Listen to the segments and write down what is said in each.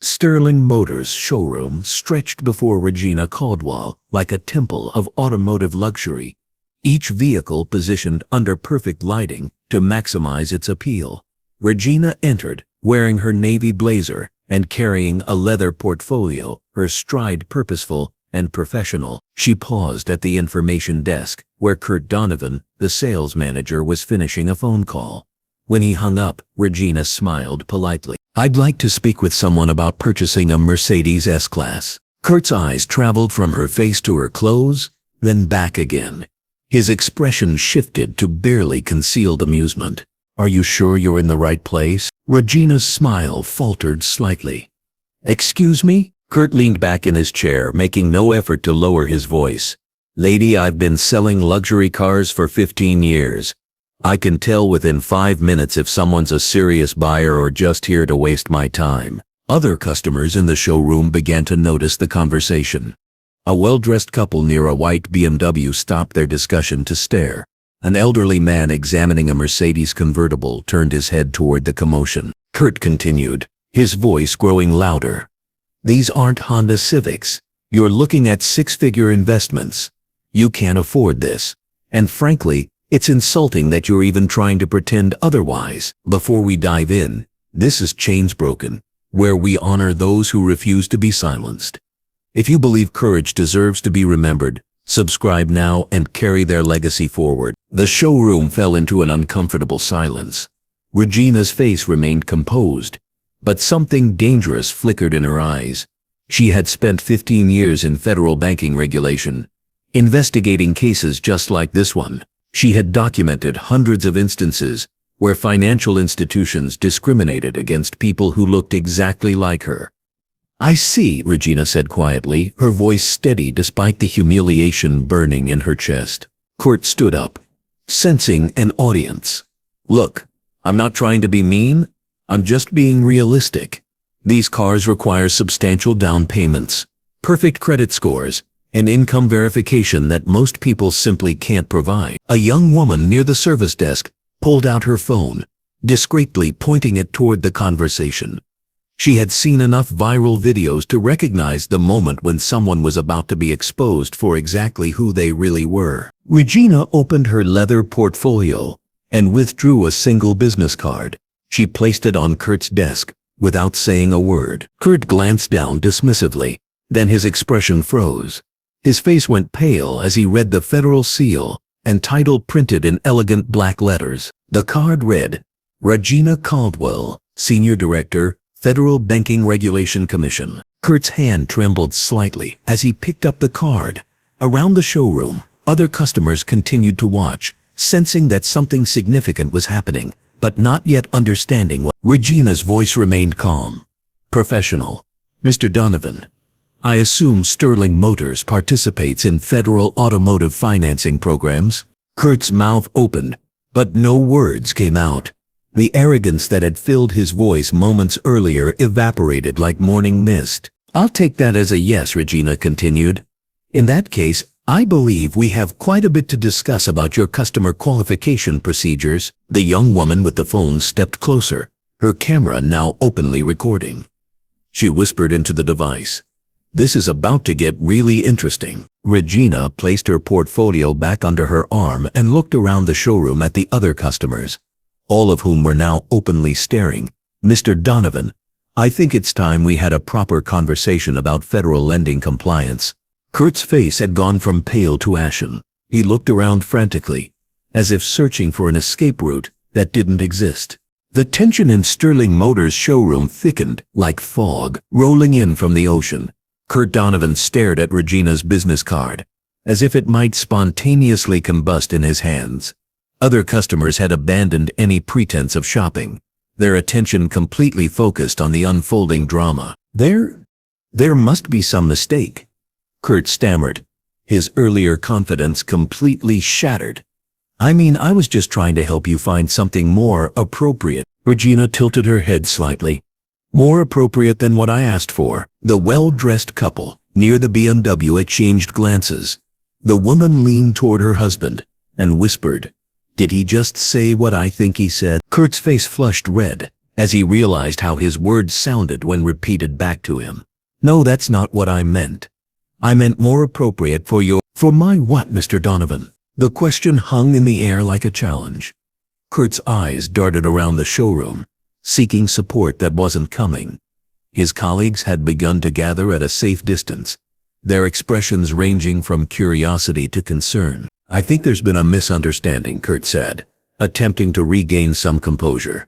Sterling Motors showroom stretched before Regina Caldwell like a temple of automotive luxury, each vehicle positioned under perfect lighting to maximize its appeal. Regina entered, wearing her navy blazer and carrying a leather portfolio, her stride purposeful and professional. She paused at the information desk, where Kurt Donovan, the sales manager, was finishing a phone call. When he hung up, Regina smiled politely. "I'd like to speak with someone about purchasing a Mercedes S-Class." Kurt's eyes traveled from her face to her clothes, then back again. His expression shifted to barely concealed amusement. "Are you sure you're in the right place?" Regina's smile faltered slightly. "Excuse me?" Kurt leaned back in his chair, making no effort to lower his voice. "Lady, I've been selling luxury cars for 15 years. I can tell within 5 minutes if someone's a serious buyer or just here to waste my time." Other customers in the showroom began to notice the conversation. A well-dressed couple near a white BMW stopped their discussion to stare. An elderly man examining a Mercedes convertible turned his head toward the commotion. Kurt continued, his voice growing louder. "These aren't Honda Civics. You're looking at six-figure investments. You can't afford this. And frankly, it's insulting that you're even trying to pretend otherwise." Before we dive in, this is Chainsbroken, where we honor those who refuse to be silenced. If you believe courage deserves to be remembered, subscribe now and carry their legacy forward. The showroom fell into an uncomfortable silence. Regina's face remained composed, but something dangerous flickered in her eyes. She had spent 15 years in federal banking regulation, investigating cases just like this one. She had documented hundreds of instances where financial institutions discriminated against people who looked exactly like her. "I see," Regina said quietly, her voice steady despite the humiliation burning in her chest. Kurt stood up, sensing an audience. "Look, I'm not trying to be mean. I'm just being realistic. These cars require substantial down payments, perfect credit scores, and income verification that most people simply can't provide." A young woman near the service desk pulled out her phone, discreetly pointing it toward the conversation. She had seen enough viral videos to recognize the moment when someone was about to be exposed for exactly who they really were. Regina opened her leather portfolio and withdrew a single business card. She placed it on Kurt's desk without saying a word. Kurt glanced down dismissively, then his expression froze. His face went pale as he read the federal seal and title printed in elegant black letters. The card read, "Regina Caldwell, Senior Director, Federal Banking Regulation Commission." Kurt's hand trembled slightly as he picked up the card. Around the showroom, other customers continued to watch, sensing that something significant was happening, but not yet understanding what. Regina's voice remained calm, professional. "Mr. Donovan, I assume Sterling Motors participates in federal automotive financing programs?" Kurt's mouth opened, but no words came out. The arrogance that had filled his voice moments earlier evaporated like morning mist. "I'll take that as a yes," Regina continued. "In that case, I believe we have quite a bit to discuss about your customer qualification procedures." The young woman with the phone stepped closer, her camera now openly recording. She whispered into the device, "This is about to get really interesting." Regina placed her portfolio back under her arm and looked around the showroom at the other customers, all of whom were now openly staring. "Mr. Donovan, I think it's time we had a proper conversation about federal lending compliance." Kurt's face had gone from pale to ashen. He looked around frantically, as if searching for an escape route that didn't exist. The tension in Sterling Motors' showroom thickened like fog rolling in from the ocean. Kurt Donovan stared at Regina's business card, as if it might spontaneously combust in his hands. Other customers had abandoned any pretense of shopping, their attention completely focused on the unfolding drama. There must be some mistake," Kurt stammered, his earlier confidence completely shattered. "I mean, I was just trying to help you find something more appropriate." Regina tilted her head slightly. "More appropriate than what I asked for." The well-dressed couple near the BMW exchanged glances. The woman leaned toward her husband and whispered, "Did he just say what I think he said?" Kurt's face flushed red as he realized how his words sounded when repeated back to him. "No, that's not what I meant. I meant more appropriate for your—" "For my what, Mr. Donovan?" The question hung in the air like a challenge. Kurt's eyes darted around the showroom, seeking support that wasn't coming. His colleagues had begun to gather at a safe distance, their expressions ranging from curiosity to concern. "I think there's been a misunderstanding," Kurt said, attempting to regain some composure.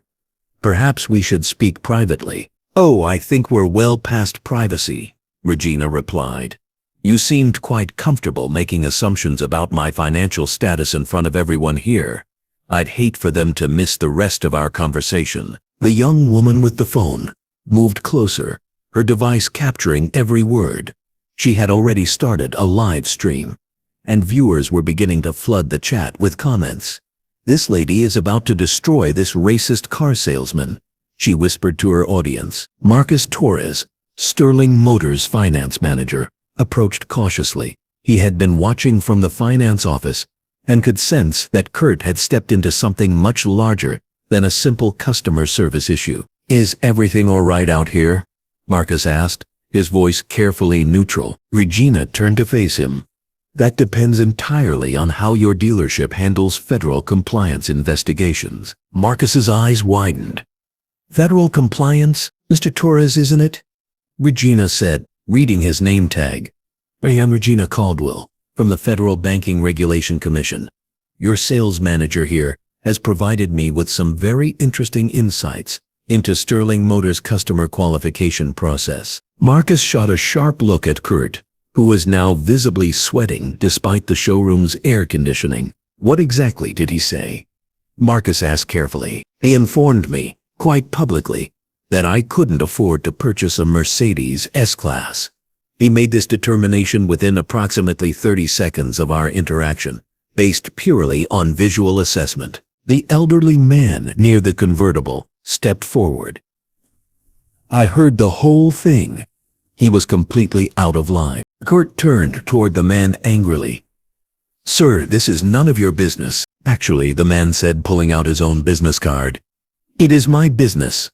"Perhaps we should speak privately." "Oh, I think we're well past privacy," Regina replied. "You seemed quite comfortable making assumptions about my financial status in front of everyone here. I'd hate for them to miss the rest of our conversation." The young woman with the phone moved closer, her device capturing every word. She had already started a live stream, and viewers were beginning to flood the chat with comments. "This lady is about to destroy this racist car salesman," she whispered to her audience. Marcus Torres, Sterling Motors finance manager, approached cautiously. He had been watching from the finance office and could sense that Kurt had stepped into something much larger than a simple customer service issue. "Is everything all right out here?" Marcus asked, his voice carefully neutral. Regina turned to face him. "That depends entirely on how your dealership handles federal compliance investigations." Marcus's eyes widened. "Federal compliance, Mr. Torres, isn't it?" Regina said, reading his name tag. "I am Regina Caldwell, from the Federal Banking Regulation Commission. Your sales manager here has provided me with some very interesting insights into Sterling Motors' customer qualification process." Marcus shot a sharp look at Kurt, who was now visibly sweating despite the showroom's air conditioning. "What exactly did he say?" Marcus asked carefully. "He informed me, quite publicly, that I couldn't afford to purchase a Mercedes S-Class. He made this determination within approximately 30 seconds of our interaction, based purely on visual assessment." The elderly man near the convertible stepped forward. "I heard the whole thing." He was completely out of line. Kurt turned toward the man angrily. "Sir, this is none of your business." "Actually," the man said, pulling out his own business card, "it is my business.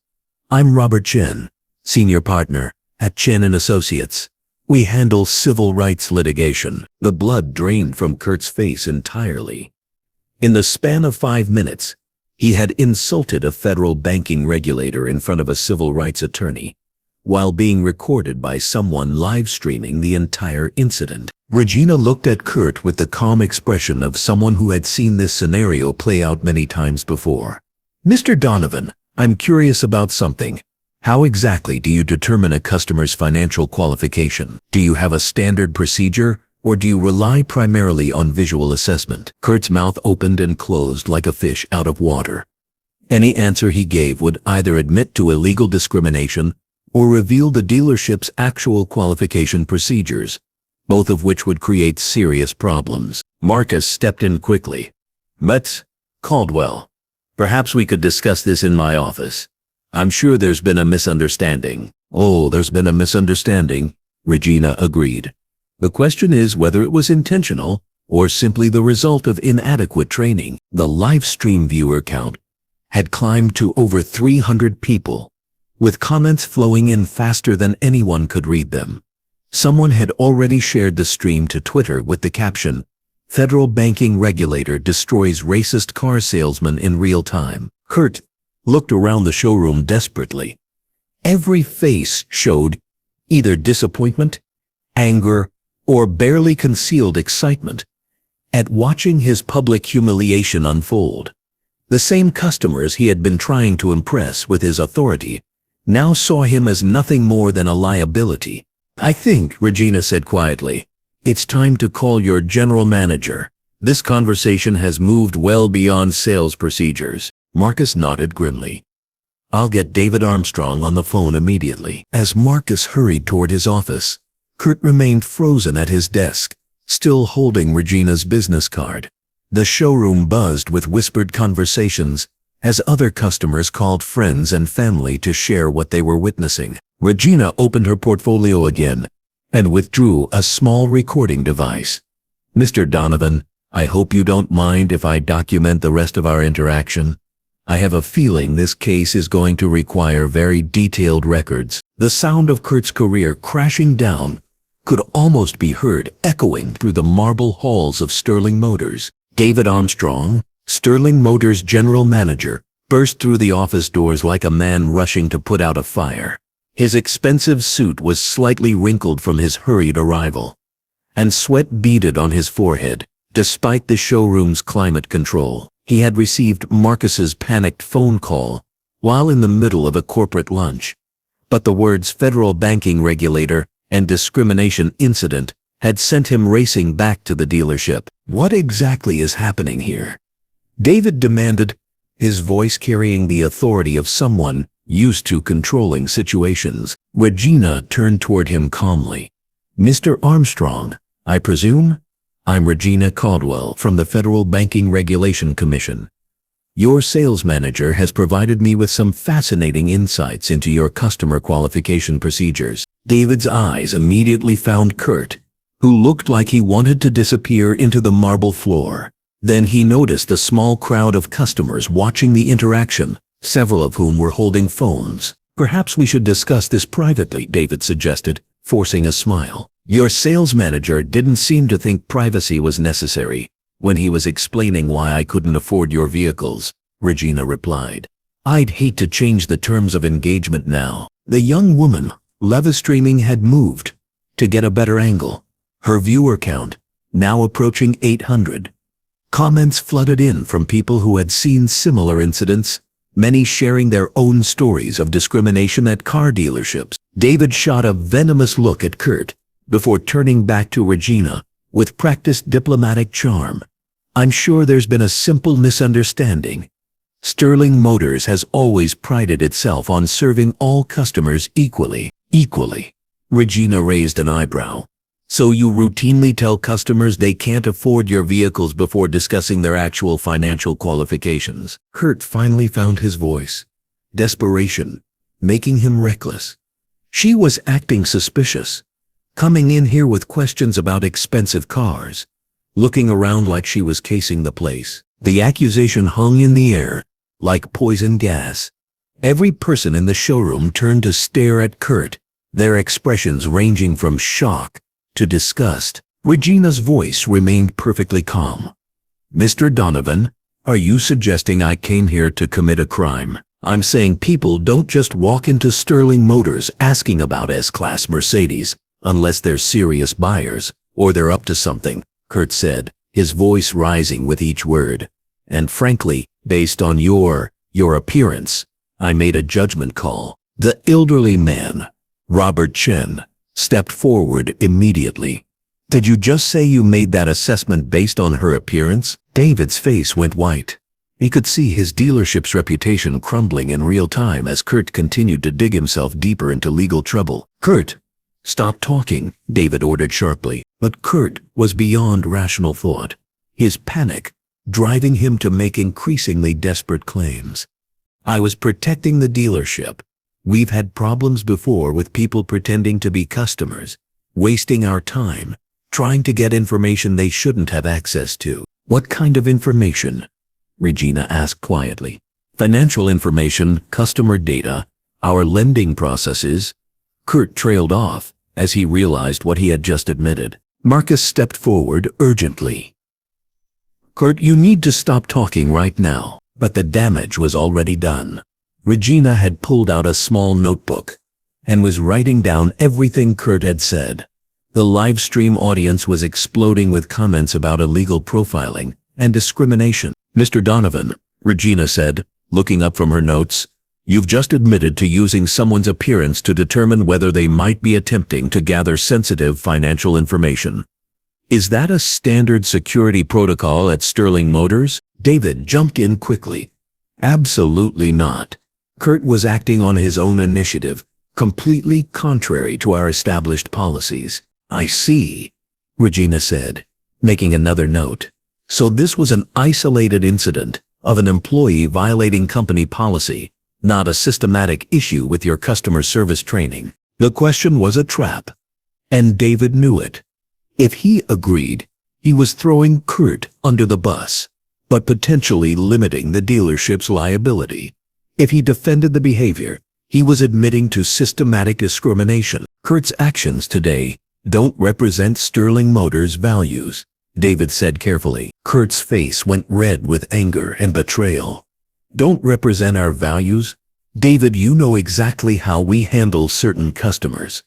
I'm Robert Chen, senior partner at Chen & Associates. We handle civil rights litigation." The blood drained from Kurt's face entirely. In the span of 5 minutes, he had insulted a federal banking regulator in front of a civil rights attorney, while being recorded by someone live streaming the entire incident. Regina looked at Kurt with the calm expression of someone who had seen this scenario play out many times before. "Mr. Donovan, I'm curious about something. How exactly do you determine a customer's financial qualification? Do you have a standard procedure, or do you rely primarily on visual assessment?" Kurt's mouth opened and closed like a fish out of water. Any answer he gave would either admit to illegal discrimination or reveal the dealership's actual qualification procedures, both of which would create serious problems. Marcus stepped in quickly. "Ms. Caldwell, perhaps we could discuss this in my office. I'm sure there's been a misunderstanding." "Oh, there's been a misunderstanding," Regina agreed. "The question is whether it was intentional or simply the result of inadequate training." The live stream viewer count had climbed to over 300 people, with comments flowing in faster than anyone could read them. Someone had already shared the stream to Twitter with the caption, "Federal banking regulator destroys racist car salesman in real time." Kurt looked around the showroom desperately. Every face showed either disappointment, anger, or barely concealed excitement at watching his public humiliation unfold. The same customers he had been trying to impress with his authority now saw him as nothing more than a liability. "I think," Regina said quietly, "it's time to call your general manager. This conversation has moved well beyond sales procedures." Marcus nodded grimly. "I'll get David Armstrong on the phone immediately." As Marcus hurried toward his office, Kurt remained frozen at his desk, still holding Regina's business card. The showroom buzzed with whispered conversations as other customers called friends and family to share what they were witnessing. Regina opened her portfolio again and withdrew a small recording device. "Mr. Donovan, I hope you don't mind if I document the rest of our interaction. I have a feeling this case is going to require very detailed records. The sound of Kurt's career crashing down could almost be heard echoing through the marble halls of Sterling Motors. David Armstrong, Sterling Motors general manager, burst through the office doors like a man rushing to put out a fire. His expensive suit was slightly wrinkled from his hurried arrival, and sweat beaded on his forehead. Despite the showroom's climate control, he had received Marcus's panicked phone call while in the middle of a corporate lunch. But the words federal banking regulator and discrimination incident had sent him racing back to the dealership. What exactly is happening here? David demanded, his voice carrying the authority of someone used to controlling situations. Regina turned toward him calmly. Mr. Armstrong, I presume? I'm Regina Caldwell from the Federal Banking Regulation Commission. Your sales manager has provided me with some fascinating insights into your customer qualification procedures. David's eyes immediately found Kurt, who looked like he wanted to disappear into the marble floor. Then he noticed a small crowd of customers watching the interaction, several of whom were holding phones. Perhaps we should discuss this privately, David suggested, forcing a smile. Your sales manager didn't seem to think privacy was necessary when he was explaining why I couldn't afford your vehicles, Regina replied. I'd hate to change the terms of engagement now. The young woman, live streaming, had moved to get a better angle. Her viewer count, now approaching 800. Comments flooded in from people who had seen similar incidents, many sharing their own stories of discrimination at car dealerships. David shot a venomous look at Kurt before turning back to Regina with practiced diplomatic charm. I'm sure there's been a simple misunderstanding. Sterling Motors has always prided itself on serving all customers equally. Regina raised an eyebrow. So you routinely tell customers they can't afford your vehicles before discussing their actual financial qualifications? Kurt finally found his voice. Desperation, making him reckless. She was acting suspicious, coming in here with questions about expensive cars, looking around like she was casing the place. The accusation hung in the air, like poison gas. Every person in the showroom turned to stare at Kurt, their expressions ranging from shock to disgust. Regina's voice remained perfectly calm. Mr. Donovan, are you suggesting I came here to commit a crime? I'm saying people don't just walk into Sterling Motors asking about S-Class Mercedes, unless they're serious buyers, or they're up to something, Kurt said, his voice rising with each word. And frankly, based on your appearance, I made a judgment call. The elderly man, Robert Chen, stepped forward immediately. Did you just say you made that assessment based on her appearance? David's face went white. He could see his dealership's reputation crumbling in real time as Kurt continued to dig himself deeper into legal trouble. Kurt, stop talking, David ordered sharply. But Kurt was beyond rational thought, his panic driving him to make increasingly desperate claims. I was protecting the dealership. We've had problems before with people pretending to be customers, wasting our time, trying to get information they shouldn't have access to. What kind of information? Regina asked quietly. Financial information, customer data, our lending processes. Kurt trailed off as he realized what he had just admitted. Marcus stepped forward urgently. Kurt, you need to stop talking right now. But the damage was already done. Regina had pulled out a small notebook and was writing down everything Kurt had said. The live stream audience was exploding with comments about illegal profiling and discrimination. Mr. Donovan, Regina said, looking up from her notes, you've just admitted to using someone's appearance to determine whether they might be attempting to gather sensitive financial information. Is that a standard security protocol at Sterling Motors? David jumped in quickly. Absolutely not. Kurt was acting on his own initiative, completely contrary to our established policies. I see, Regina said, making another note. So this was an isolated incident of an employee violating company policy, not a systematic issue with your customer service training. The question was a trap, and David knew it. If he agreed, he was throwing Kurt under the bus. but potentially limiting the dealership's liability. If he defended the behavior, he was admitting to systematic discrimination. Kurt's actions today don't represent Sterling Motors' values, David said carefully. Kurt's face went red with anger and betrayal. Don't represent our values? David, you know exactly how we handle certain customers.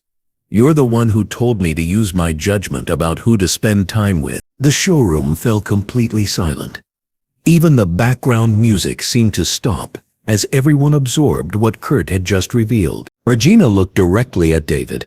You're the one who told me to use my judgment about who to spend time with. The showroom fell completely silent. Even the background music seemed to stop as everyone absorbed what Kurt had just revealed. Regina looked directly at David.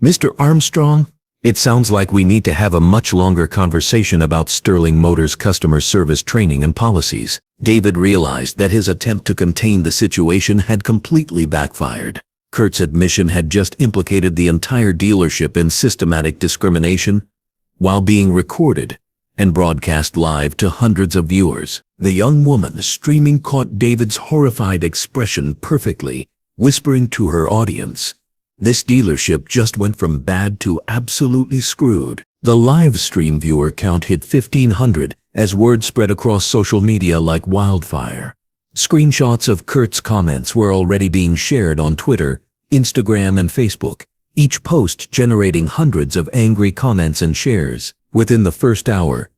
Mr. Armstrong, it sounds like we need to have a much longer conversation about Sterling Motors customer service training and policies. David realized that his attempt to contain the situation had completely backfired. Kurt's admission had just implicated the entire dealership in systematic discrimination while being recorded and broadcast live to hundreds of viewers. The young woman streaming caught David's horrified expression perfectly, whispering to her audience, "This dealership just went from bad to absolutely screwed." The live stream viewer count hit 1,500 as word spread across social media like wildfire. Screenshots of Kurt's comments were already being shared on Twitter, Instagram, and Facebook, each post generating hundreds of angry comments and shares. Within the first hour,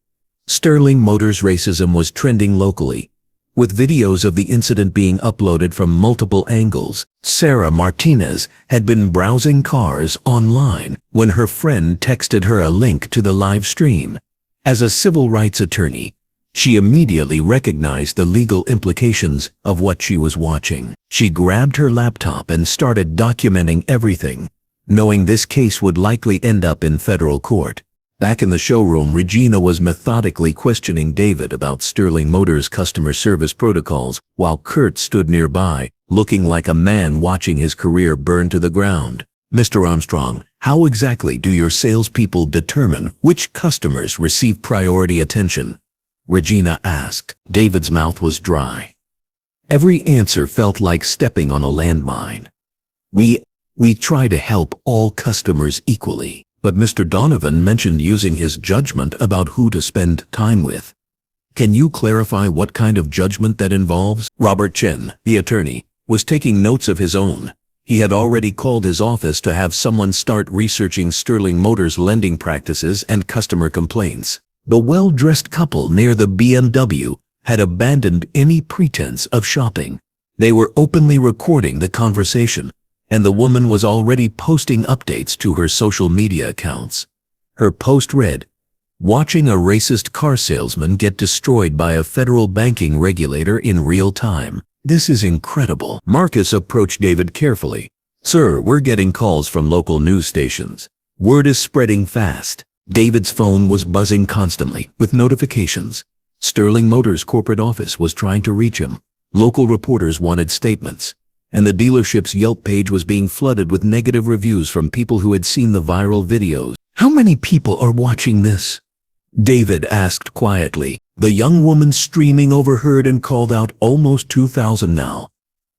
Sterling Motors racism was trending locally, with videos of the incident being uploaded from multiple angles. Sarah Martinez had been browsing cars online when her friend texted her a link to the live stream. As a civil rights attorney, she immediately recognized the legal implications of what she was watching. She grabbed her laptop and started documenting everything, knowing this case would likely end up in federal court. Back in the showroom, Regina was methodically questioning David about Sterling Motors' customer service protocols, while Kurt stood nearby, looking like a man watching his career burn to the ground. Mr. Armstrong, how exactly do your salespeople determine which customers receive priority attention? Regina asked. David's mouth was dry. Every answer felt like stepping on a landmine. We try to help all customers equally. But Mr. Donovan mentioned using his judgment about who to spend time with. Can you clarify what kind of judgment that involves? Robert Chen, the attorney, was taking notes of his own. He had already called his office to have someone start researching Sterling Motors' lending practices and customer complaints. The well-dressed couple near the BMW had abandoned any pretense of shopping. They were openly recording the conversation, and the woman was already posting updates to her social media accounts. Her post read, "Watching a racist car salesman get destroyed by a federal banking regulator in real time. This is incredible." Marcus approached David carefully. "Sir, we're getting calls from local news stations. Word is spreading fast." David's phone was buzzing constantly with notifications. Sterling Motors' corporate office was trying to reach him. Local reporters wanted statements, and the dealership's Yelp page was being flooded with negative reviews from people who had seen the viral videos. "How many people are watching this?" David asked quietly. The young woman streaming overheard and called out, "Almost 2,000 now.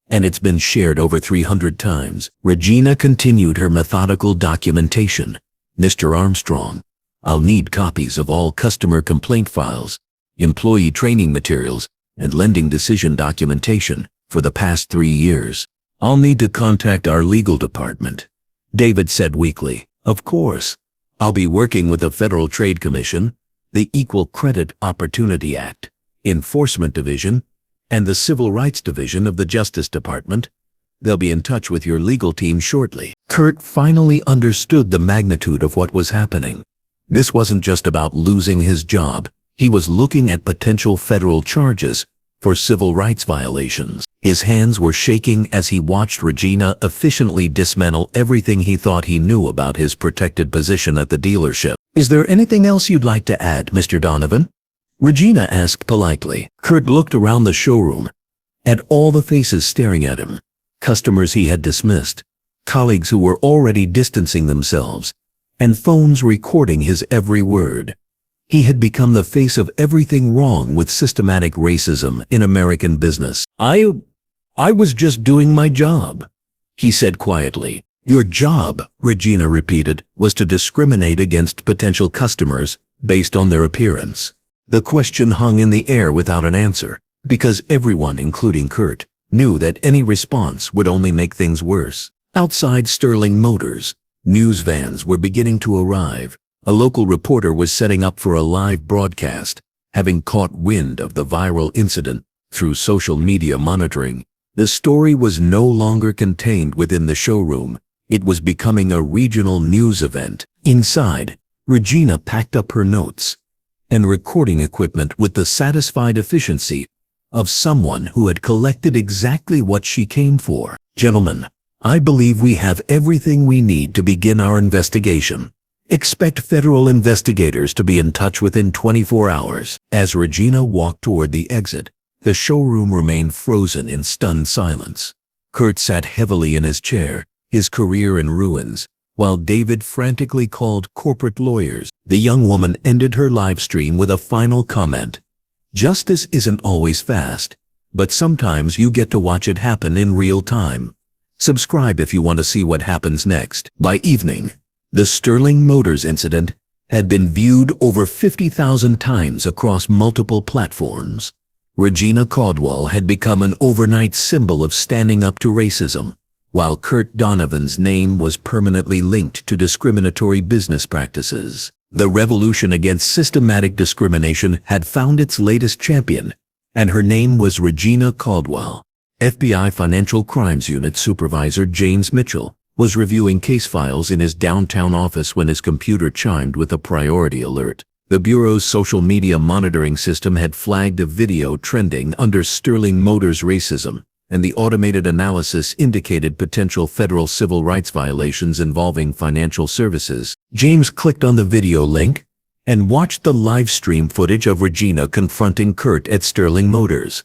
And it's been shared over 300 times. Regina continued her methodical documentation. "Mr. Armstrong, I'll need copies of all customer complaint files, employee training materials, and lending decision documentation for the past 3 years. I'll need to contact our legal department," David said weakly. "Of course. I'll be working with the Federal Trade Commission, the Equal Credit Opportunity Act, Enforcement Division, and the Civil Rights Division of the Justice Department. They'll be in touch with your legal team shortly." Kurt finally understood the magnitude of what was happening. This wasn't just about losing his job. He was looking at potential federal charges for civil rights violations. His hands were shaking as he watched Regina efficiently dismantle everything he thought he knew about his protected position at the dealership. "Is there anything else you'd like to add, Mr. Donovan?" Regina asked politely. Kurt looked around the showroom, at all the faces staring at him. Customers he had dismissed, colleagues who were already distancing themselves, and phones recording his every word. He had become the face of everything wrong with systematic racism in American business. I was just doing my job," he said quietly. "Your job," Regina repeated, "was to discriminate against potential customers based on their appearance. The question hung in the air without an answer, because everyone, including Kurt, knew that any response would only make things worse. Outside Sterling Motors, news vans were beginning to arrive. A local reporter was setting up for a live broadcast, having caught wind of the viral incident through social media monitoring. The story was no longer contained within the showroom. It was becoming a regional news event. Inside, Regina packed up her notes and recording equipment with the satisfied efficiency of someone who had collected exactly what she came for. Gentlemen, I believe we have everything we need to begin our investigation. Expect federal investigators to be in touch within 24 hours. As Regina walked toward the exit, the showroom remained frozen in stunned silence. Kurt sat heavily in his chair, his career in ruins, while David frantically called corporate lawyers. The young woman ended her live stream with a final comment. Justice isn't always fast, but sometimes you get to watch it happen in real time. Subscribe if you want to see what happens next. By evening, the Sterling Motors incident had been viewed over 50,000 times across multiple platforms. Regina Caldwell had become an overnight symbol of standing up to racism, while Kurt Donovan's name was permanently linked to discriminatory business practices. The revolution against systematic discrimination had found its latest champion, and her name was Regina Caldwell. FBI Financial Crimes Unit Supervisor James Mitchell was reviewing case files in his downtown office when his computer chimed with a priority alert. The Bureau's social media monitoring system had flagged a video trending under Sterling Motors racism, and the automated analysis indicated potential federal civil rights violations involving financial services. James clicked on the video link and watched the live stream footage of Regina confronting Kurt at Sterling Motors.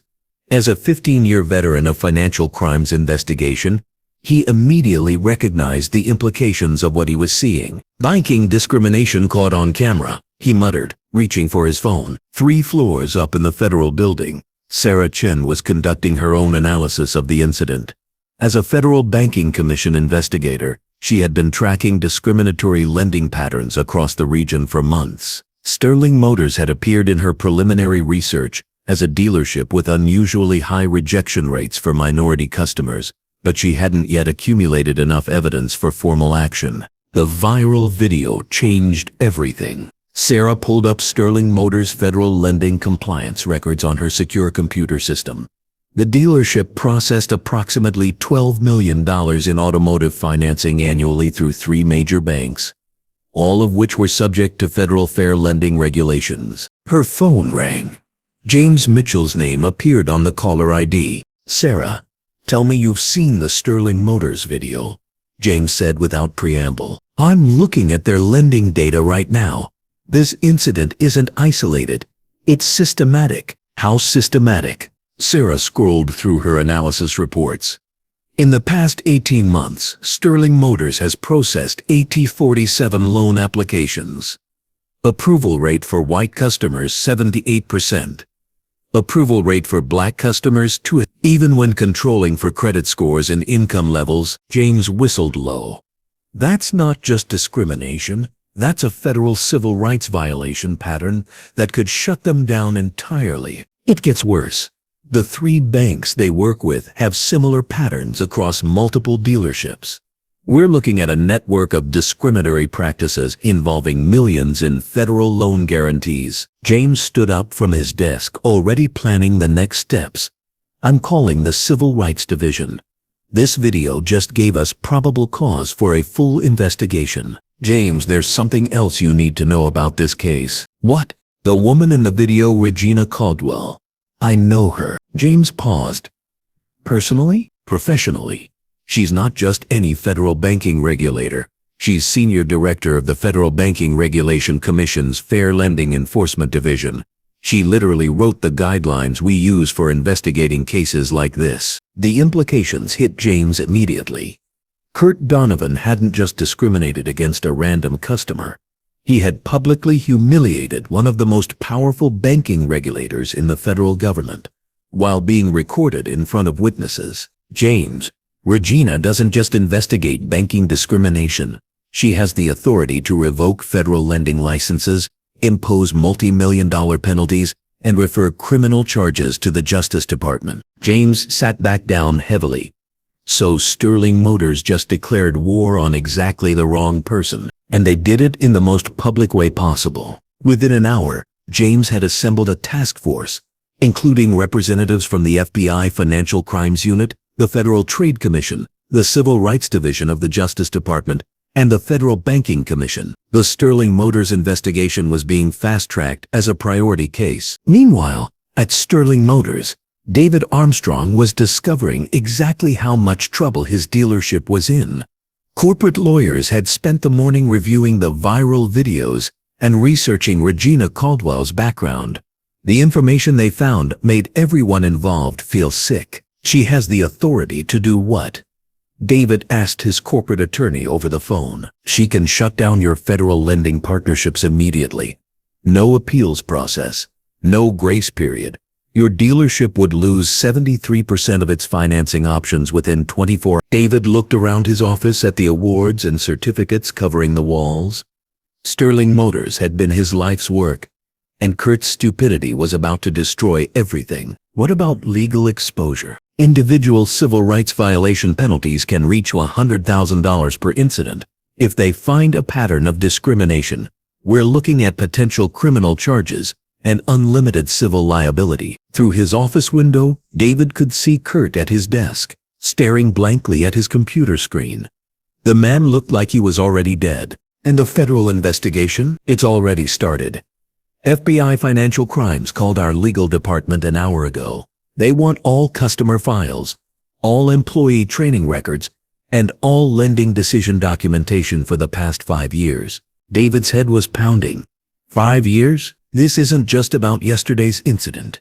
As a 15-year veteran of financial crimes investigation, he immediately recognized the implications of what he was seeing. Banking discrimination caught on camera, he muttered, reaching for his phone. 3 floors up in the federal building, Sarah Chen was conducting her own analysis of the incident. As a Federal Banking Commission investigator, she had been tracking discriminatory lending patterns across the region for months. Sterling Motors had appeared in her preliminary research as a dealership with unusually high rejection rates for minority customers, but she hadn't yet accumulated enough evidence for formal action. The viral video changed everything. Sarah pulled up Sterling Motors' federal lending compliance records on her secure computer system. The dealership processed approximately $12 million in automotive financing annually through 3 major banks, all of which were subject to federal fair lending regulations. Her phone rang. James Mitchell's name appeared on the caller ID. "Sarah, tell me you've seen the Sterling Motors video," James said without preamble. "I'm looking at their lending data right now. This incident isn't isolated. It's systematic." "How systematic?" Sarah scrolled through her analysis reports. "In the past 18 months, Sterling Motors has processed 47 loan applications. Approval rate for white customers 78%. Approval rate for black customers 2%. Even when controlling for credit scores and income levels," James whistled low. "That's not just discrimination. That's a federal civil rights violation pattern that could shut them down entirely." It gets worse. The 3 banks they work with have similar patterns across multiple dealerships. "We're looking at a network of discriminatory practices involving millions in federal loan guarantees." James stood up from his desk, already planning the next steps. "I'm calling the Civil Rights Division. This video just gave us probable cause for a full investigation." "James, there's something else you need to know about this case." "What?" "The woman in the video, Regina Caldwell. I know her." James paused. "Personally?" "Professionally. She's not just any federal banking regulator. She's Senior Director of the Federal Banking Regulation Commission's Fair Lending Enforcement Division. She literally wrote the guidelines we use for investigating cases like this." The implications hit James immediately. Kurt Donovan hadn't just discriminated against a random customer. He had publicly humiliated one of the most powerful banking regulators in the federal government, while being recorded in front of witnesses. "James, Regina doesn't just investigate banking discrimination. She has the authority to revoke federal lending licenses, impose multi-million-dollar penalties, and refer criminal charges to the Justice Department. James sat back down heavily. So Sterling Motors just declared war on exactly the wrong person, and they did it in the most public way possible. Within an hour, James had assembled a task force, including representatives from the FBI Financial Crimes Unit, the Federal Trade Commission, the Civil Rights Division of the Justice Department, and the Federal Banking Commission. The Sterling Motors investigation was being fast-tracked as a priority case. Meanwhile, at Sterling Motors, David Armstrong was discovering exactly how much trouble his dealership was in. Corporate lawyers had spent the morning reviewing the viral videos and researching Regina Caldwell's background. The information they found made everyone involved feel sick. She has the authority to do what? David asked his corporate attorney over the phone. She can shut down your federal lending partnerships immediately. No appeals process. No grace period. Your dealership would lose 73% of its financing options within 24 hours. David looked around his office at the awards and certificates covering the walls. Sterling Motors had been his life's work, and Kurt's stupidity was about to destroy everything. What about legal exposure? Individual civil rights violation penalties can reach $100,000 per incident. If they find a pattern of discrimination, we're looking at potential criminal charges and unlimited civil liability. Through his office window, David could see Kurt at his desk, staring blankly at his computer screen. The man looked like he was already dead. And the federal investigation? It's already started. FBI Financial Crimes called our legal department an hour ago. They want all customer files, all employee training records, and all lending decision documentation for the past 5 years. David's head was pounding. 5 years? This isn't just about yesterday's incident.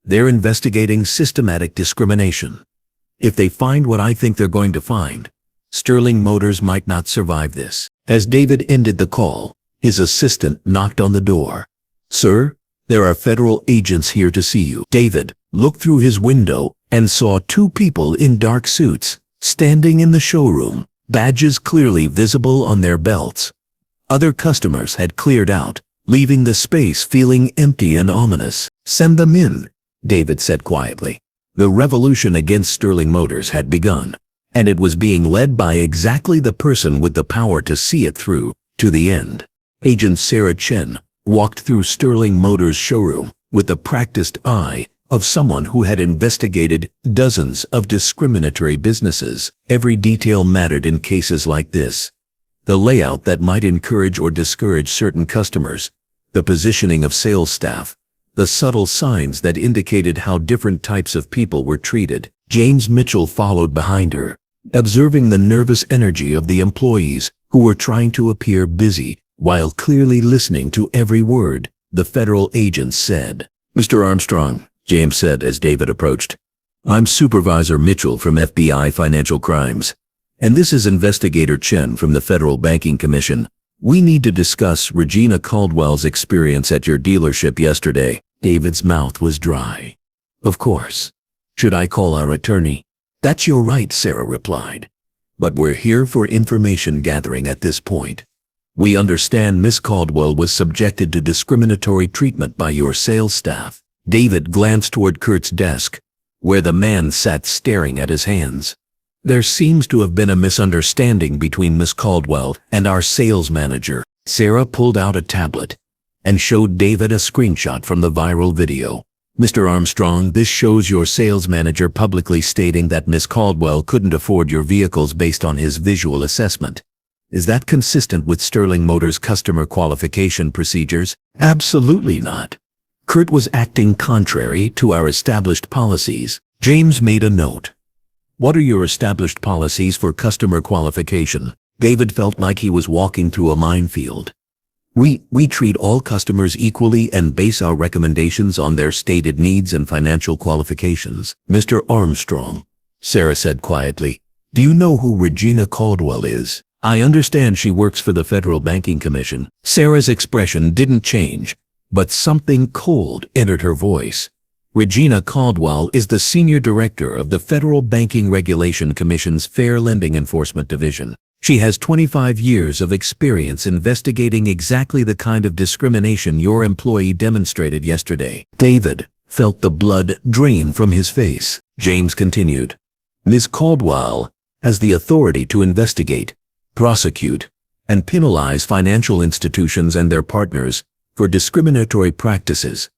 They're investigating systematic discrimination. If they find what I think they're going to find, Sterling Motors might not survive this. As David ended the call, his assistant knocked on the door. Sir, there are federal agents here to see you. David looked through his window and saw 2 people in dark suits standing in the showroom, badges clearly visible on their belts. Other customers had cleared out, leaving the space feeling empty and ominous. Send them in, David said quietly. The revolution against Sterling Motors had begun, and it was being led by exactly the person with the power to see it through to the end. Agent Sarah Chen walked through Sterling Motors' showroom with the practiced eye of someone who had investigated dozens of discriminatory businesses. Every detail mattered in cases like this. The layout that might encourage or discourage certain customers, the positioning of sales staff, the subtle signs that indicated how different types of people were treated. James Mitchell followed behind her, observing the nervous energy of the employees who were trying to appear busy while clearly listening to every word the federal agent said. Mr. Armstrong, James said as David approached. I'm Supervisor Mitchell from FBI Financial Crimes, and this is Investigator Chen from the Federal Banking Commission. We need to discuss Regina Caldwell's experience at your dealership yesterday. David's mouth was dry. Of course. Should I call our attorney? That's your right, Sarah replied. But we're here for information gathering at this point. We understand Miss Caldwell was subjected to discriminatory treatment by your sales staff. David glanced toward Kurt's desk, where the man sat staring at his hands. There seems to have been a misunderstanding between Miss Caldwell and our sales manager. Sarah pulled out a tablet and showed David a screenshot from the viral video. Mr. Armstrong, this shows your sales manager publicly stating that Miss Caldwell couldn't afford your vehicles based on his visual assessment. Is that consistent with Sterling Motors' customer qualification procedures? Absolutely not. Kurt was acting contrary to our established policies. James made a note. What are your established policies for customer qualification? David felt like he was walking through a minefield. We treat all customers equally and base our recommendations on their stated needs and financial qualifications. Mr. Armstrong, Sarah said quietly, do you know who Regina Caldwell is? I understand she works for the Federal Banking Commission. Sarah's expression didn't change, but something cold entered her voice. Regina Caldwell is the Senior Director of the Federal Banking Regulation Commission's Fair Lending Enforcement Division. She has 25 years of experience investigating exactly the kind of discrimination your employee demonstrated yesterday. David felt the blood drain from his face. James continued, Ms. Caldwell has the authority to investigate, prosecute, and penalize financial institutions and their partners for discriminatory practices.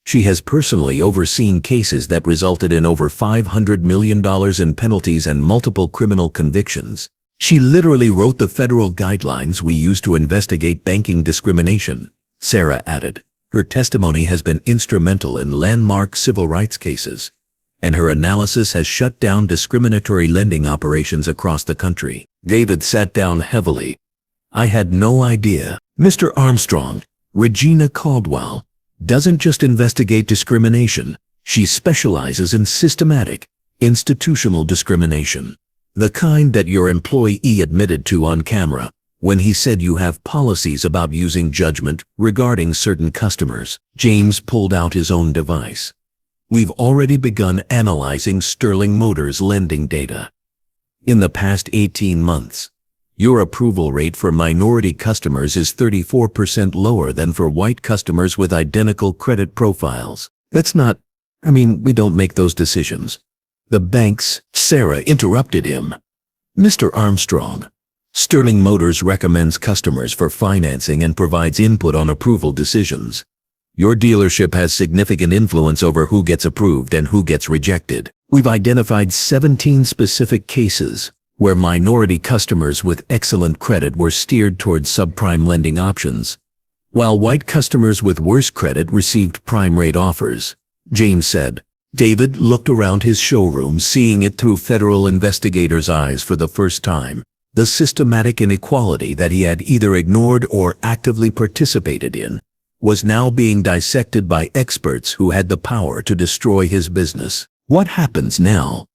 She has personally overseen cases that resulted in over $500 million in penalties and multiple criminal convictions. She literally wrote the federal guidelines we use to investigate banking discrimination, Sarah added. Her testimony has been instrumental in landmark civil rights cases, and her analysis has shut down discriminatory lending operations across the country. David sat down heavily. I had no idea. Mr. Armstrong, Regina Caldwell doesn't just investigate discrimination. She specializes in systematic, institutional discrimination. The kind that your employee admitted to on camera when he said you have policies about using judgment regarding certain customers. James pulled out his own device. We've already begun analyzing Sterling Motors lending data. In the past 18 months, your approval rate for minority customers is 34% lower than for white customers with identical credit profiles. We don't make those decisions. The banks, Sarah interrupted him. Mr. Armstrong, Sterling Motors recommends customers for financing and provides input on approval decisions. Your dealership has significant influence over who gets approved and who gets rejected. We've identified 17 specific cases where minority customers with excellent credit were steered towards subprime lending options, while white customers with worse credit received prime rate offers, James said. David looked around his showroom, seeing it through federal investigators' eyes for the first time. The systematic inequality that he had either ignored or actively participated in was now being dissected by experts who had the power to destroy his business. What happens now?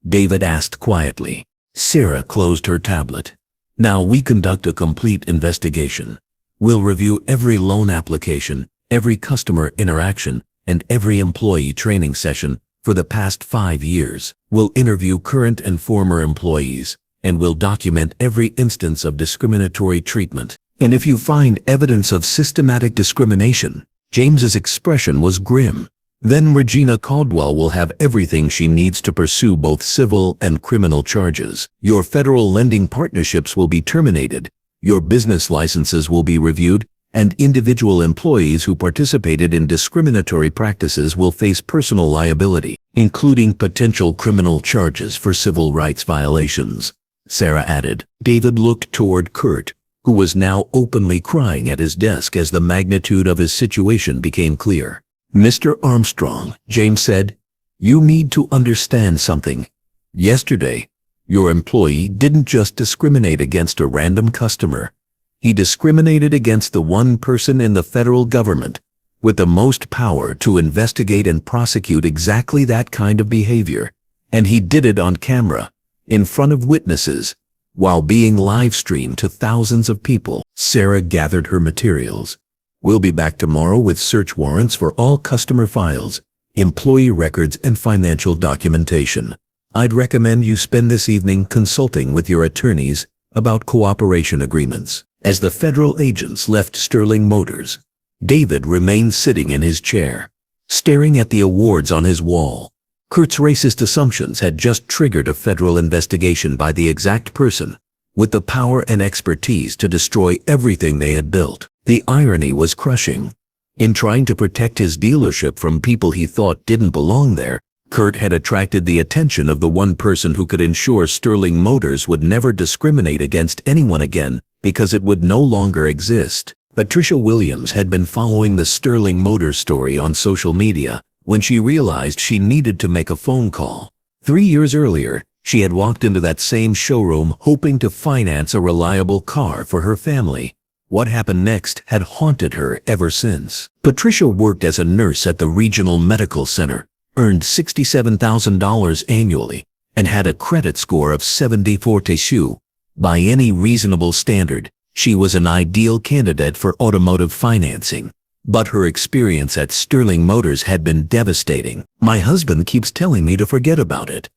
David asked quietly. Sarah closed her tablet. Now we conduct a complete investigation. We'll review every loan application, every customer interaction, and every employee training session for the past 5 years. We'll interview current and former employees, and we'll document every instance of discriminatory treatment. And if you find evidence of systematic discrimination, James's expression was grim, then Regina Caldwell will have everything she needs to pursue both civil and criminal charges. Your federal lending partnerships will be terminated, your business licenses will be reviewed, and individual employees who participated in discriminatory practices will face personal liability, including potential criminal charges for civil rights violations, Sarah added. David looked toward Kurt, who was now openly crying at his desk as the magnitude of his situation became clear. Mr. Armstrong, James said, you need to understand something. Yesterday, your employee didn't just discriminate against a random customer. He discriminated against the one person in the federal government with the most power to investigate and prosecute exactly that kind of behavior. And he did it on camera, in front of witnesses, while being live-streamed to thousands of people. Sarah gathered her materials. We'll be back tomorrow with search warrants for all customer files, employee records, and financial documentation. I'd recommend you spend this evening consulting with your attorneys about cooperation agreements. As the federal agents left Sterling Motors, David remained sitting in his chair, staring at the awards on his wall. Kurt's racist assumptions had just triggered a federal investigation by the exact person with the power and expertise to destroy everything they had built. The irony was crushing. In trying to protect his dealership from people he thought didn't belong there, Kurt had attracted the attention of the one person who could ensure Sterling Motors would never discriminate against anyone again, because it would no longer exist. Patricia Williams had been following the Sterling Motors story on social media when she realized she needed to make a phone call. 3 years earlier, she had walked into that same showroom hoping to finance a reliable car for her family. What happened next had haunted her ever since. Patricia worked as a nurse at the regional medical center, earned $67,000 annually, and had a credit score of 742. By any reasonable standard, she was an ideal candidate for automotive financing. But her experience at Sterling Motors had been devastating. My husband keeps telling me to forget about it,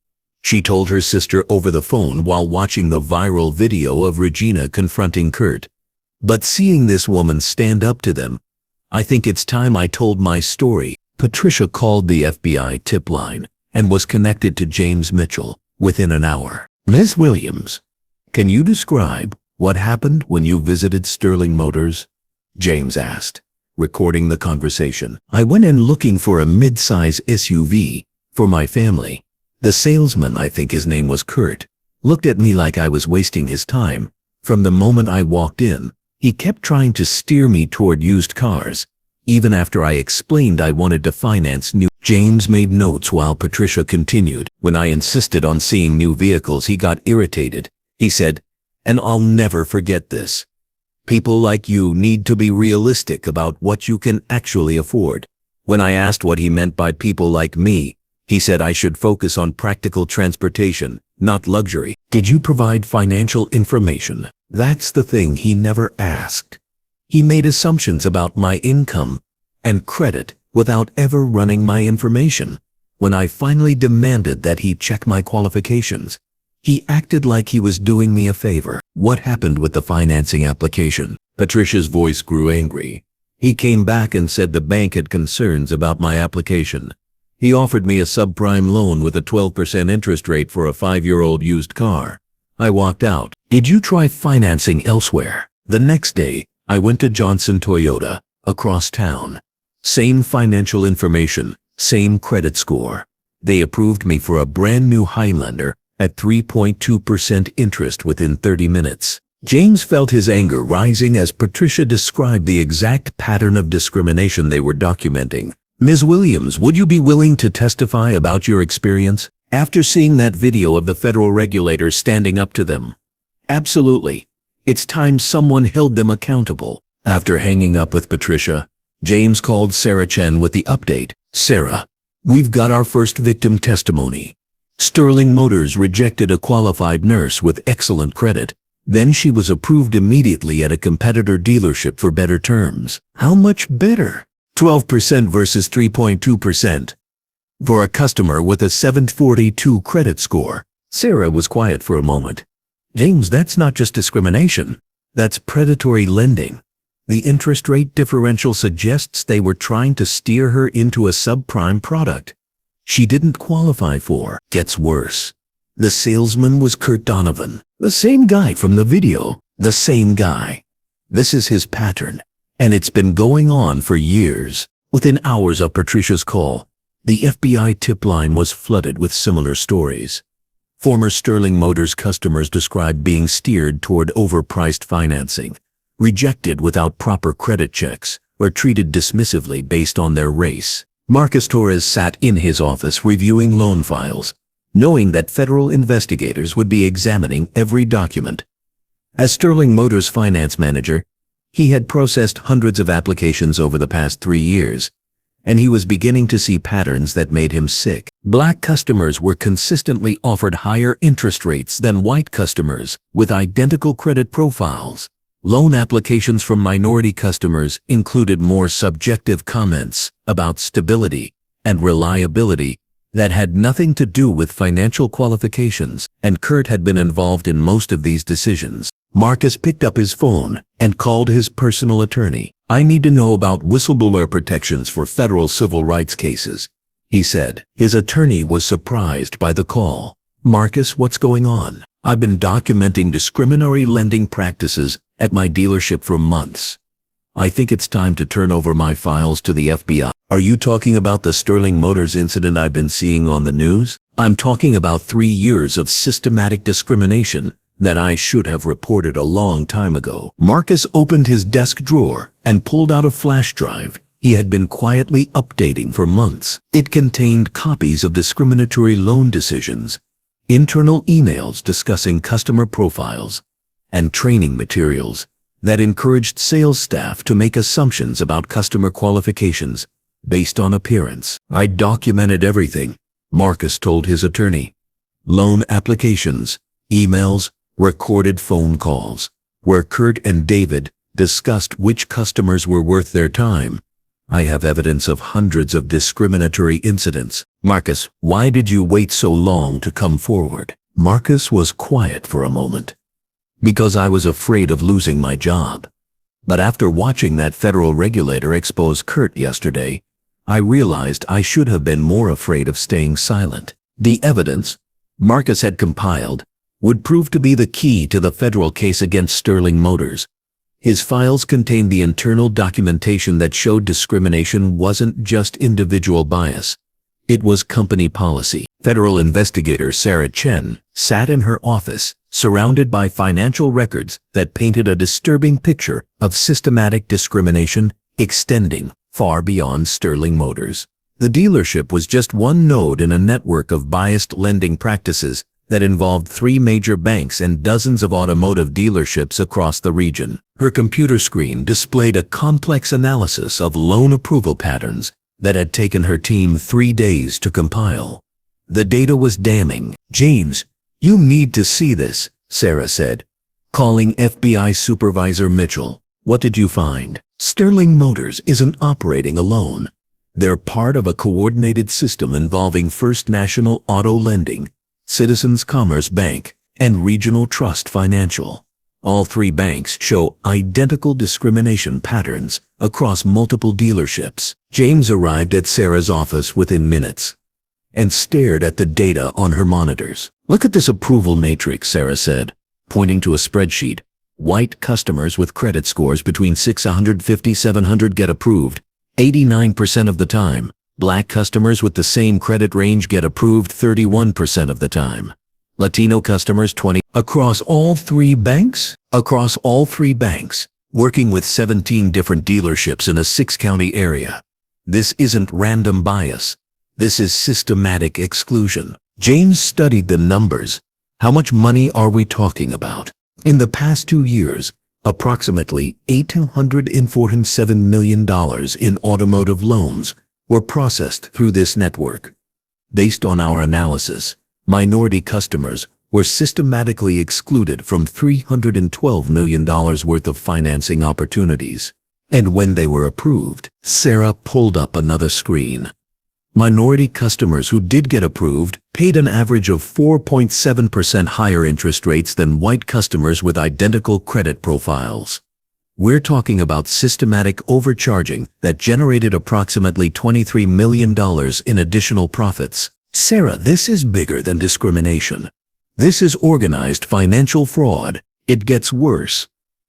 she told her sister over the phone while watching the viral video of Regina confronting Kurt. But seeing this woman stand up to them, I think it's time I told my story. Patricia called the FBI tip line and was connected to James Mitchell within an hour. Ms. Williams, can you describe what happened when you visited Sterling Motors? James asked, recording the conversation. I went in looking for a mid-size SUV for my family. The salesman, I think his name was Kurt, looked at me like I was wasting his time. From the moment I walked in, he kept trying to steer me toward used cars, even after I explained I wanted to finance new. James made notes while Patricia continued. When I insisted on seeing new vehicles, he got irritated. He said, and I'll never forget this, people like you need to be realistic about what you can actually afford. When I asked what he meant by people like me, he said I should focus on practical transportation, not luxury. Did you provide financial information? That's the thing he never asked. He made assumptions about my income and credit without ever running my information. When I finally demanded that he check my qualifications, he acted like he was doing me a favor. What happened with the financing application? Patricia's voice grew angry. He came back and said the bank had concerns about my application. He offered me a subprime loan with a 12% interest rate for a 5-year-old used car. I walked out. Did you try financing elsewhere? The next day, I went to Johnson Toyota, across town. Same financial information, same credit score. They approved me for a brand new Highlander at 3.2% interest within 30 minutes. James felt his anger rising as Patricia described the exact pattern of discrimination they were documenting. Ms. Williams, would you be willing to testify about your experience after seeing that video of the federal regulators standing up to them? Absolutely. It's time someone held them accountable. After hanging up with Patricia, James called Sarah Chen with the update. Sarah, we've got our first victim testimony. Sterling Motors rejected a qualified nurse with excellent credit. Then she was approved immediately at a competitor dealership for better terms. How much better? 12% versus 3.2%. For a customer with a 742 credit score. Sarah was quiet for a moment. James, that's not just discrimination. That's predatory lending. The interest rate differential suggests they were trying to steer her into a subprime product she didn't qualify for. Gets worse. The salesman was Kurt Donovan, the same guy from the video, the same guy. This is his pattern, and it's been going on for years. Within hours of Patricia's call, the FBI tip line was flooded with similar stories. Former Sterling Motors customers described being steered toward overpriced financing, rejected without proper credit checks, or treated dismissively based on their race. Marcus Torres sat in his office reviewing loan files, knowing that federal investigators would be examining every document. As Sterling Motors finance manager, he had processed hundreds of applications over the past 3 years, and he was beginning to see patterns that made him sick. Black customers were consistently offered higher interest rates than white customers with identical credit profiles. Loan applications from minority customers included more subjective comments about stability and reliability that had nothing to do with financial qualifications, and Kurt had been involved in most of these decisions. Marcus picked up his phone and called his personal attorney. I need to know about whistleblower protections for federal civil rights cases, he said. His attorney was surprised by the call. Marcus, what's going on? I've been documenting discriminatory lending practices at my dealership for months. I think it's time to turn over my files to the FBI. Are you talking about the Sterling Motors incident I've been seeing on the news? I'm talking about 3 years of systematic discrimination that I should have reported a long time ago. Marcus opened his desk drawer and pulled out a flash drive he had been quietly updating for months. It contained copies of discriminatory loan decisions, internal emails discussing customer profiles, and training materials that encouraged sales staff to make assumptions about customer qualifications based on appearance. I documented everything, Marcus told his attorney. Loan applications, emails, recorded phone calls, where Kurt and David discussed which customers were worth their time, I have evidence of hundreds of discriminatory incidents. Marcus, why did you wait so long to come forward? Marcus was quiet for a moment. Because I was afraid of losing my job. But after watching that federal regulator expose Kurt yesterday, I realized I should have been more afraid of staying silent. The evidence Marcus had compiled would prove to be the key to the federal case against Sterling Motors. His files contained the internal documentation that showed discrimination wasn't just individual bias. It was company policy. Federal investigator Sarah Chen sat in her office, surrounded by financial records that painted a disturbing picture of systematic discrimination extending far beyond Sterling Motors. The dealership was just one node in a network of biased lending practices that involved 3 major banks and dozens of automotive dealerships across the region. Her computer screen displayed a complex analysis of loan approval patterns that had taken her team 3 days to compile. The data was damning. "James, you need to see this," Sarah said, calling FBI Supervisor Mitchell. "What did you find?" Sterling Motors isn't operating alone. They're part of a coordinated system involving First National Auto Lending, Citizens Commerce Bank, and Regional Trust Financial. All 3 banks show identical discrimination patterns across multiple dealerships. James arrived at Sarah's office within minutes and stared at the data on her monitors. "Look at this approval matrix," Sarah said, pointing to a spreadsheet. "White customers with credit scores between 650 and 700 get approved 89% of the time. Black customers with the same credit range get approved 31% of the time. Latino customers 20%. Across all 3 banks? Across all 3 banks, working with 17 different dealerships in a 6-county area. This isn't random bias. This is systematic exclusion." James studied the numbers. "How much money are we talking about?" In the past 2 years, approximately $847 million in automotive loans were processed through this network. Based on our analysis, minority customers were systematically excluded from $312 million worth of financing opportunities. And when they were approved, Sarah pulled up another screen. Minority customers who did get approved paid an average of 4.7% higher interest rates than white customers with identical credit profiles. We're talking about systematic overcharging that generated approximately $23 million in additional profits. "Sarah, this is bigger than discrimination. This is organized financial fraud. It gets worse.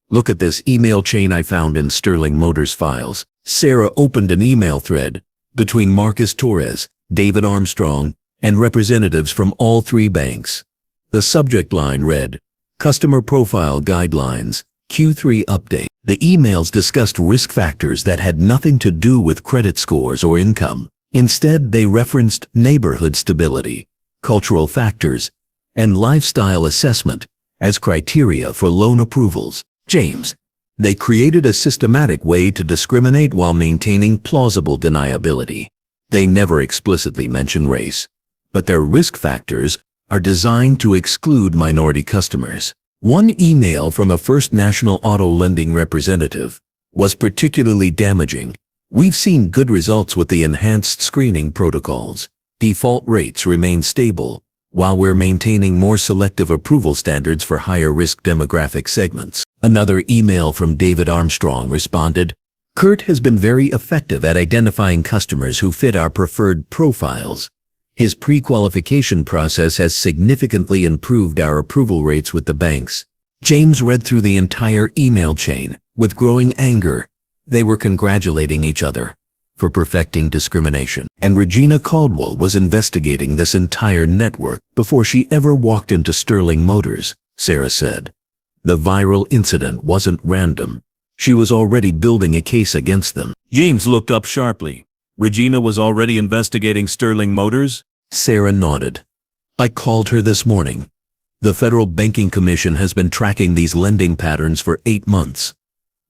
Look at this email chain I found in Sterling Motors files." Sarah opened an email thread between Marcus Torres, David Armstrong, and representatives from all 3 banks. The subject line read, "Customer Profile Guidelines, Q3 Update." The emails discussed risk factors that had nothing to do with credit scores or income. Instead, they referenced neighborhood stability, cultural factors, and lifestyle assessment as criteria for loan approvals. "James, they created a systematic way to discriminate while maintaining plausible deniability. They never explicitly mention race, but their risk factors are designed to exclude minority customers." One email from a First National Auto Lending representative was particularly damaging. "We've seen good results with the enhanced screening protocols. Default rates remain stable, while we're maintaining more selective approval standards for higher-risk demographic segments." Another email from David Armstrong responded, "Kurt has been very effective at identifying customers who fit our preferred profiles. His pre-qualification process has significantly improved our approval rates with the banks." James read through the entire email chain with growing anger. They were congratulating each other for perfecting discrimination. And Regina Caldwell was investigating this entire network before she ever walked into Sterling Motors, Sarah said. The viral incident wasn't random. She was already building a case against them. James looked up sharply. "Regina was already investigating Sterling Motors?" Sarah nodded. "I called her this morning. The Federal Banking Commission has been tracking these lending patterns for 8 months.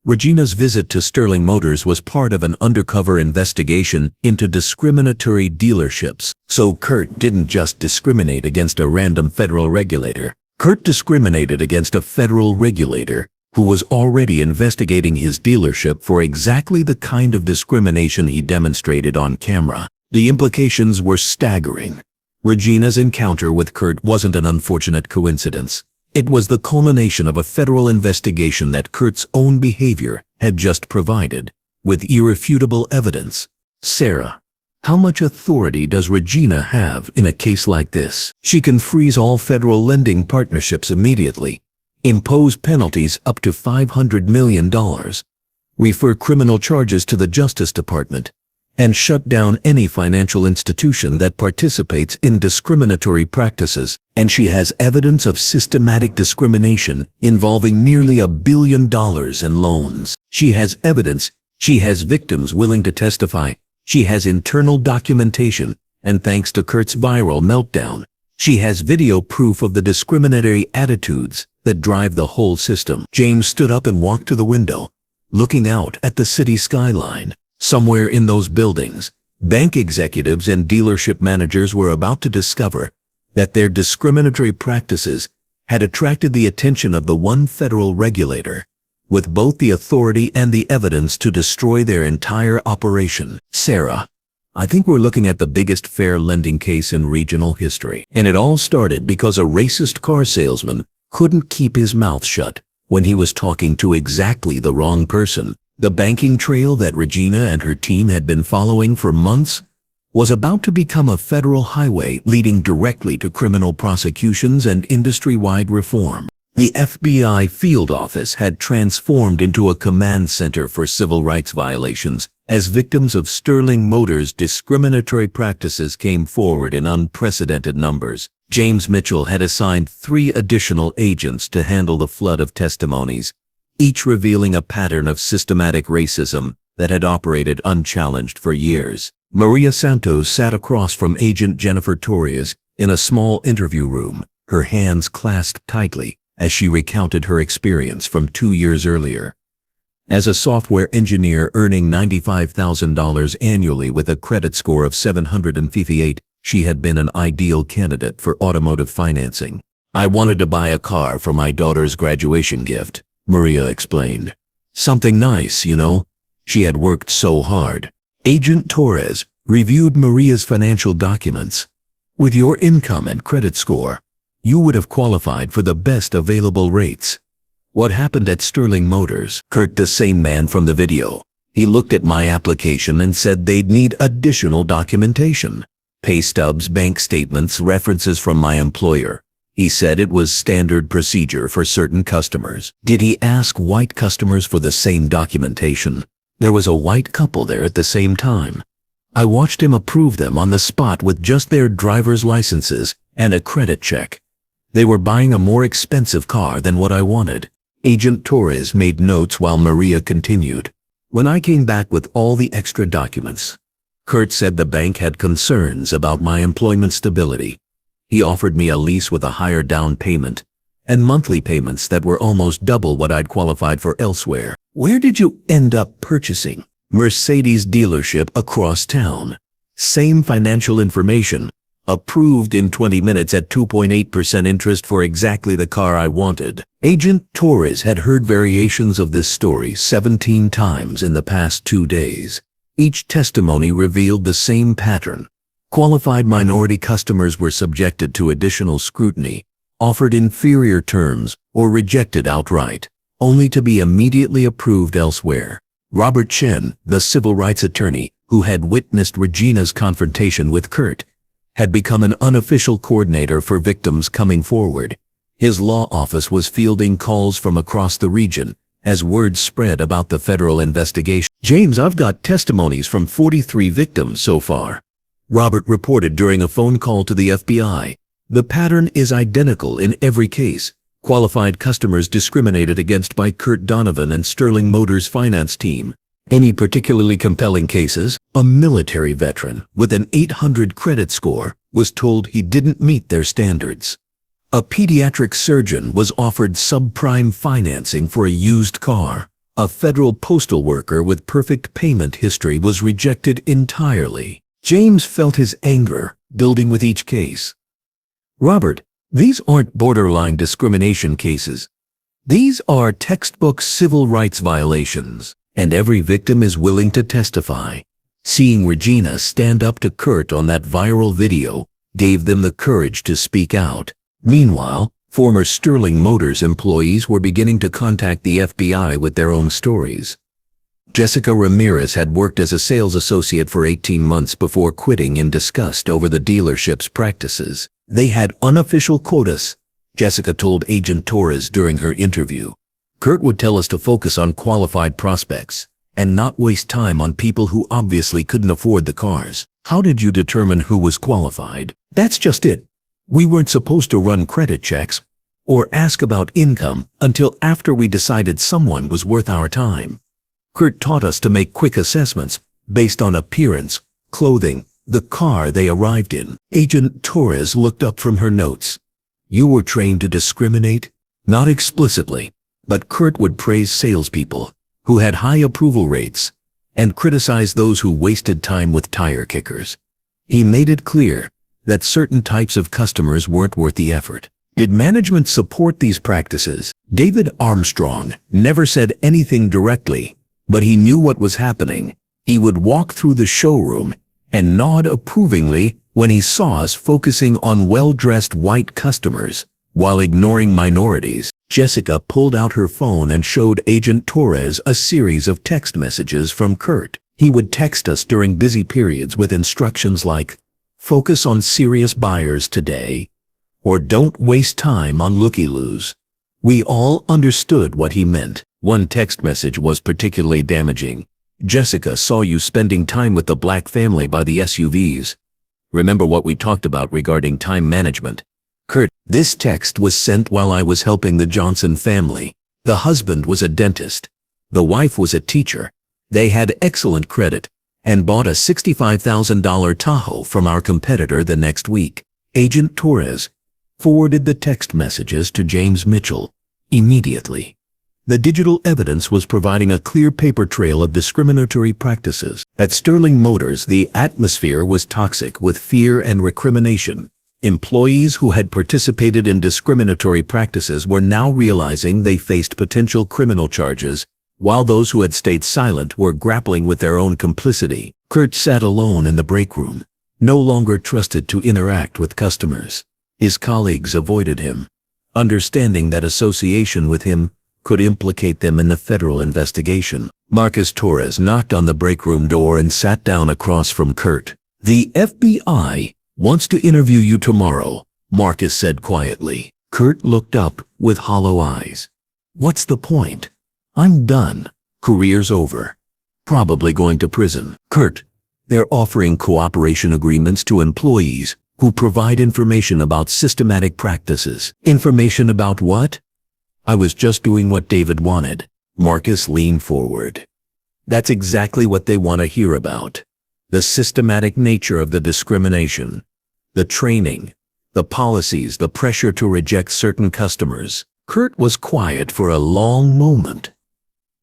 Regina's visit to Sterling Motors was part of an undercover investigation into discriminatory dealerships." So Kurt didn't just discriminate against a random federal regulator. Kurt discriminated against a federal regulator who was already investigating his dealership for exactly the kind of discrimination he demonstrated on camera. The implications were staggering. Regina's encounter with Kurt wasn't an unfortunate coincidence. It was the culmination of a federal investigation that Kurt's own behavior had just provided, with irrefutable evidence. Sarah, how much authority does Regina have in a case like this? She can freeze all federal lending partnerships immediately, impose penalties up to $500 million, refer criminal charges to the Justice Department, and shut down any financial institution that participates in discriminatory practices. And she has evidence of systematic discrimination involving nearly $1 billion in loans. She has evidence. She has victims willing to testify. She has internal documentation, and thanks to Kurt's viral meltdown, she has video proof of the discriminatory attitudes that drive the whole system. James stood up and walked to the window, looking out at the city skyline. Somewhere in those buildings, bank executives and dealership managers were about to discover that their discriminatory practices had attracted the attention of the one federal regulator, with both the authority and the evidence to destroy their entire operation. Sarah, I think we're looking at the biggest fair lending case in regional history. And it all started because a racist car salesman couldn't keep his mouth shut when he was talking to exactly the wrong person. The banking trail that Regina and her team had been following for months was about to become a federal highway leading directly to criminal prosecutions and industry-wide reform. The FBI field office had transformed into a command center for civil rights violations as victims of Sterling Motors' discriminatory practices came forward in unprecedented numbers. James Mitchell had assigned 3 additional agents to handle the flood of testimonies, each revealing a pattern of systematic racism that had operated unchallenged for years. Maria Santos sat across from Agent Jennifer Torres in a small interview room, her hands clasped tightly as she recounted her experience from 2 years earlier. As a software engineer earning $95,000 annually with a credit score of 758, she had been an ideal candidate for automotive financing. "I wanted to buy a car for my daughter's graduation gift," Maria explained. "Something nice, you know. She had worked so hard." Agent Torres reviewed Maria's financial documents. "With your income and credit score, you would have qualified for the best available rates." "What happened at Sterling Motors?" Kurt, the same man from the video. "He looked at my application and said they'd need additional documentation. Pay stubs, bank statements, references from my employer. He said it was standard procedure for certain customers." "Did he ask white customers for the same documentation?" "There was a white couple there at the same time. I watched him approve them on the spot with just their driver's licenses and a credit check. They were buying a more expensive car than what I wanted." Agent Torres made notes while Maria continued. "When I came back with all the extra documents, Kurt said the bank had concerns about my employment stability. He offered me a lease with a higher down payment and monthly payments that were almost double what I'd qualified for elsewhere." "Where did you end up purchasing?" "Mercedes dealership across town. Same financial information. Approved in 20 minutes at 2.8% interest for exactly the car I wanted." Agent Torres had heard variations of this story 17 times in the past 2 days. Each testimony revealed the same pattern. Qualified minority customers were subjected to additional scrutiny, offered inferior terms, or rejected outright, only to be immediately approved elsewhere. Robert Chen, the civil rights attorney who had witnessed Regina's confrontation with Kurt, had become an unofficial coordinator for victims coming forward. His law office was fielding calls from across the region as word spread about the federal investigation. "James, I've got testimonies from 43 victims so far," Robert reported during a phone call to the FBI. "The pattern is identical in every case. Qualified customers discriminated against by Kurt Donovan and Sterling Motors' finance team. Any particularly compelling cases? A military veteran with an 800 credit score was told he didn't meet their standards. A pediatric surgeon was offered subprime financing for a used car. A federal postal worker with perfect payment history was rejected entirely." James felt his anger building with each case. "Robert, these aren't borderline discrimination cases. These are textbook civil rights violations, and every victim is willing to testify. Seeing Regina stand up to Kurt on that viral video gave them the courage to speak out. Meanwhile, former Sterling Motors employees were beginning to contact the FBI with their own stories. Jessica Ramirez had worked as a sales associate for 18 months before quitting in disgust over the dealership's practices. They had unofficial quotas, Jessica told Agent Torres during her interview. Kurt would tell us to focus on qualified prospects and not waste time on people who obviously couldn't afford the cars. How did you determine who was qualified? That's just it. We weren't supposed to run credit checks or ask about income until after we decided someone was worth our time. Kurt taught us to make quick assessments based on appearance, clothing, the car they arrived in. Agent Torres looked up from her notes. You were trained to discriminate? Not explicitly, but Kurt would praise salespeople who had high approval rates and criticize those who wasted time with tire kickers. He made it clear that certain types of customers weren't worth the effort. Did management support these practices? David Armstrong never said anything directly, but he knew what was happening. He would walk through the showroom and nod approvingly when he saw us focusing on well-dressed white customers while ignoring minorities. Jessica pulled out her phone and showed Agent Torres a series of text messages from Kurt. He would text us during busy periods with instructions like, "Focus on serious buyers today," or "Don't waste time on looky-loos." We all understood what he meant. One text message was particularly damaging. "Jessica saw you spending time with the black family by the SUVs. Remember what we talked about regarding time management?" Kurt, this text was sent while I was helping the Johnson family. The husband was a dentist. The wife was a teacher. They had excellent credit and bought a $65,000 Tahoe from our competitor the next week. Agent Torres forwarded the text messages to James Mitchell immediately. The digital evidence was providing a clear paper trail of discriminatory practices. At Sterling Motors, the atmosphere was toxic with fear and recrimination. Employees who had participated in discriminatory practices were now realizing they faced potential criminal charges, while those who had stayed silent were grappling with their own complicity. Kurt sat alone in the break room, no longer trusted to interact with customers. His colleagues avoided him, understanding that association with him could implicate them in the federal investigation. Marcus Torres knocked on the break room door and sat down across from Kurt. "The FBI wants to interview you tomorrow," Marcus said quietly. Kurt looked up with hollow eyes. "What's the point? I'm done. Career's over. Probably going to prison." "Kurt, they're offering cooperation agreements to employees who provide information about systematic practices." "Information about what?" "I was just doing what David wanted." Marcus leaned forward. "That's exactly what they want to hear about. The systematic nature of the discrimination, the training, the policies, the pressure to reject certain customers." Kurt was quiet for a long moment.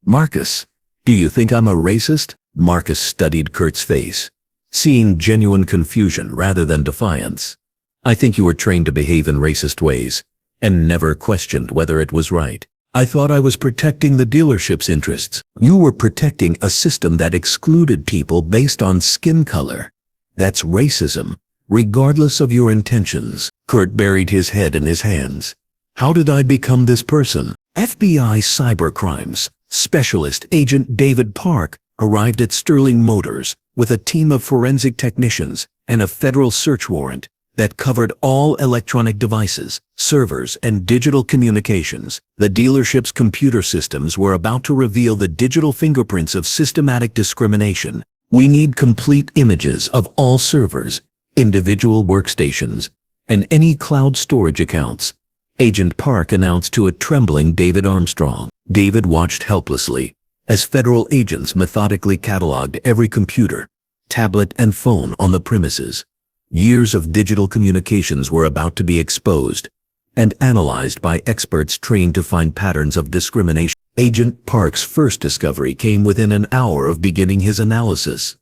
"Marcus, do you think I'm a racist?" Marcus studied Kurt's face, seeing genuine confusion rather than defiance. "I think you were trained to behave in racist ways and never questioned whether it was right. I thought I was protecting the dealership's interests. You were protecting a system that excluded people based on skin color. That's racism, regardless of your intentions." Kurt buried his head in his hands. "How did I become this person?" FBI cybercrimes specialist Agent David Park arrived at Sterling Motors with a team of forensic technicians and a federal search warrant that covered all electronic devices, servers, and digital communications. The dealership's computer systems were about to reveal the digital fingerprints of systematic discrimination. "We need complete images of all servers, individual workstations, and any cloud storage accounts," Agent Park announced to a trembling David Armstrong. David watched helplessly as federal agents methodically cataloged every computer, tablet, and phone on the premises. Years of digital communications were about to be exposed and analyzed by experts trained to find patterns of discrimination. Agent Park's first discovery came within an hour of beginning his analysis.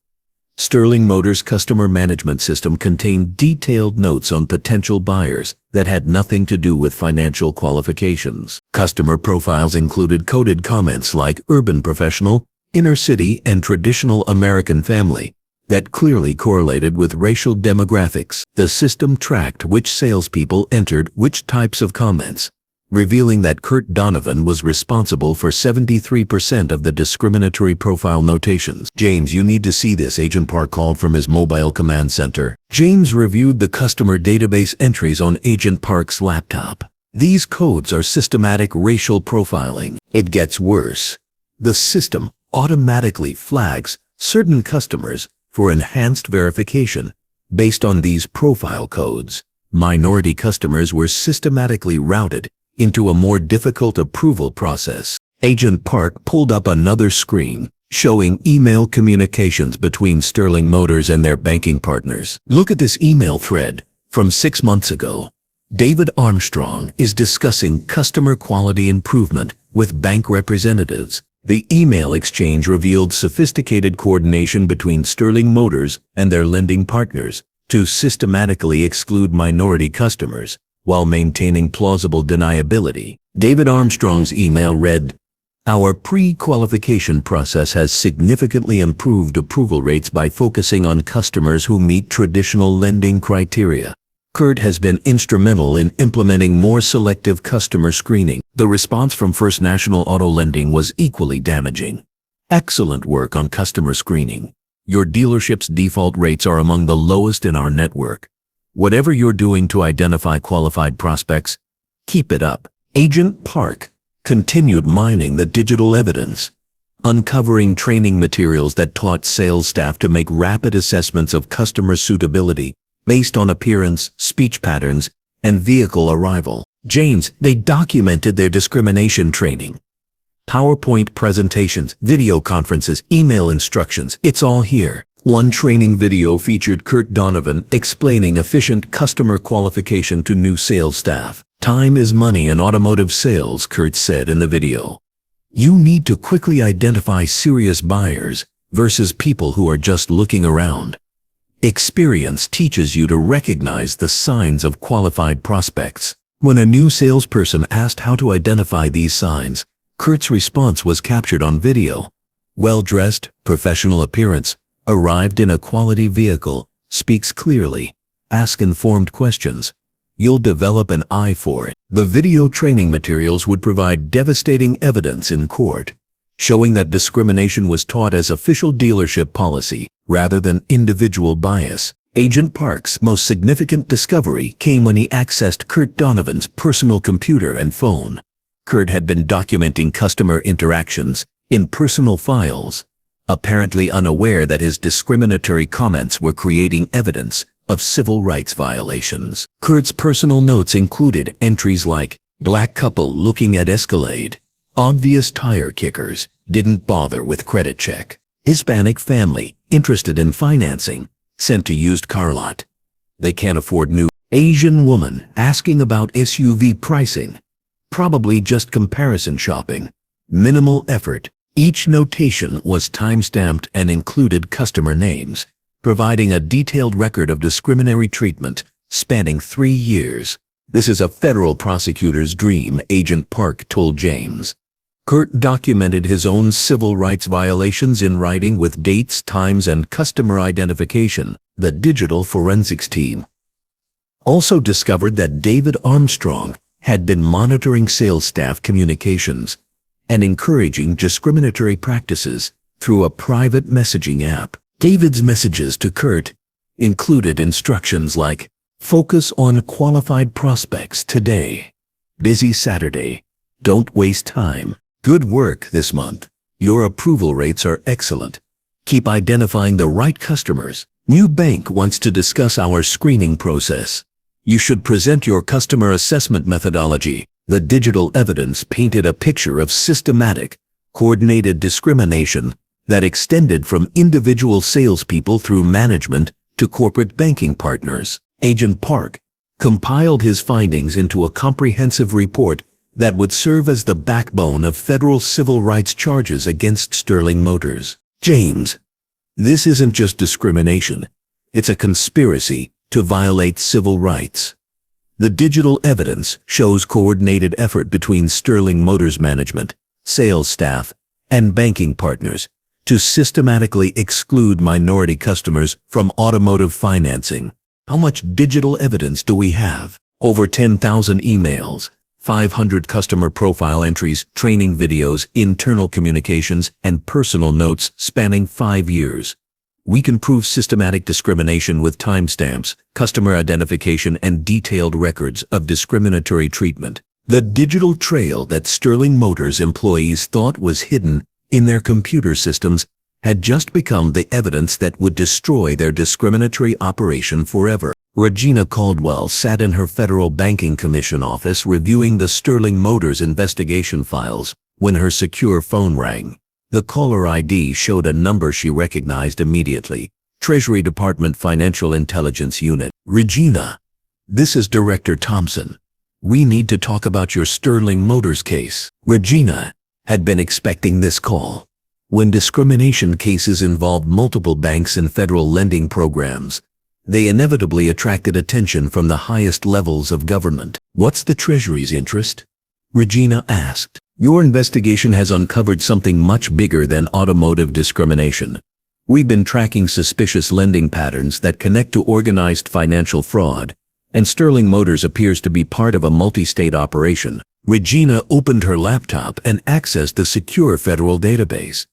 Sterling Motors' customer management system contained detailed notes on potential buyers that had nothing to do with financial qualifications. Customer profiles included coded comments like urban professional, inner city, and traditional American family that clearly correlated with racial demographics. The system tracked which salespeople entered which types of comments, revealing that Kurt Donovan was responsible for 73% of the discriminatory profile notations. "James, you need to see this," Agent Park called from his mobile command center. James reviewed the customer database entries on Agent Park's laptop. These codes are systematic racial profiling. It gets worse. The system automatically flags certain customers for enhanced verification based on these profile codes. Minority customers were systematically routed into a more difficult approval process. Agent Park pulled up another screen showing email communications between Sterling Motors and their banking partners. "Look at this email thread from 6 months ago. David Armstrong is discussing customer quality improvement with bank representatives." The email exchange revealed sophisticated coordination between Sterling Motors and their lending partners to systematically exclude minority customers while maintaining plausible deniability. David Armstrong's email read, "Our pre-qualification process has significantly improved approval rates by focusing on customers who meet traditional lending criteria. Kurt has been instrumental in implementing more selective customer screening." The response from First National Auto Lending was equally damaging. "Excellent work on customer screening. Your dealership's default rates are among the lowest in our network. Whatever you're doing to identify qualified prospects, keep it up." Agent Park continued mining the digital evidence, uncovering training materials that taught sales staff to make rapid assessments of customer suitability based on appearance, speech patterns, and vehicle arrival. "James, they documented their discrimination training. PowerPoint presentations, video conferences, email instructions, it's all here." One training video featured Kurt Donovan explaining efficient customer qualification to new sales staff. "Time is money in automotive sales," Kurt said in the video. "You need to quickly identify serious buyers versus people who are just looking around. Experience teaches you to recognize the signs of qualified prospects." When a new salesperson asked how to identify these signs, Kurt's response was captured on video. "Well-dressed, professional appearance, arrived in a quality vehicle, speaks clearly, ask informed questions. You'll develop an eye for it." The video training materials would provide devastating evidence in court, showing that discrimination was taught as official dealership policy rather than individual bias. Agent Park's most significant discovery came when he accessed Kurt Donovan's personal computer and phone. Kurt had been documenting customer interactions in personal files, apparently unaware that his discriminatory comments were creating evidence of civil rights violations. Kurt's personal notes included entries like, "Black couple looking at Escalade, obvious tire kickers, didn't bother with credit check. Hispanic family, interested in financing, sent to used car lot. They can't afford new. Asian woman asking about SUV pricing, probably just comparison shopping. Minimal effort." Each notation was time-stamped and included customer names, providing a detailed record of discriminatory treatment spanning 3 years. "This is a federal prosecutor's dream," Agent Park told James. Kurt documented his own civil rights violations in writing with dates, times, and customer identification. The digital forensics team also discovered that David Armstrong had been monitoring sales staff communications and encouraging discriminatory practices through a private messaging app. David's messages to Kurt included instructions like, "Focus on qualified prospects today. Busy Saturday. Don't waste time. Good work this month. Your approval rates are excellent. Keep identifying the right customers. New bank wants to discuss our screening process. You should present your customer assessment methodology." The digital evidence painted a picture of systematic, coordinated discrimination that extended from individual salespeople through management to corporate banking partners. Agent Park compiled his findings into a comprehensive report that would serve as the backbone of federal civil rights charges against Sterling Motors. "James, This isn't just discrimination. It's a conspiracy to violate civil rights. The digital evidence shows coordinated effort between Sterling Motors management, sales staff, and banking partners to systematically exclude minority customers from automotive financing. How much digital evidence do we have? Over 10,000 emails, 500 customer profile entries, training videos, internal communications, and personal notes spanning 5 years. We can prove systematic discrimination with timestamps, customer identification, and detailed records of discriminatory treatment. The digital trail that Sterling Motors employees thought was hidden in their computer systems had just become the evidence that would destroy their discriminatory operation forever. Regina Caldwell sat in her Federal Banking Commission office reviewing the Sterling Motors investigation files when her secure phone rang. The caller ID showed a number she recognized immediately. Treasury Department Financial Intelligence Unit. Regina, this is Director Thompson. We need to talk about your Sterling Motors case. Regina had been expecting this call. When discrimination cases involved multiple banks and federal lending programs, they inevitably attracted attention from the highest levels of government. What's the Treasury's interest? Regina asked. Your investigation has uncovered something much bigger than automotive discrimination. We've been tracking suspicious lending patterns that connect to organized financial fraud, and Sterling Motors appears to be part of a multi-state operation. Regina opened her laptop and accessed the secure federal database.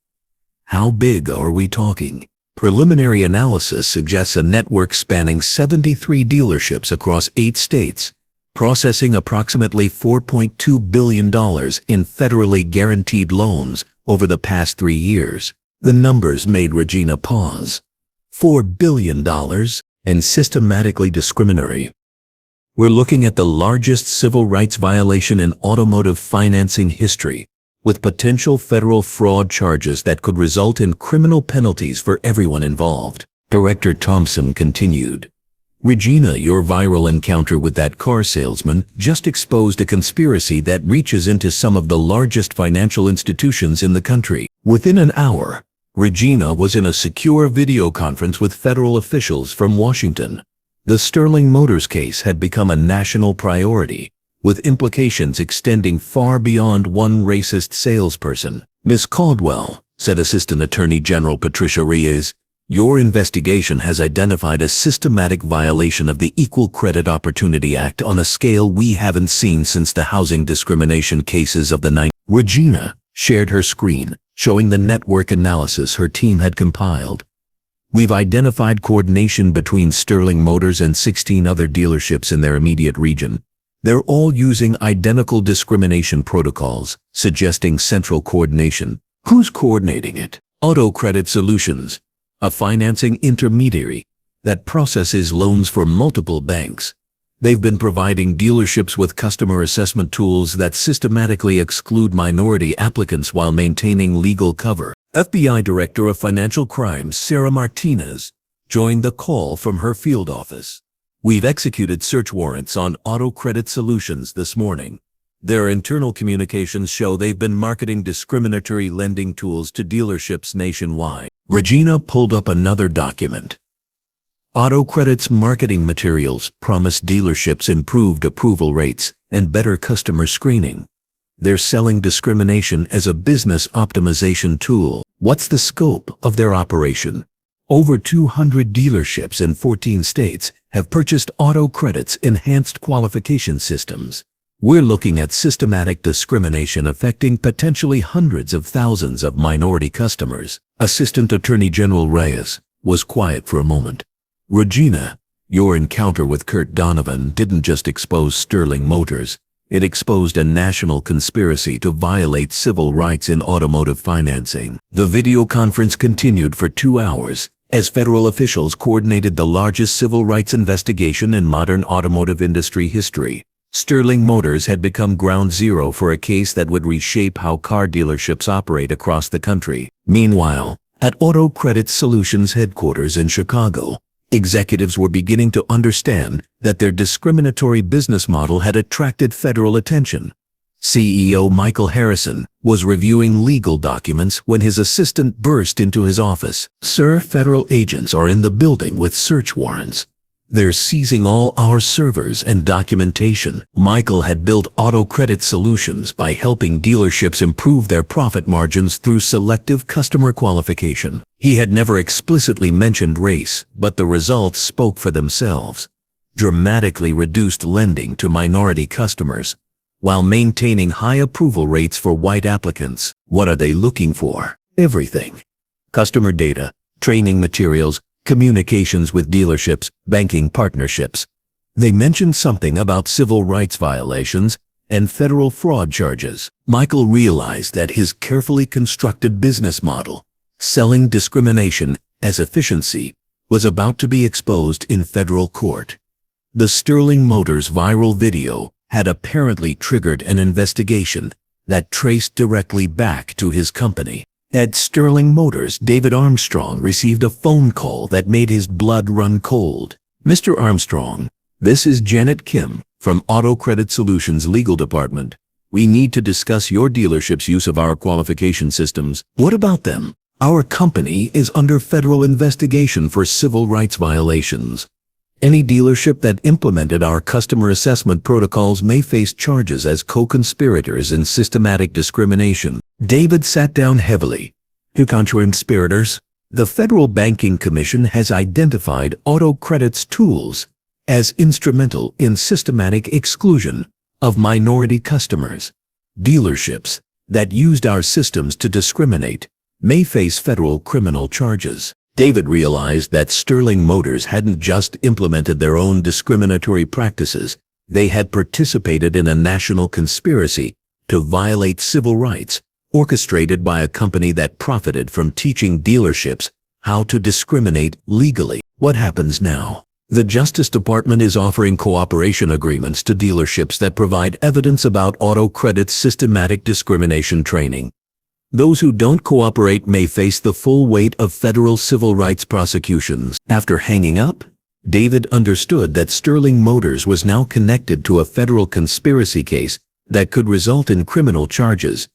How big are we talking? Preliminary analysis suggests a network spanning 73 dealerships across 8 states, processing approximately $4.2 billion in federally guaranteed loans over the past 3 years. The numbers made Regina pause. $4 billion and systematically discriminatory. We're looking at the largest civil rights violation in automotive financing history, with potential federal fraud charges that could result in criminal penalties for everyone involved. Director Thompson continued. Regina, your viral encounter with that car salesman just exposed a conspiracy that reaches into some of the largest financial institutions in the country. Within an hour, Regina was in a secure video conference with federal officials from Washington. The Sterling Motors case had become a national priority, with implications extending far beyond one racist salesperson. Ms. Caldwell, said Assistant Attorney General Patricia Reyes, your investigation has identified a systematic violation of the Equal Credit Opportunity Act on a scale we haven't seen since the housing discrimination cases of the 90s. Regina shared her screen, showing the network analysis her team had compiled. We've identified coordination between Sterling Motors and 16 other dealerships in their immediate region. They're all using identical discrimination protocols, suggesting central coordination. Who's coordinating it? Auto Credit Solutions, a financing intermediary that processes loans for multiple banks. They've been providing dealerships with customer assessment tools that systematically exclude minority applicants while maintaining legal cover. FBI Director of Financial Crimes Sarah Martinez joined the call from her field office. We've executed search warrants on Auto Credit Solutions this morning. Their internal communications show they've been marketing discriminatory lending tools to dealerships nationwide. Regina pulled up another document. Auto Credit's marketing materials promise dealerships improved approval rates and better customer screening. They're selling discrimination as a business optimization tool. What's the scope of their operation? Over 200 dealerships in 14 states have purchased Auto Credit's enhanced qualification systems. We're looking at systematic discrimination affecting potentially hundreds of thousands of minority customers. Assistant Attorney General Reyes was quiet for a moment. Regina, your encounter with Kurt Donovan didn't just expose Sterling Motors. It exposed a national conspiracy to violate civil rights in automotive financing. The video conference continued for 2 hours as federal officials coordinated the largest civil rights investigation in modern automotive industry history. Sterling Motors had become ground zero for a case that would reshape how car dealerships operate across the country. Meanwhile, at Auto Credit Solutions headquarters in Chicago, executives were beginning to understand that their discriminatory business model had attracted federal attention. CEO Michael Harrison was reviewing legal documents when his assistant burst into his office. "Sir, federal agents are in the building with search warrants. They're seizing all our servers and documentation." Michael had built auto credit solutions by helping dealerships improve their profit margins through selective customer qualification. He had never explicitly mentioned race, but the results spoke for themselves. Dramatically reduced lending to minority customers, while maintaining high approval rates for white applicants. What are they looking for? Everything. Customer data, training materials, communications with dealerships, banking partnerships. They mentioned something about civil rights violations and federal fraud charges. Michael realized that his carefully constructed business model, selling discrimination as efficiency, was about to be exposed in federal court. The Sterling Motors viral video had apparently triggered an investigation that traced directly back to his company. At Sterling Motors, David Armstrong received a phone call that made his blood run cold. "Mr. Armstrong, this is Janet Kim from Auto Credit Solutions Legal Department. We need to discuss your dealership's use of our qualification systems." "What about them?" "Our company is under federal investigation for civil rights violations. Any dealership that implemented our customer assessment protocols may face charges as co-conspirators in systematic discrimination." David sat down heavily. "Who conspirators?" "The Federal Banking Commission has identified auto credit's tools as instrumental in systematic exclusion of minority customers. Dealerships that used our systems to discriminate may face federal criminal charges." David realized that Sterling Motors hadn't just implemented their own discriminatory practices, they had participated in a national conspiracy to violate civil rights, orchestrated by a company that profited from teaching dealerships how to discriminate legally. What happens now? The Justice Department is offering cooperation agreements to dealerships that provide evidence about auto credit's systematic discrimination training. Those who don't cooperate may face the full weight of federal civil rights prosecutions. After hanging up, David understood that Sterling Motors was now connected to a federal conspiracy case that could result in criminal charges,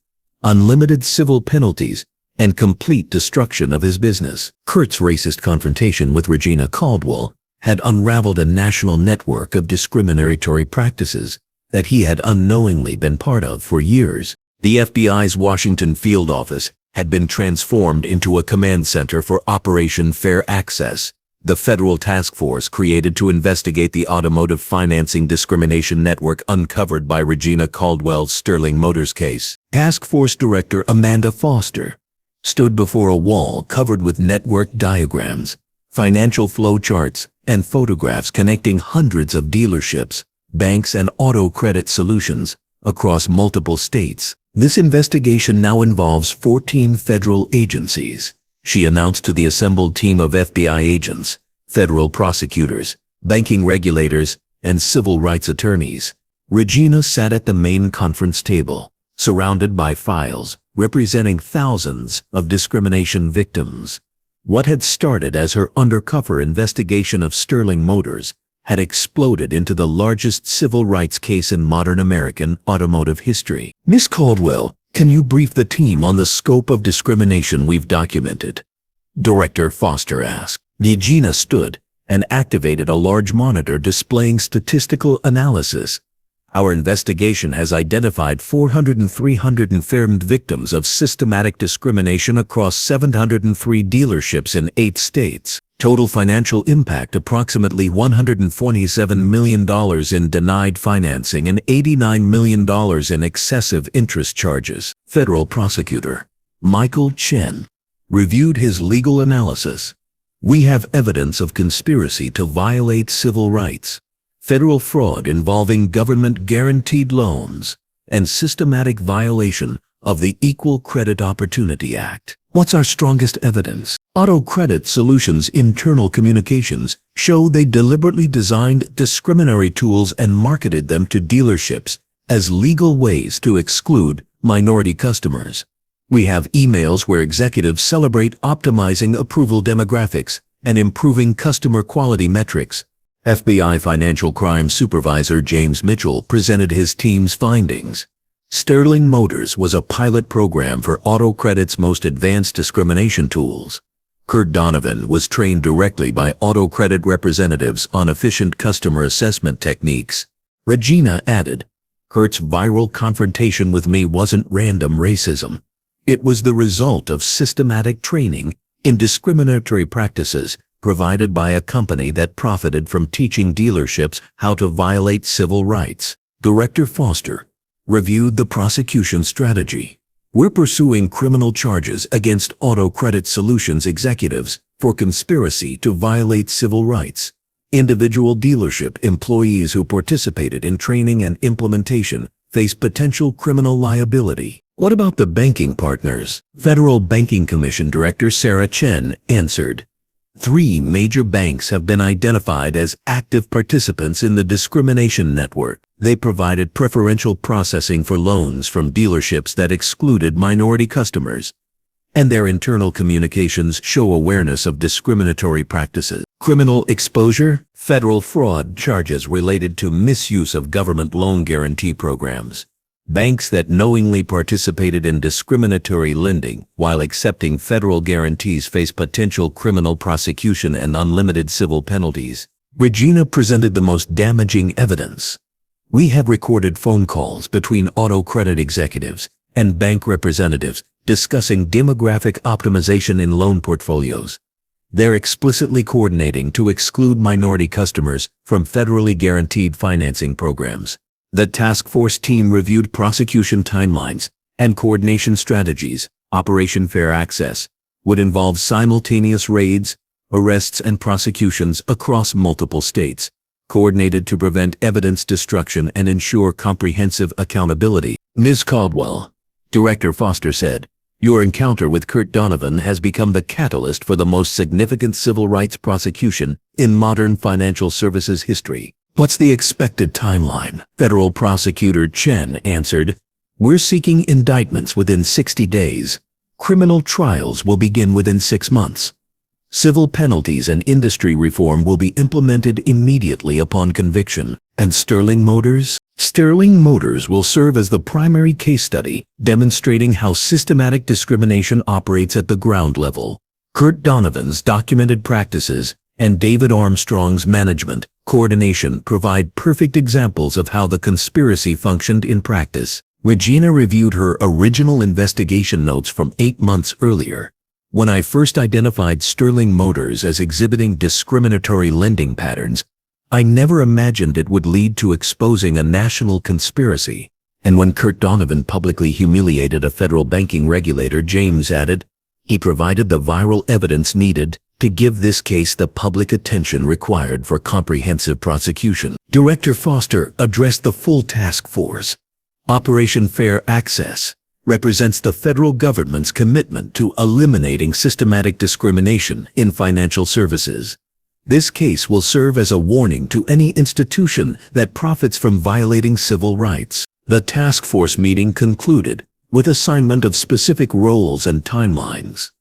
unlimited civil penalties, and complete destruction of his business. Kurt's racist confrontation with Regina Caldwell had unraveled a national network of discriminatory practices that he had unknowingly been part of for years. The FBI's Washington field office had been transformed into a command center for Operation Fair Access, the federal task force created to investigate the automotive financing discrimination network uncovered by Regina Caldwell's Sterling Motors case. Task Force Director Amanda Foster stood before a wall covered with network diagrams, financial flow charts, and photographs connecting hundreds of dealerships, banks, and auto credit solutions across multiple states. "This investigation now involves 14 federal agencies," she announced to the assembled team of FBI agents, federal prosecutors, banking regulators, and civil rights attorneys. Regina sat at the main conference table, surrounded by files representing thousands of discrimination victims. What had started as her undercover investigation of Sterling Motors had exploded into the largest civil rights case in modern American automotive history. "Miss Caldwell, can you brief the team on the scope of discrimination we've documented?" Director Foster asked. Regina stood and activated a large monitor displaying statistical analysis. "Our investigation has identified 300 victims of systematic discrimination across 703 dealerships in 8 states. Total financial impact approximately $147 million in denied financing and $89 million in excessive interest charges." Federal prosecutor Michael Chen reviewed his legal analysis. "We have evidence of conspiracy to violate civil rights, federal fraud involving government-guaranteed loans, and systematic violation of the Equal Credit Opportunity Act." "What's our strongest evidence?" Auto Credit Solutions' internal communications show they deliberately designed discriminatory tools and marketed them to dealerships as legal ways to exclude minority customers. "We have emails where executives celebrate optimizing approval demographics and improving customer quality metrics." FBI Financial Crime Supervisor James Mitchell presented his team's findings. Sterling Motors was a pilot program for Auto Credit's most advanced discrimination tools. Kurt Donovan was trained directly by Auto Credit representatives on efficient customer assessment techniques. Regina added, Kurt's viral confrontation with me wasn't random racism. It was the result of systematic training in discriminatory practices provided by a company that profited from teaching dealerships how to violate civil rights. Director Foster reviewed the prosecution strategy. We're pursuing criminal charges against Auto Credit Solutions executives for conspiracy to violate civil rights. Individual dealership employees who participated in training and implementation face potential criminal liability. What about the banking partners? Federal Banking Commission Director Sarah Chen answered, 3 major banks have been identified as active participants in the discrimination network. They provided preferential processing for loans from dealerships that excluded minority customers, and their internal communications show awareness of discriminatory practices. Criminal exposure, federal fraud charges related to misuse of government loan guarantee programs. Banks that knowingly participated in discriminatory lending while accepting federal guarantees face potential criminal prosecution and unlimited civil penalties. Regina presented the most damaging evidence. We have recorded phone calls between Auto Credit executives and bank representatives discussing demographic optimization in loan portfolios. They're explicitly coordinating to exclude minority customers from federally guaranteed financing programs. The task force team reviewed prosecution timelines and coordination strategies. Operation Fair Access would involve simultaneous raids, arrests, and prosecutions across multiple states, coordinated to prevent evidence destruction and ensure comprehensive accountability. Ms. Caldwell, Director Foster said, your encounter with Kurt Donovan has become the catalyst for the most significant civil rights prosecution in modern financial services history. What's the expected timeline? Federal Prosecutor Chen answered, we're seeking indictments within 60 days. Criminal trials will begin within 6 months. Civil penalties and industry reform will be implemented immediately upon conviction. And Sterling Motors? Sterling Motors will serve as the primary case study, demonstrating how systematic discrimination operates at the ground level. Kurt Donovan's documented practices and David Armstrong's management coordination provide perfect examples of how the conspiracy functioned in practice. Regina reviewed her original investigation notes from 8 months earlier. When I first identified Sterling Motors as exhibiting discriminatory lending patterns, I never imagined it would lead to exposing a national conspiracy. And when Kurt Donovan publicly humiliated a federal banking regulator, James added, he provided the viral evidence needed to give this case the public attention required for comprehensive prosecution. Director Foster addressed the full task force. Operation Fair Access represents the federal government's commitment to eliminating systematic discrimination in financial services. This case will serve as a warning to any institution that profits from violating civil rights. The task force meeting concluded with assignment of specific roles and timelines.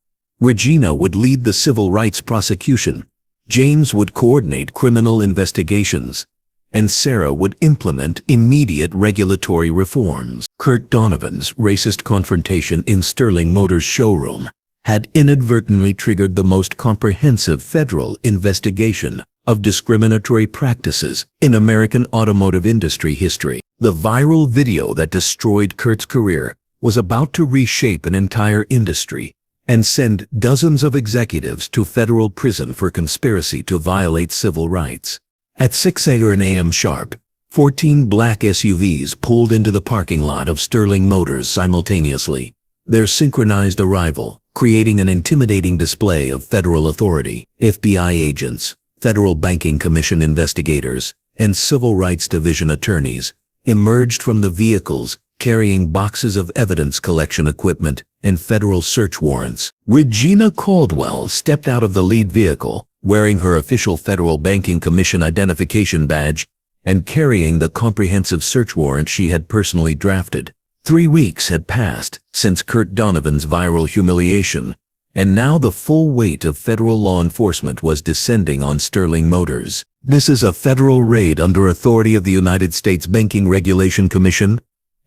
Regina would lead the civil rights prosecution, James would coordinate criminal investigations, and Sarah would implement immediate regulatory reforms. Kurt Donovan's racist confrontation in Sterling Motors' showroom had inadvertently triggered the most comprehensive federal investigation of discriminatory practices in American automotive industry history. The viral video that destroyed Kurt's career was about to reshape an entire industry and send dozens of executives to federal prison for conspiracy to violate civil rights. At 6 a.m. sharp, 14 black SUVs pulled into the parking lot of Sterling Motors simultaneously, their synchronized arrival creating an intimidating display of federal authority. FBI agents, Federal Banking Commission investigators, and Civil Rights Division attorneys emerged from the vehicles carrying boxes of evidence collection equipment and federal search warrants. Regina Caldwell stepped out of the lead vehicle, wearing her official Federal Banking Commission identification badge and carrying the comprehensive search warrant she had personally drafted. 3 weeks had passed since Kurt Donovan's viral humiliation, and now the full weight of federal law enforcement was descending on Sterling Motors. This is a federal raid under authority of the United States Banking Regulation Commission,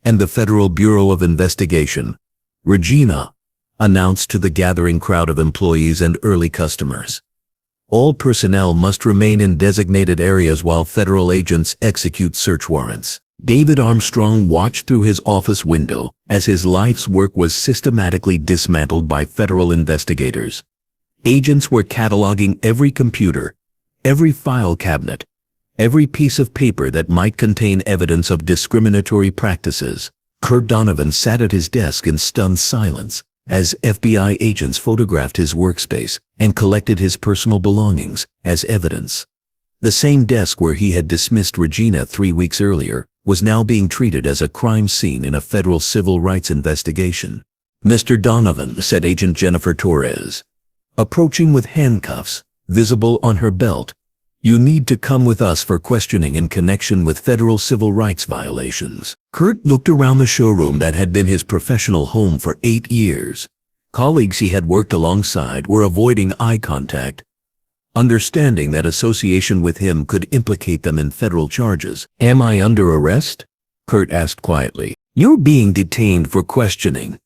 and the Federal Bureau of Investigation. Regina announced to the gathering crowd of employees and early customers. All personnel must remain in designated areas while federal agents execute search warrants. David Armstrong watched through his office window as his life's work was systematically dismantled by federal investigators. Agents were cataloging every computer, every file cabinet, every piece of paper that might contain evidence of discriminatory practices. Kurt Donovan sat at his desk in stunned silence as FBI agents photographed his workspace and collected his personal belongings as evidence. The same desk where he had dismissed Regina 3 weeks earlier was now being treated as a crime scene in a federal civil rights investigation. "Mr. Donovan," said Agent Jennifer Torres, approaching with handcuffs visible on her belt, "you need to come with us for questioning in connection with federal civil rights violations." Kurt looked around the showroom that had been his professional home for 8 years. Colleagues he had worked alongside were avoiding eye contact, understanding that association with him could implicate them in federal charges. "Am I under arrest?" Kurt asked quietly. "You're being detained for questioning.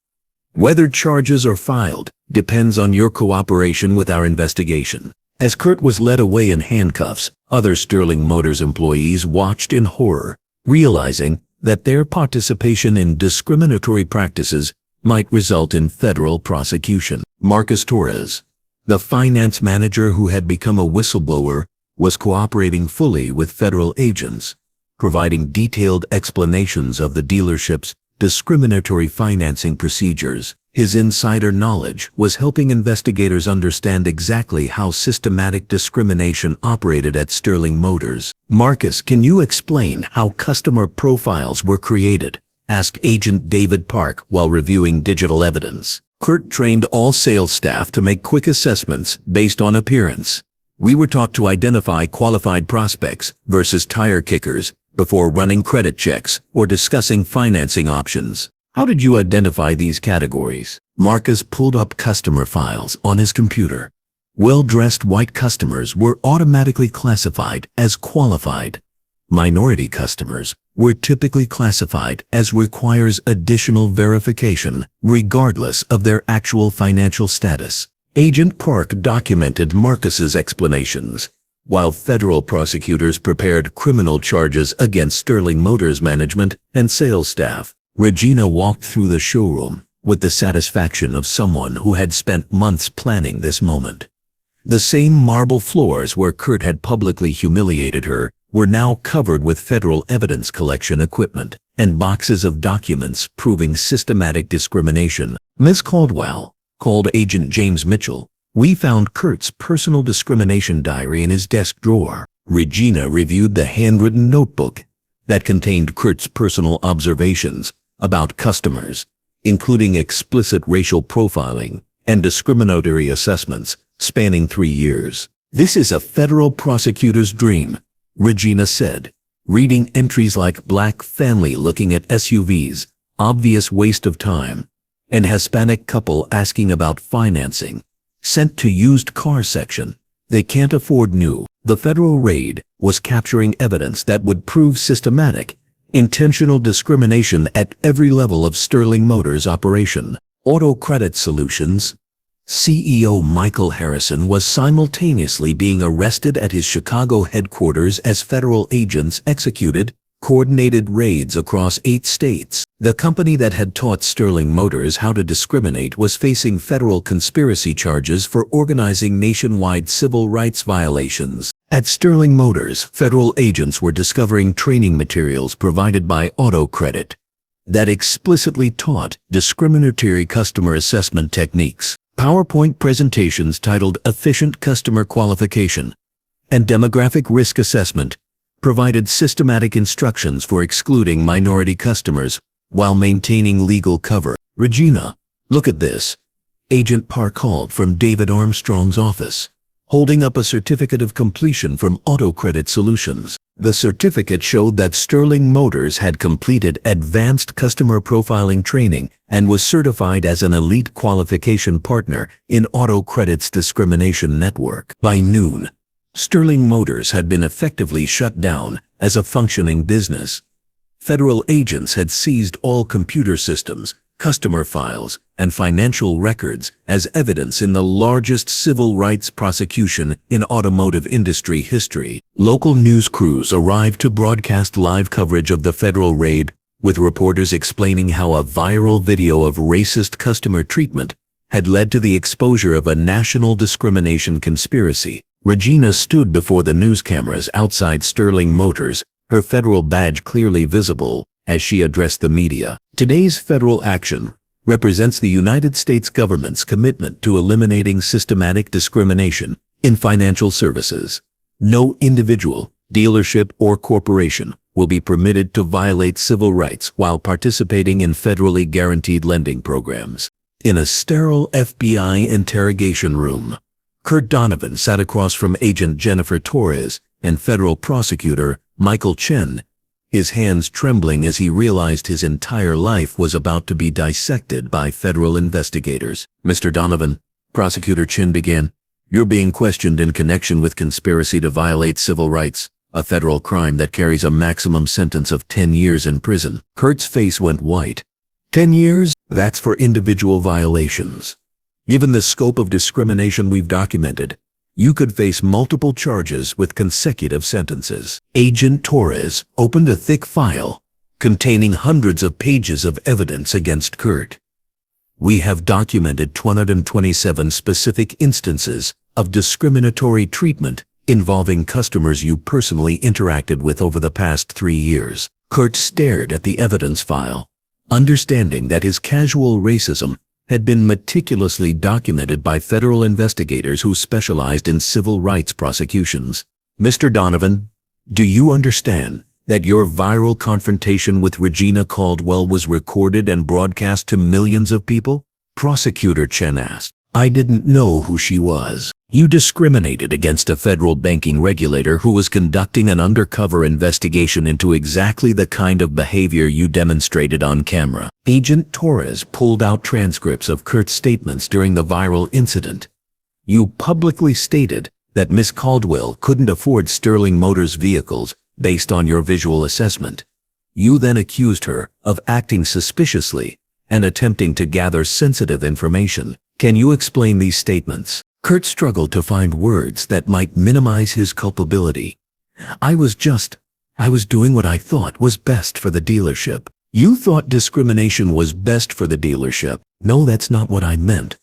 Whether charges are filed depends on your cooperation with our investigation." As Kurt was led away in handcuffs, other Sterling Motors employees watched in horror, realizing that their participation in discriminatory practices might result in federal prosecution. Marcus Torres, the finance manager who had become a whistleblower, was cooperating fully with federal agents, providing detailed explanations of the dealership's discriminatory financing procedures. His insider knowledge was helping investigators understand exactly how systematic discrimination operated at Sterling Motors. "Marcus, can you explain how customer profiles were created?" asked Agent David Park while reviewing digital evidence. "Kurt trained all sales staff to make quick assessments based on appearance. We were taught to identify qualified prospects versus tire kickers before running credit checks or discussing financing options." "How did you identify these categories?" Marcus pulled up customer files on his computer. Well-dressed white customers were automatically classified as qualified. Minority customers were typically classified as requires additional verification, regardless of their actual financial status. Agent Park documented Marcus's explanations, while federal prosecutors prepared criminal charges against Sterling Motors management and sales staff. Regina walked through the showroom with the satisfaction of someone who had spent months planning this moment. The same marble floors where Kurt had publicly humiliated her were now covered with federal evidence collection equipment and boxes of documents proving systematic discrimination. "Ms. Caldwell," called Agent James Mitchell, "we found Kurt's personal discrimination diary in his desk drawer." Regina reviewed the handwritten notebook that contained Kurt's personal observations about customers, including explicit racial profiling and discriminatory assessments spanning 3 years. "This is a federal prosecutor's dream," Regina said, reading entries like "black family looking at SUVs, obvious waste of time," and "Hispanic couple asking about financing, sent to used car section, they can't afford new." The federal raid was capturing evidence that would prove systematic, intentional discrimination at every level of Sterling Motors' operation. Auto Credit Solutions CEO Michael Harrison was simultaneously being arrested at his Chicago headquarters as federal agents executed coordinated raids across 8 states. The company that had taught Sterling Motors how to discriminate was facing federal conspiracy charges for organizing nationwide civil rights violations. At Sterling Motors, federal agents were discovering training materials provided by Auto Credit that explicitly taught discriminatory customer assessment techniques. PowerPoint presentations titled Efficient Customer Qualification and Demographic Risk Assessment provided systematic instructions for excluding minority customers while maintaining legal cover. "Regina, look at this," Agent Park called from David Armstrong's office, holding up a certificate of completion from Auto Credit Solutions. The certificate showed that Sterling Motors had completed advanced customer profiling training and was certified as an elite qualification partner in Auto Credit's discrimination network. By noon, Sterling Motors had been effectively shut down as a functioning business. Federal agents had seized all computer systems, customer files, and financial records as evidence in the largest civil rights prosecution in automotive industry history. Local news crews arrived to broadcast live coverage of the federal raid, with reporters explaining how a viral video of racist customer treatment had led to the exposure of a national discrimination conspiracy. Regina stood before the news cameras outside Sterling Motors, her federal badge clearly visible, as she addressed the media. Today's federal action represents the United States government's commitment to eliminating systematic discrimination in financial services. No individual, dealership, or corporation will be permitted to violate civil rights while participating in federally guaranteed lending programs. In a sterile FBI interrogation room, Kurt Donovan sat across from Agent Jennifer Torres and federal prosecutor Michael Chen, his hands trembling as he realized his entire life was about to be dissected by federal investigators. "Mr. Donovan," Prosecutor Chen began, "you're being questioned in connection with conspiracy to violate civil rights, a federal crime that carries a maximum sentence of 10 years in prison." Kurt's face went white. 10 years? That's for individual violations. Given the scope of discrimination we've documented, you could face multiple charges with consecutive sentences. Agent Torres opened a thick file containing hundreds of pages of evidence against Kurt. "We have documented 227 specific instances of discriminatory treatment involving customers you personally interacted with over the past 3 years. Kurt stared at the evidence file, understanding that his casual racism had been meticulously documented by federal investigators who specialized in civil rights prosecutions. "Mr. Donovan, do you understand that your viral confrontation with Regina Caldwell was recorded and broadcast to millions of people?" Prosecutor Chen asked. "I didn't know who she was." "You discriminated against a federal banking regulator who was conducting an undercover investigation into exactly the kind of behavior you demonstrated on camera." Agent Torres pulled out transcripts of Kurt's statements during the viral incident. "You publicly stated that Miss Caldwell couldn't afford Sterling Motors vehicles based on your visual assessment. You then accused her of acting suspiciously and attempting to gather sensitive information. Can you explain these statements?" Kurt struggled to find words that might minimize his culpability. I was doing what I thought was best for the dealership." "You thought discrimination was best for the dealership?" "No, that's not what I meant.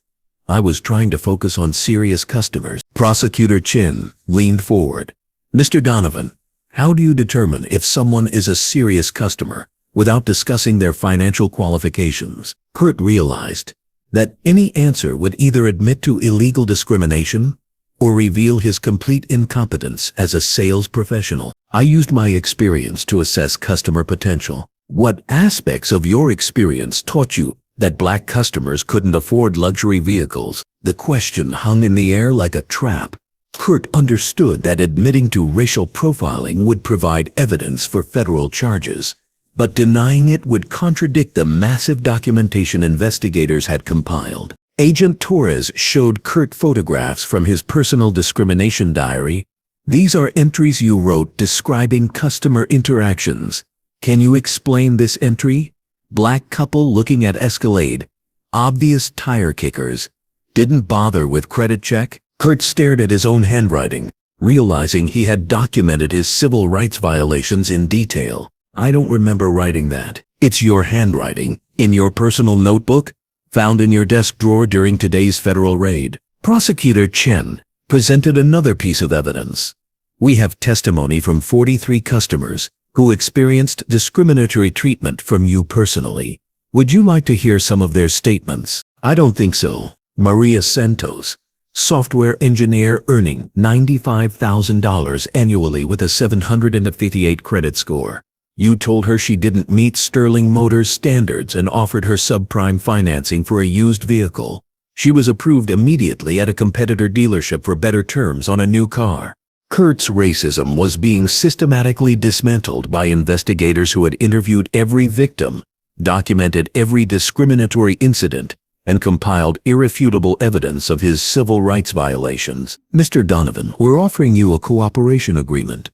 I was trying to focus on serious customers." Prosecutor Chen leaned forward. "Mr. Donovan, how do you determine if someone is a serious customer without discussing their financial qualifications?" Kurt realized that any answer would either admit to illegal discrimination or reveal his complete incompetence as a sales professional. "I used my experience to assess customer potential." "What aspects of your experience taught you that black customers couldn't afford luxury vehicles?" The question hung in the air like a trap. Kurt understood that admitting to racial profiling would provide evidence for federal charges, but denying it would contradict the massive documentation investigators had compiled. Agent Torres showed Kurt photographs from his personal discrimination diary. "These are entries you wrote describing customer interactions. Can you explain this entry? Black couple looking at Escalade. Obvious tire kickers. Didn't bother with credit check." Kurt stared at his own handwriting, realizing he had documented his civil rights violations in detail. "I don't remember writing that." "It's your handwriting, in your personal notebook, found in your desk drawer during today's federal raid." Prosecutor Chen presented another piece of evidence. "We have testimony from 43 customers who experienced discriminatory treatment from you personally. Would you like to hear some of their statements?" "I don't think so." Maria Santos, software engineer earning $95,000 annually with a 758 credit score. You told her she didn't meet Sterling Motors standards and offered her subprime financing for a used vehicle. She was approved immediately at a competitor dealership for better terms on a new car. Kurt's racism was being systematically dismantled by investigators who had interviewed every victim, documented every discriminatory incident, and compiled irrefutable evidence of his civil rights violations. "Mr. Donovan, we're offering you a cooperation agreement.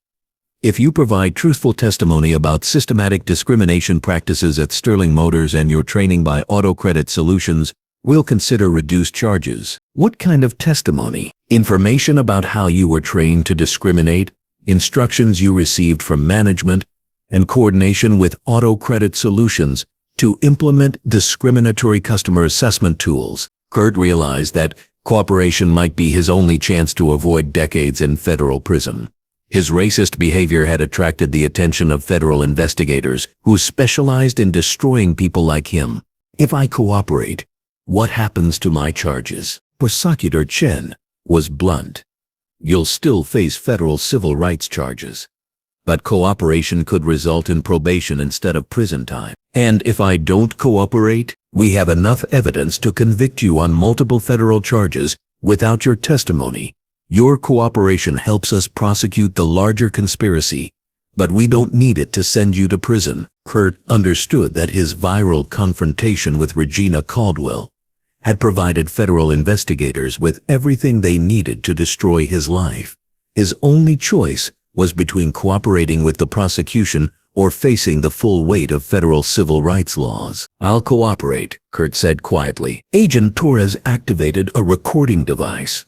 If you provide truthful testimony about systematic discrimination practices at Sterling Motors and your training by Auto Credit Solutions, we'll consider reduced charges. What kind of testimony? Information about how you were trained to discriminate, instructions you received from management, and coordination with Auto Credit Solutions to implement discriminatory customer assessment tools. Kurt realized that cooperation might be his only chance to avoid decades in federal prison. His racist behavior had attracted the attention of federal investigators who specialized in destroying people like him. If I cooperate, what happens to my charges? Prosecutor Chen was blunt. You'll still face federal civil rights charges. But cooperation could result in probation instead of prison time. And if I don't cooperate, we have enough evidence to convict you on multiple federal charges without your testimony. Your cooperation helps us prosecute the larger conspiracy, but we don't need it to send you to prison. Kurt understood that his viral confrontation with Regina Caldwell had provided federal investigators with everything they needed to destroy his life. His only choice was between cooperating with the prosecution or facing the full weight of federal civil rights laws. I'll cooperate, Kurt said quietly. Agent Torres activated a recording device.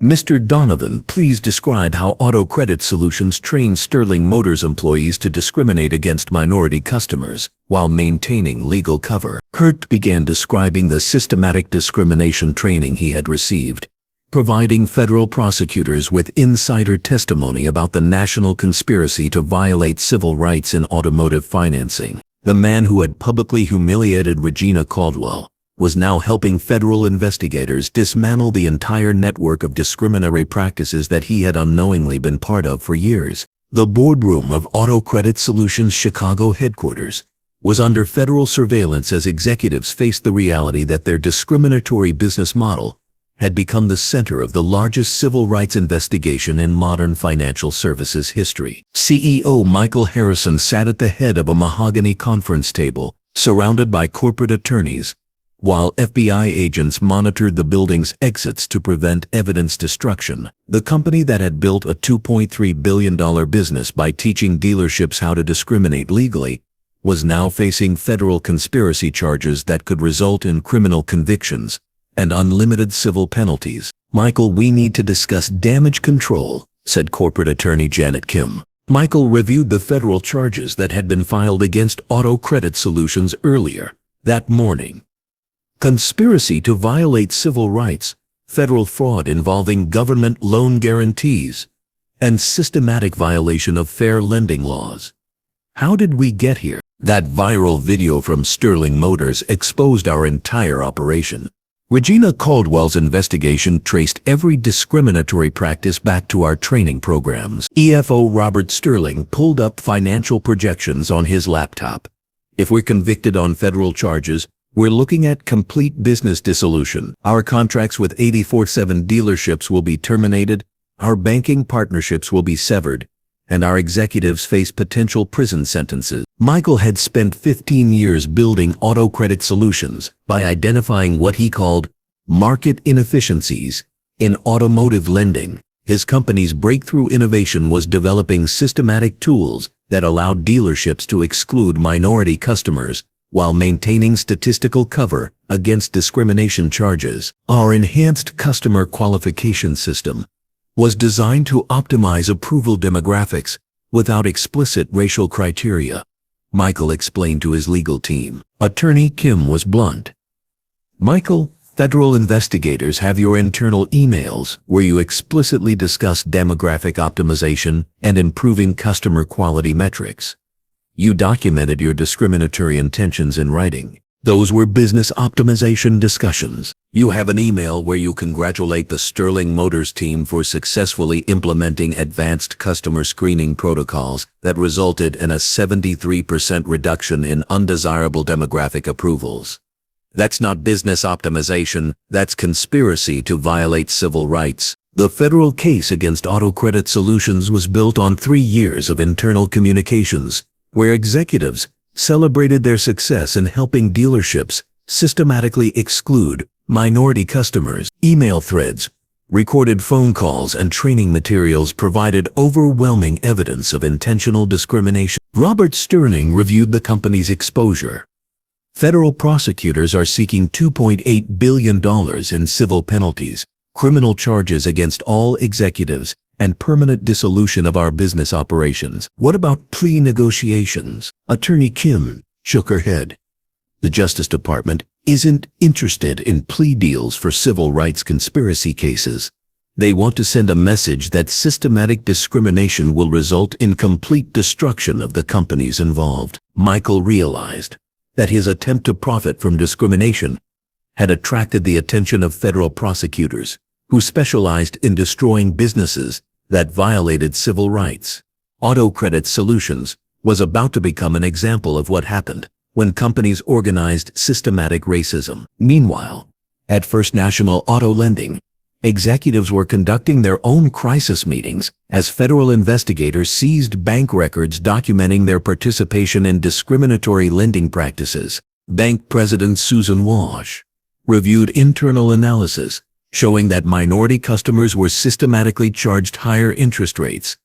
Mr. Donovan, please describe how Auto Credit Solutions trains Sterling Motors employees to discriminate against minority customers while maintaining legal cover. Kurt began describing the systematic discrimination training he had received, providing federal prosecutors with insider testimony about the national conspiracy to violate civil rights in automotive financing. The man who had publicly humiliated Regina Caldwell was now helping federal investigators dismantle the entire network of discriminatory practices that he had unknowingly been part of for years. The boardroom of Auto Credit Solutions' Chicago headquarters was under federal surveillance as executives faced the reality that their discriminatory business model had become the center of the largest civil rights investigation in modern financial services history. CEO Michael Harrison sat at the head of a mahogany conference table, surrounded by corporate attorneys, while FBI agents monitored the building's exits to prevent evidence destruction. The company that had built a $2.3 billion business by teaching dealerships how to discriminate legally was now facing federal conspiracy charges that could result in criminal convictions and unlimited civil penalties. Michael, we need to discuss damage control, said corporate attorney Janet Kim. Michael reviewed the federal charges that had been filed against Auto Credit Solutions earlier that morning. Conspiracy to violate civil rights, federal fraud involving government loan guarantees, and systematic violation of fair lending laws. How did we get here? That viral video from Sterling Motors exposed our entire operation. Regina Caldwell's investigation traced every discriminatory practice back to our training programs. EFO Robert Sterling pulled up financial projections on his laptop. If we're convicted on federal charges, we're looking at complete business dissolution. Our contracts with 84/7 dealerships will be terminated, our banking partnerships will be severed, and our executives face potential prison sentences. Michael had spent 15 years building Auto Credit Solutions by identifying what he called market inefficiencies in automotive lending. His company's breakthrough innovation was developing systematic tools that allowed dealerships to exclude minority customers while maintaining statistical cover against discrimination charges. Our enhanced customer qualification system was designed to optimize approval demographics without explicit racial criteria, Michael explained to his legal team. Attorney Kim was blunt. Michael, federal investigators have your internal emails where you explicitly discuss demographic optimization and improving customer quality metrics. You documented your discriminatory intentions in writing. Those were business optimization discussions. You have an email where you congratulate the Sterling Motors team for successfully implementing advanced customer screening protocols that resulted in a 73% reduction in undesirable demographic approvals. That's not business optimization, that's conspiracy to violate civil rights. The federal case against Auto Credit Solutions was built on 3 years of internal communications, where executives celebrated their success in helping dealerships systematically exclude minority customers. Email threads Recorded phone calls and training materials provided overwhelming evidence of intentional discrimination. Robert Sterling reviewed the company's exposure. Federal prosecutors are seeking $2.8 billion in civil penalties, criminal charges against all executives, and permanent dissolution of our business operations. What about plea negotiations? Attorney Kim shook her head. The Justice Department isn't interested in plea deals for civil rights conspiracy cases. They want to send a message that systematic discrimination will result in complete destruction of the companies involved. Michael realized that his attempt to profit from discrimination had attracted the attention of federal prosecutors who specialized in destroying businesses that violated civil rights. Auto Credit Solutions was about to become an example of what happened when companies organized systematic racism. Meanwhile, at First National Auto Lending, executives were conducting their own crisis meetings as federal investigators seized bank records documenting their participation in discriminatory lending practices. Bank President Susan Walsh reviewed internal analysis showing that minority customers were systematically charged higher interest rates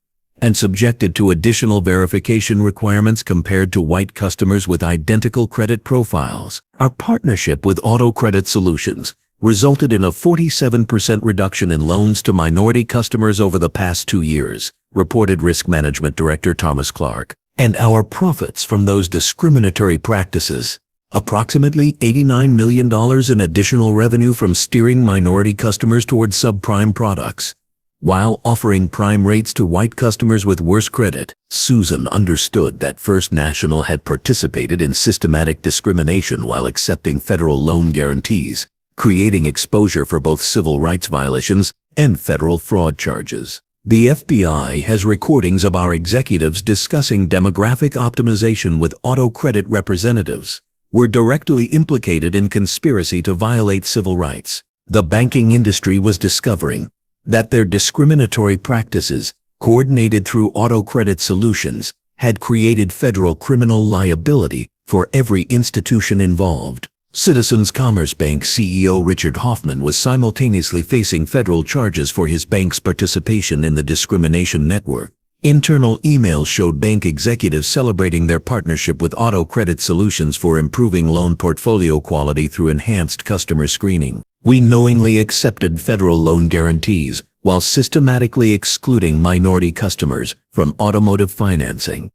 and subjected to additional verification requirements compared to white customers with identical credit profiles. Our partnership with Auto Credit Solutions resulted in a 47% reduction in loans to minority customers over the past 2 years, reported Risk Management Director Thomas Clark. And our profits from those discriminatory practices, approximately $89 million in additional revenue from steering minority customers towards subprime products, while offering prime rates to white customers with worse credit. Susan understood that First National had participated in systematic discrimination while accepting federal loan guarantees, creating exposure for both civil rights violations and federal fraud charges. The FBI has recordings of our executives discussing demographic optimization with auto credit representatives. We're directly implicated in conspiracy to violate civil rights. The banking industry was discovering that their discriminatory practices, coordinated through Auto Credit Solutions, had created federal criminal liability for every institution involved. Citizens Commerce Bank CEO Richard Hoffman was simultaneously facing federal charges for his bank's participation in the discrimination network. Internal emails showed bank executives celebrating their partnership with Auto Credit Solutions for improving loan portfolio quality through enhanced customer screening. We knowingly accepted federal loan guarantees while systematically excluding minority customers from automotive financing,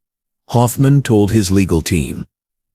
Hoffman told his legal team.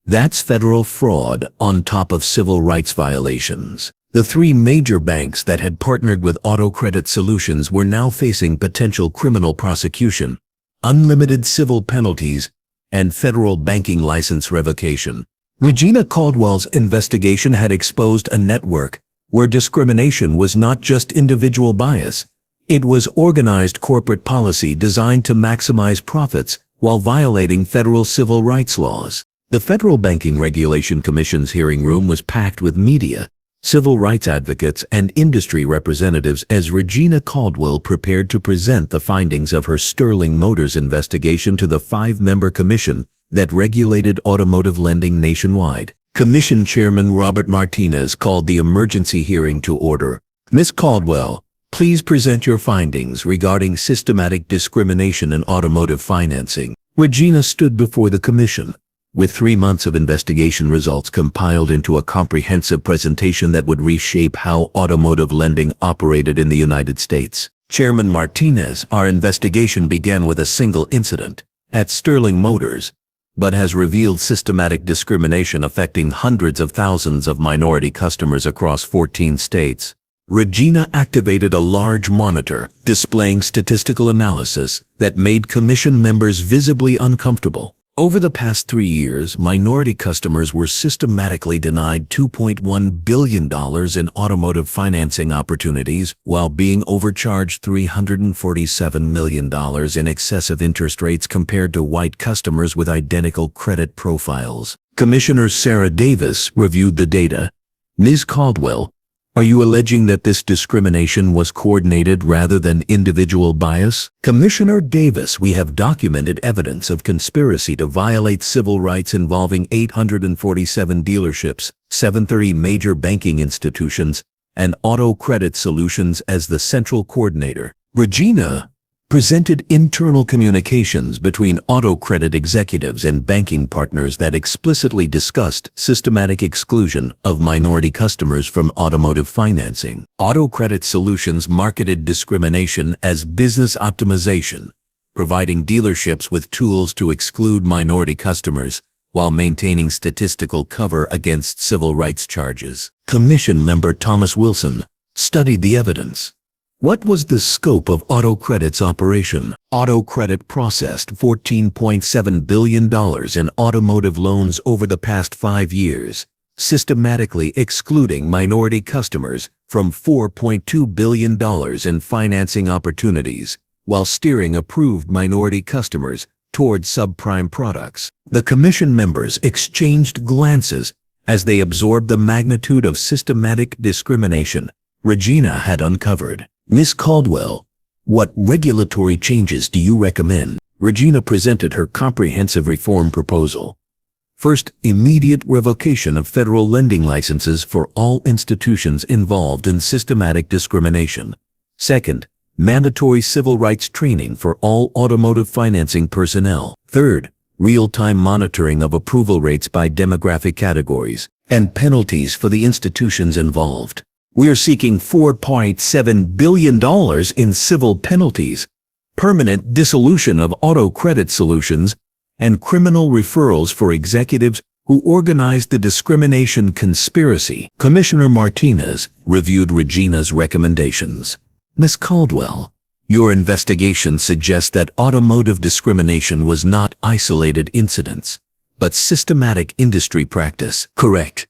That's federal fraud on top of civil rights violations. The 3 major banks that had partnered with Auto Credit Solutions were now facing potential criminal prosecution, unlimited civil penalties, and federal banking license revocation. Regina Caldwell's investigation had exposed a network where discrimination was not just individual bias, it was organized corporate policy designed to maximize profits while violating federal civil rights laws. The Federal Banking Regulation Commission's hearing room was packed with media, civil rights advocates, and industry representatives as Regina Caldwell prepared to present the findings of her Sterling Motors investigation to the 5-member commission that regulated automotive lending nationwide. Commission Chairman Robert Martinez called the emergency hearing to order. Ms. Caldwell, please present your findings regarding systematic discrimination in automotive financing. Regina stood before the commission, with 3 months of investigation results compiled into a comprehensive presentation that would reshape how automotive lending operated in the United States. Chairman Martinez, our investigation began with a single incident at Sterling Motors, but has revealed systematic discrimination affecting hundreds of thousands of minority customers across 14 states. Regina activated a large monitor displaying statistical analysis that made commission members visibly uncomfortable. Over the past 3 years, minority customers were systematically denied $2.1 billion in automotive financing opportunities while being overcharged $347 million in excessive interest rates compared to white customers with identical credit profiles. Commissioner Sarah Davis reviewed the data. Ms. Caldwell, are you alleging that this discrimination was coordinated rather than individual bias? Commissioner Davis, we have documented evidence of conspiracy to violate civil rights involving 847 dealerships, 730 major banking institutions, and Auto Credit Solutions as the central coordinator. Regina presented internal communications between auto credit executives and banking partners that explicitly discussed systematic exclusion of minority customers from automotive financing. Auto Credit Solutions marketed discrimination as business optimization, providing dealerships with tools to exclude minority customers while maintaining statistical cover against civil rights charges. Commission member Thomas Wilson studied the evidence. What was the scope of Auto Credit's operation? Auto Credit processed $14.7 billion in automotive loans over the past 5 years, systematically excluding minority customers from $4.2 billion in financing opportunities, while steering approved minority customers toward subprime products. The commission members exchanged glances as they absorbed the magnitude of systematic discrimination Regina had uncovered. Ms. Caldwell, what regulatory changes do you recommend? Regina presented her comprehensive reform proposal. First, immediate revocation of federal lending licenses for all institutions involved in systematic discrimination. Second, mandatory civil rights training for all automotive financing personnel. Third, real-time monitoring of approval rates by demographic categories, and penalties for the institutions involved. We are seeking $4.7 billion in civil penalties, permanent dissolution of Auto Credit Solutions, and criminal referrals for executives who organized the discrimination conspiracy. Commissioner Martinez reviewed Regina's recommendations. Ms. Caldwell, your investigation suggests that automotive discrimination was not isolated incidents, but systematic industry practice. Correct.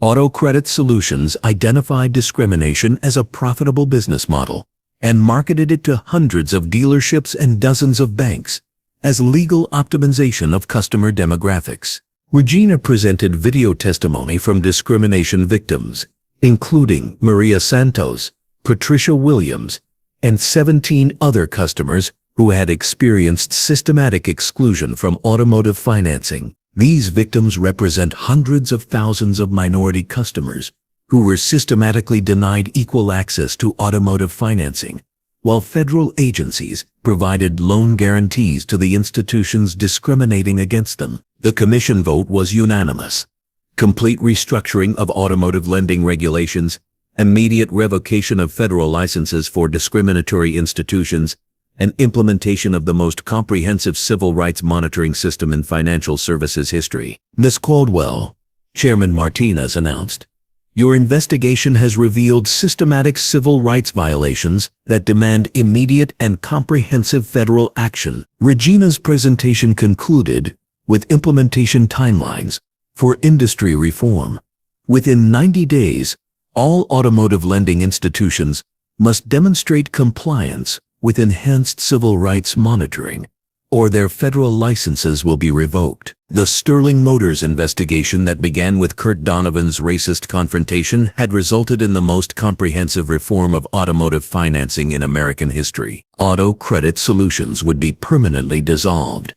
Auto Credit Solutions identified discrimination as a profitable business model and marketed it to hundreds of dealerships and dozens of banks as legal optimization of customer demographics. Regina presented video testimony from discrimination victims, including Maria Santos, Patricia Williams, and 17 other customers who had experienced systematic exclusion from automotive financing. These victims represent hundreds of thousands of minority customers who were systematically denied equal access to automotive financing, while federal agencies provided loan guarantees to the institutions discriminating against them. The commission vote was unanimous. Complete restructuring of automotive lending regulations, immediate revocation of federal licenses for discriminatory institutions, and implementation of the most comprehensive civil rights monitoring system in financial services history. Ms. Caldwell, Chairman Martinez announced, your investigation has revealed systematic civil rights violations that demand immediate and comprehensive federal action. Regina's presentation concluded with implementation timelines for industry reform. Within 90 days, all automotive lending institutions must demonstrate compliance with enhanced civil rights monitoring, or their federal licenses will be revoked. The Sterling Motors investigation that began with Kurt Donovan's racist confrontation had resulted in the most comprehensive reform of automotive financing in American history. Auto Credit Solutions would be permanently dissolved.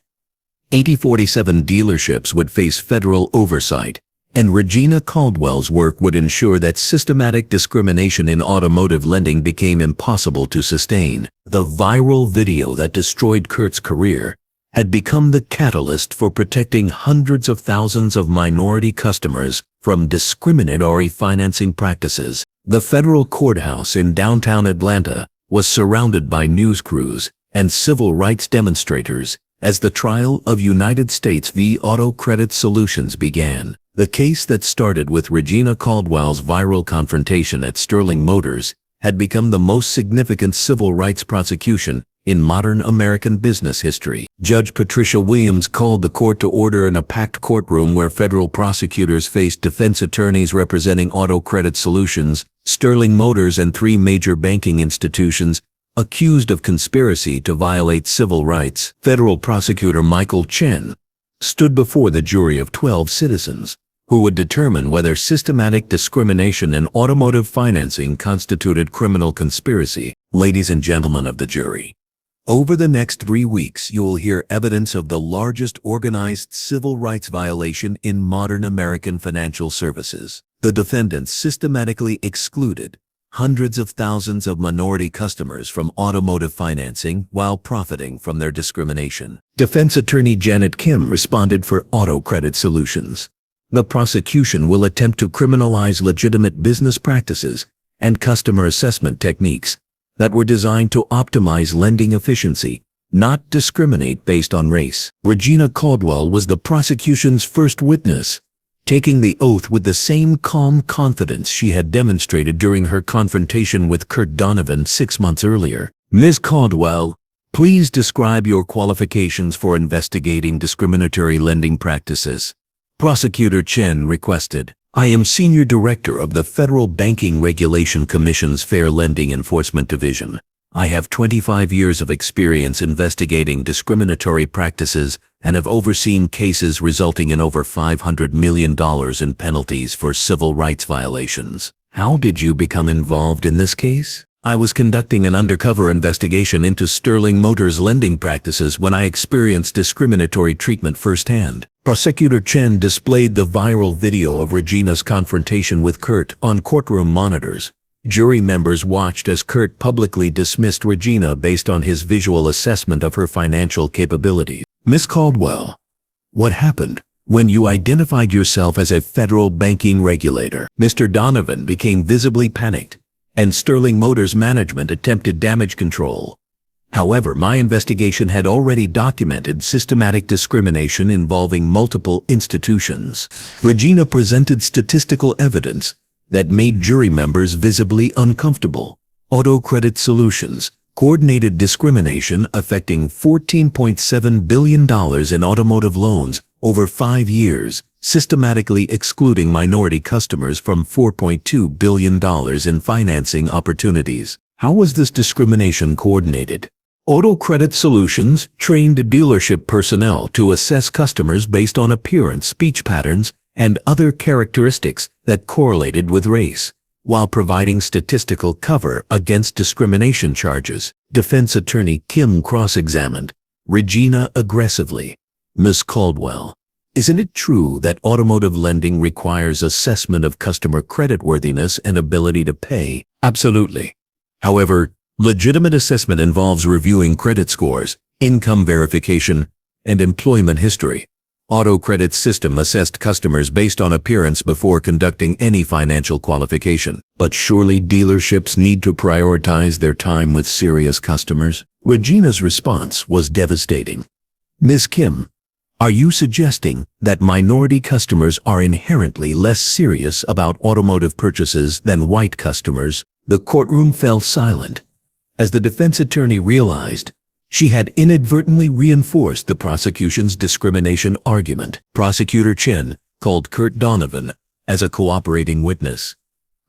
8047 dealerships would face federal oversight, and Regina Caldwell's work would ensure that systematic discrimination in automotive lending became impossible to sustain. The viral video that destroyed Kurt's career had become the catalyst for protecting hundreds of thousands of minority customers from discriminatory financing practices. The federal courthouse in downtown Atlanta was surrounded by news crews and civil rights demonstrators as the trial of United States v. Auto Credit Solutions began. The case that started with Regina Caldwell's viral confrontation at Sterling Motors had become the most significant civil rights prosecution in modern American business history. Judge Patricia Williams called the court to order in a packed courtroom where federal prosecutors faced defense attorneys representing Auto Credit Solutions, Sterling Motors, and 3 major banking institutions accused of conspiracy to violate civil rights. Federal prosecutor Michael Chen stood before the jury of 12 citizens who would determine whether systematic discrimination in automotive financing constituted criminal conspiracy. Ladies and gentlemen of the jury, over the next 3 weeks you will hear evidence of the largest organized civil rights violation in modern American financial services. The defendants systematically excluded hundreds of thousands of minority customers from automotive financing while profiting from their discrimination. Defense attorney Janet Kim responded for Auto Credit Solutions. The prosecution will attempt to criminalize legitimate business practices and customer assessment techniques that were designed to optimize lending efficiency, not discriminate based on race. Regina Caldwell was the prosecution's first witness, taking the oath with the same calm confidence she had demonstrated during her confrontation with Kurt Donovan 6 months earlier. Ms. Caldwell, please describe your qualifications for investigating discriminatory lending practices. Prosecutor Chen requested. I am Senior Director of the Federal Banking Regulation Commission's Fair Lending Enforcement Division. I have 25 years of experience investigating discriminatory practices and have overseen cases resulting in over $500 million in penalties for civil rights violations. How did you become involved in this case? I was conducting an undercover investigation into Sterling Motors lending practices when I experienced discriminatory treatment firsthand. Prosecutor Chen displayed the viral video of Regina's confrontation with Kurt on courtroom monitors. Jury members watched as Kurt publicly dismissed Regina based on his visual assessment of her financial capabilities. Ms. Caldwell, what happened when you identified yourself as a federal banking regulator? Mr. Donovan became visibly panicked, and Sterling Motors management attempted damage control. However, my investigation had already documented systematic discrimination involving multiple institutions. Regina presented statistical evidence that made jury members visibly uncomfortable. Auto Credit Solutions coordinated discrimination affecting $14.7 billion in automotive loans over 5 years, systematically excluding minority customers from $4.2 billion in financing opportunities. How was this discrimination coordinated? Auto Credit Solutions trained dealership personnel to assess customers based on appearance, speech patterns, and other characteristics that correlated with race, while providing statistical cover against discrimination charges. Defense attorney Kim cross-examined Regina aggressively. Ms. Caldwell, isn't it true that automotive lending requires assessment of customer creditworthiness and ability to pay? Absolutely. However, legitimate assessment involves reviewing credit scores, income verification, and employment history. Auto Credit's system assessed customers based on appearance before conducting any financial qualification. But surely dealerships need to prioritize their time with serious customers? Regina's response was devastating. Ms. Kim, are you suggesting that minority customers are inherently less serious about automotive purchases than white customers? The courtroom fell silent, as the defense attorney realized she had inadvertently reinforced the prosecution's discrimination argument. Prosecutor Chen called Kurt Donovan as a cooperating witness.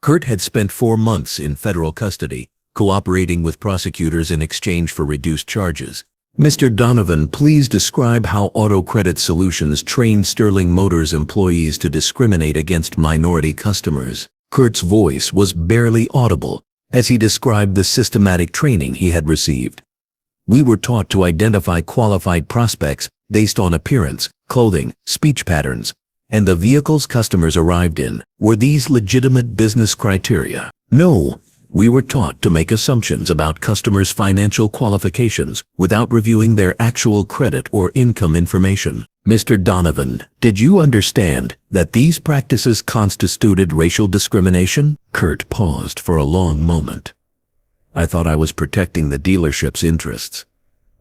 Kurt had spent 4 months in federal custody, cooperating with prosecutors in exchange for reduced charges. Mr. Donovan, please describe how Auto Credit Solutions trained Sterling Motors employees to discriminate against minority customers. Kurt's voice was barely audible as he described the systematic training he had received. We were taught to identify qualified prospects based on appearance, clothing, speech patterns, and the vehicles customers arrived in. Were these legitimate business criteria? No. We were taught to make assumptions about customers' financial qualifications without reviewing their actual credit or income information. Mr. Donovan, did you understand that these practices constituted racial discrimination? Kurt paused for a long moment. I thought I was protecting the dealership's interests.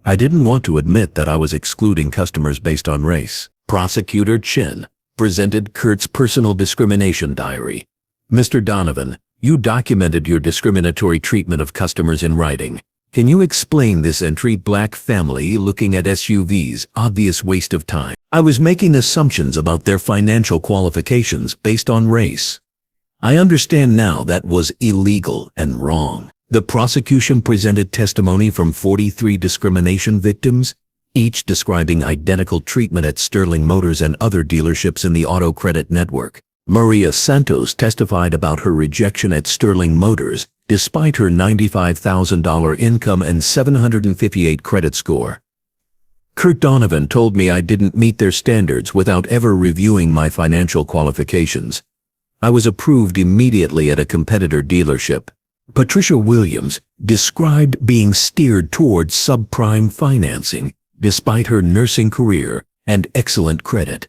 I didn't want to admit that I was excluding customers based on race. Prosecutor Chen presented Kurt's personal discrimination diary. Mr. Donovan, you documented your discriminatory treatment of customers in writing. Can you explain this entry? Black family looking at SUVs, obvious waste of time. I was making assumptions about their financial qualifications based on race. I understand now that was illegal and wrong. The prosecution presented testimony from 43 discrimination victims, each describing identical treatment at Sterling Motors and other dealerships in the auto credit network. Maria Santos testified about her rejection at Sterling Motors, despite her $95,000 income and 758 credit score. Kurt Donovan told me I didn't meet their standards without ever reviewing my financial qualifications. I was approved immediately at a competitor dealership. Patricia Williams described being steered towards subprime financing despite her nursing career and excellent credit.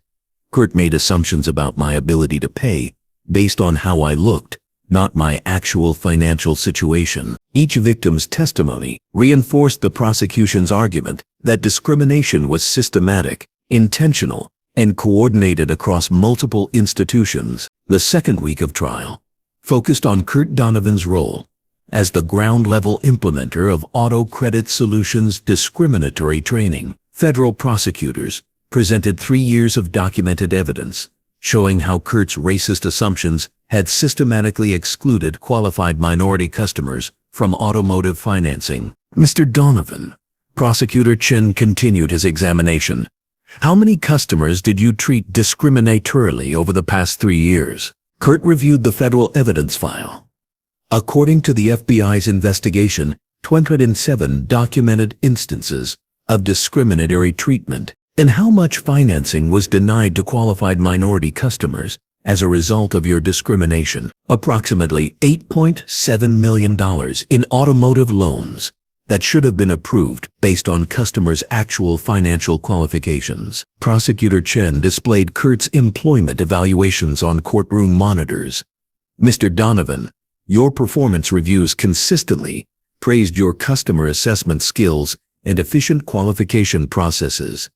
Kurt made assumptions about my ability to pay based on how I looked, not my actual financial situation. Each victim's testimony reinforced the prosecution's argument that discrimination was systematic, intentional, and coordinated across multiple institutions. The second week of trial focused on Kurt Donovan's role as the ground-level implementer of Auto Credit Solutions discriminatory training. Federal prosecutors presented 3 years of documented evidence showing how Kurt's racist assumptions had systematically excluded qualified minority customers from automotive financing. Mr. Donovan, Prosecutor Chen continued his examination. How many customers did you treat discriminatorily over the past 3 years? Kurt reviewed the federal evidence file. According to the FBI's investigation, 207 documented instances of discriminatory treatment. And how much financing was denied to qualified minority customers as a result of your discrimination? Approximately $8.7 million in automotive loans that should have been approved based on customers' actual financial qualifications. Prosecutor Chen displayed Kurt's employment evaluations on courtroom monitors. Mr. Donovan, your performance reviews consistently praised your customer assessment skills and efficient qualification processes.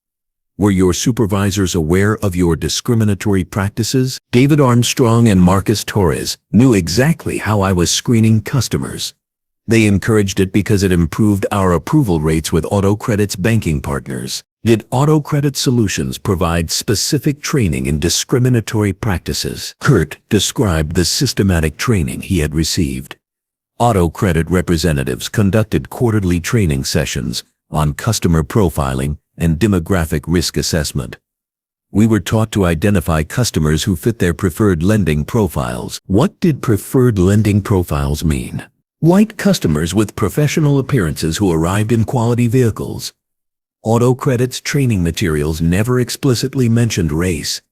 Were your supervisors aware of your discriminatory practices? David Armstrong and Marcus Torres knew exactly how I was screening customers. They encouraged it because it improved our approval rates with Auto Credit's banking partners. Did Auto Credit Solutions provide specific training in discriminatory practices? Kurt described the systematic training he had received. Auto Credit representatives conducted quarterly training sessions on customer profiling and demographic risk assessment. We were taught to identify customers who fit their preferred lending profiles. What did preferred lending profiles mean? White customers with professional appearances who arrived in quality vehicles. Auto Credit's training materials never explicitly mentioned race,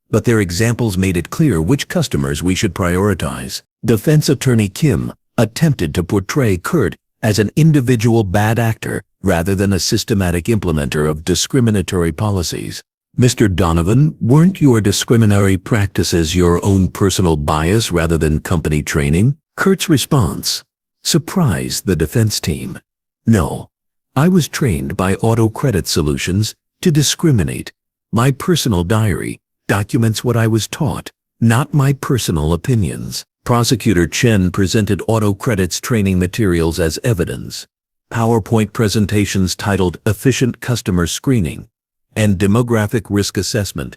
but their examples made it clear which customers we should prioritize. Defense attorney Kim attempted to portray Kurt as an individual bad actor rather than a systematic implementer of discriminatory policies. Mr. Donovan, weren't your discriminatory practices your own personal bias rather than company training? Kurt's response surprised the defense team. No, I was trained by Auto Credit Solutions to discriminate. My personal diary documents what I was taught, not my personal opinions. Prosecutor Chen presented Auto Credit's training materials as evidence. PowerPoint presentations titled Efficient Customer Screening and Demographic Risk Assessment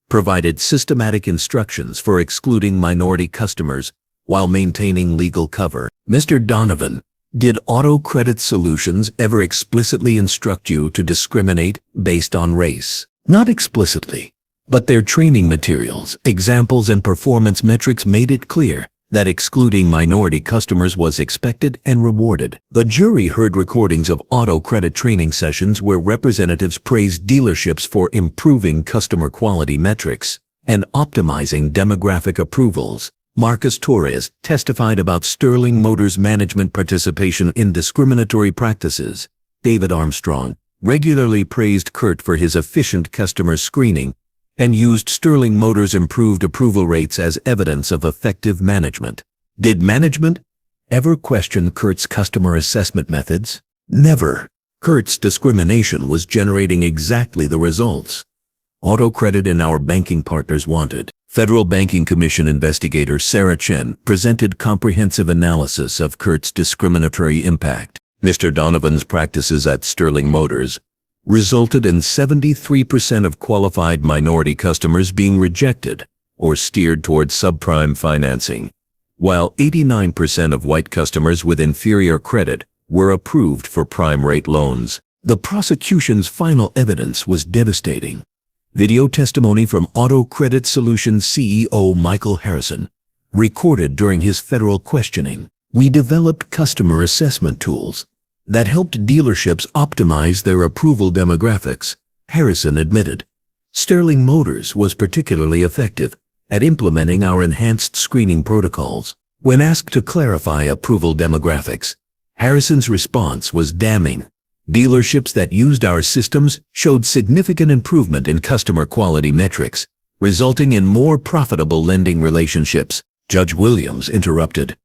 provided systematic instructions for excluding minority customers while maintaining legal cover. Mr. Donovan, did Auto Credit Solutions ever explicitly instruct you to discriminate based on race? Not explicitly, but their training materials, examples, and performance metrics made it clear that excluding minority customers was expected and rewarded. The jury heard recordings of Auto Credit training sessions where representatives praised dealerships for improving customer quality metrics and optimizing demographic approvals. Marcus Torres testified about Sterling Motors' management participation in discriminatory practices. David Armstrong regularly praised Kurt for his efficient customer screening and used Sterling Motors' improved approval rates as evidence of effective management. Did management ever question Kurt's customer assessment methods? Never. Kurt's discrimination was generating exactly the results Auto Credit and our banking partners wanted. Federal Banking Commission investigator Sarah Chen presented comprehensive analysis of Kurt's discriminatory impact. Mr. Donovan's practices at Sterling Motors resulted in 73% of qualified minority customers being rejected or steered towards subprime financing, while 89% of white customers with inferior credit were approved for prime rate loans. The prosecution's final evidence was devastating. Video testimony from Auto Credit Solutions CEO Michael Harrison, recorded during his federal questioning. We developed customer assessment tools that helped dealerships optimize their approval demographics, Harrison admitted. Sterling Motors was particularly effective at implementing our enhanced screening protocols. When asked to clarify approval demographics, Harrison's response was damning. Dealerships that used our systems showed significant improvement in customer quality metrics, resulting in more profitable lending relationships. Judge Williams interrupted.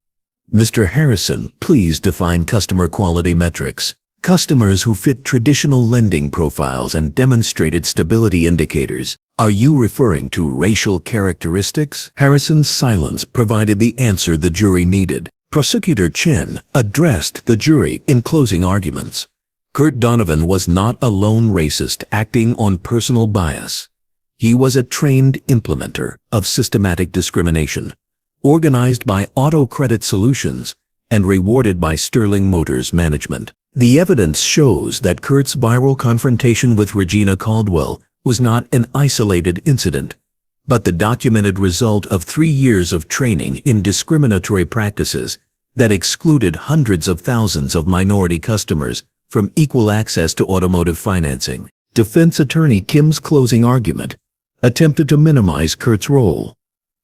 Mr. Harrison, please define customer quality metrics. Customers who fit traditional lending profiles and demonstrated stability indicators. Are you referring to racial characteristics? Harrison's silence provided the answer the jury needed. Prosecutor Chen addressed the jury in closing arguments. Kurt Donovan was not a lone racist acting on personal bias. He was a trained implementer of systematic discrimination, organized by Auto Credit Solutions and rewarded by Sterling Motors management. The evidence shows that Kurt's viral confrontation with Regina Caldwell was not an isolated incident, but the documented result of 3 years of training in discriminatory practices that excluded hundreds of thousands of minority customers from equal access to automotive financing. Defense attorney Kim's closing argument attempted to minimize Kurt's role.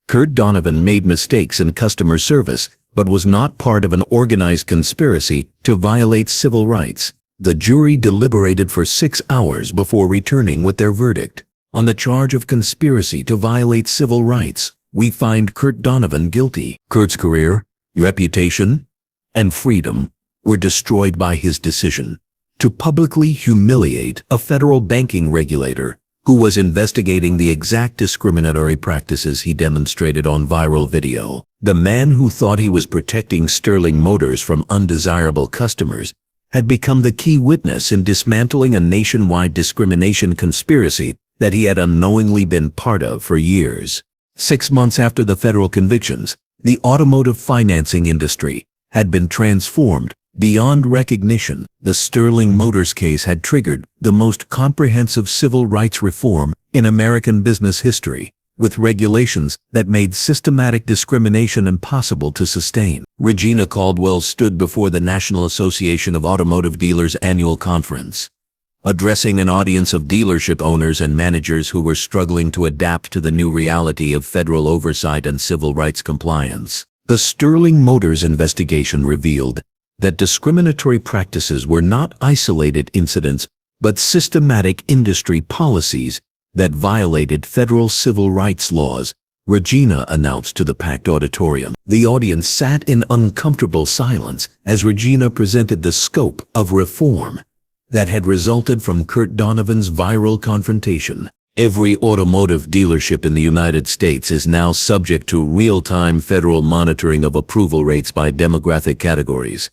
Kurt Donovan made mistakes in customer service, but was not part of an organized conspiracy to violate civil rights. The jury deliberated for 6 hours before returning with their verdict. On the charge of conspiracy to violate civil rights, we find Kurt Donovan guilty. Kurt's career, reputation, and freedom were destroyed by his decision to publicly humiliate a federal banking regulator who was investigating the exact discriminatory practices he demonstrated on viral video. The man who thought he was protecting Sterling Motors from undesirable customers had become the key witness in dismantling a nationwide discrimination conspiracy that he had unknowingly been part of for years. 6 months after the federal convictions, the automotive financing industry had been transformed beyond recognition. The Sterling Motors case had triggered the most comprehensive civil rights reform in American business history, with regulations that made systematic discrimination impossible to sustain. Regina Caldwell stood before the National Association of Automotive Dealers annual conference, addressing an audience of dealership owners and managers who were struggling to adapt to the new reality of federal oversight and civil rights compliance. The Sterling Motors investigation revealed that discriminatory practices were not isolated incidents, but systematic industry policies that violated federal civil rights laws, Regina announced to the packed auditorium. The audience sat in uncomfortable silence as Regina presented the scope of reform that had resulted from Kurt Donovan's viral confrontation. Every automotive dealership in the United States is now subject to real-time federal monitoring of approval rates by demographic categories.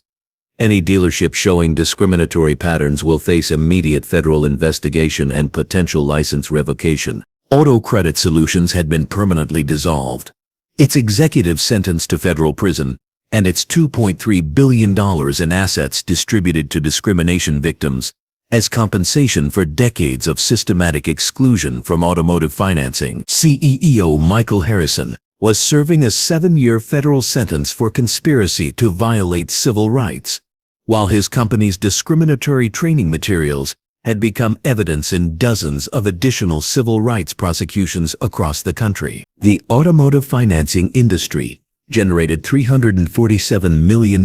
Any dealership showing discriminatory patterns will face immediate federal investigation and potential license revocation. Auto Credit Solutions had been permanently dissolved, its executive sentenced to federal prison, and its $2.3 billion in assets distributed to discrimination victims as compensation for decades of systematic exclusion from automotive financing. CEO Michael Harrison was serving a 7-year federal sentence for conspiracy to violate civil rights, while his company's discriminatory training materials had become evidence in dozens of additional civil rights prosecutions across the country. The automotive financing industry generated $347 million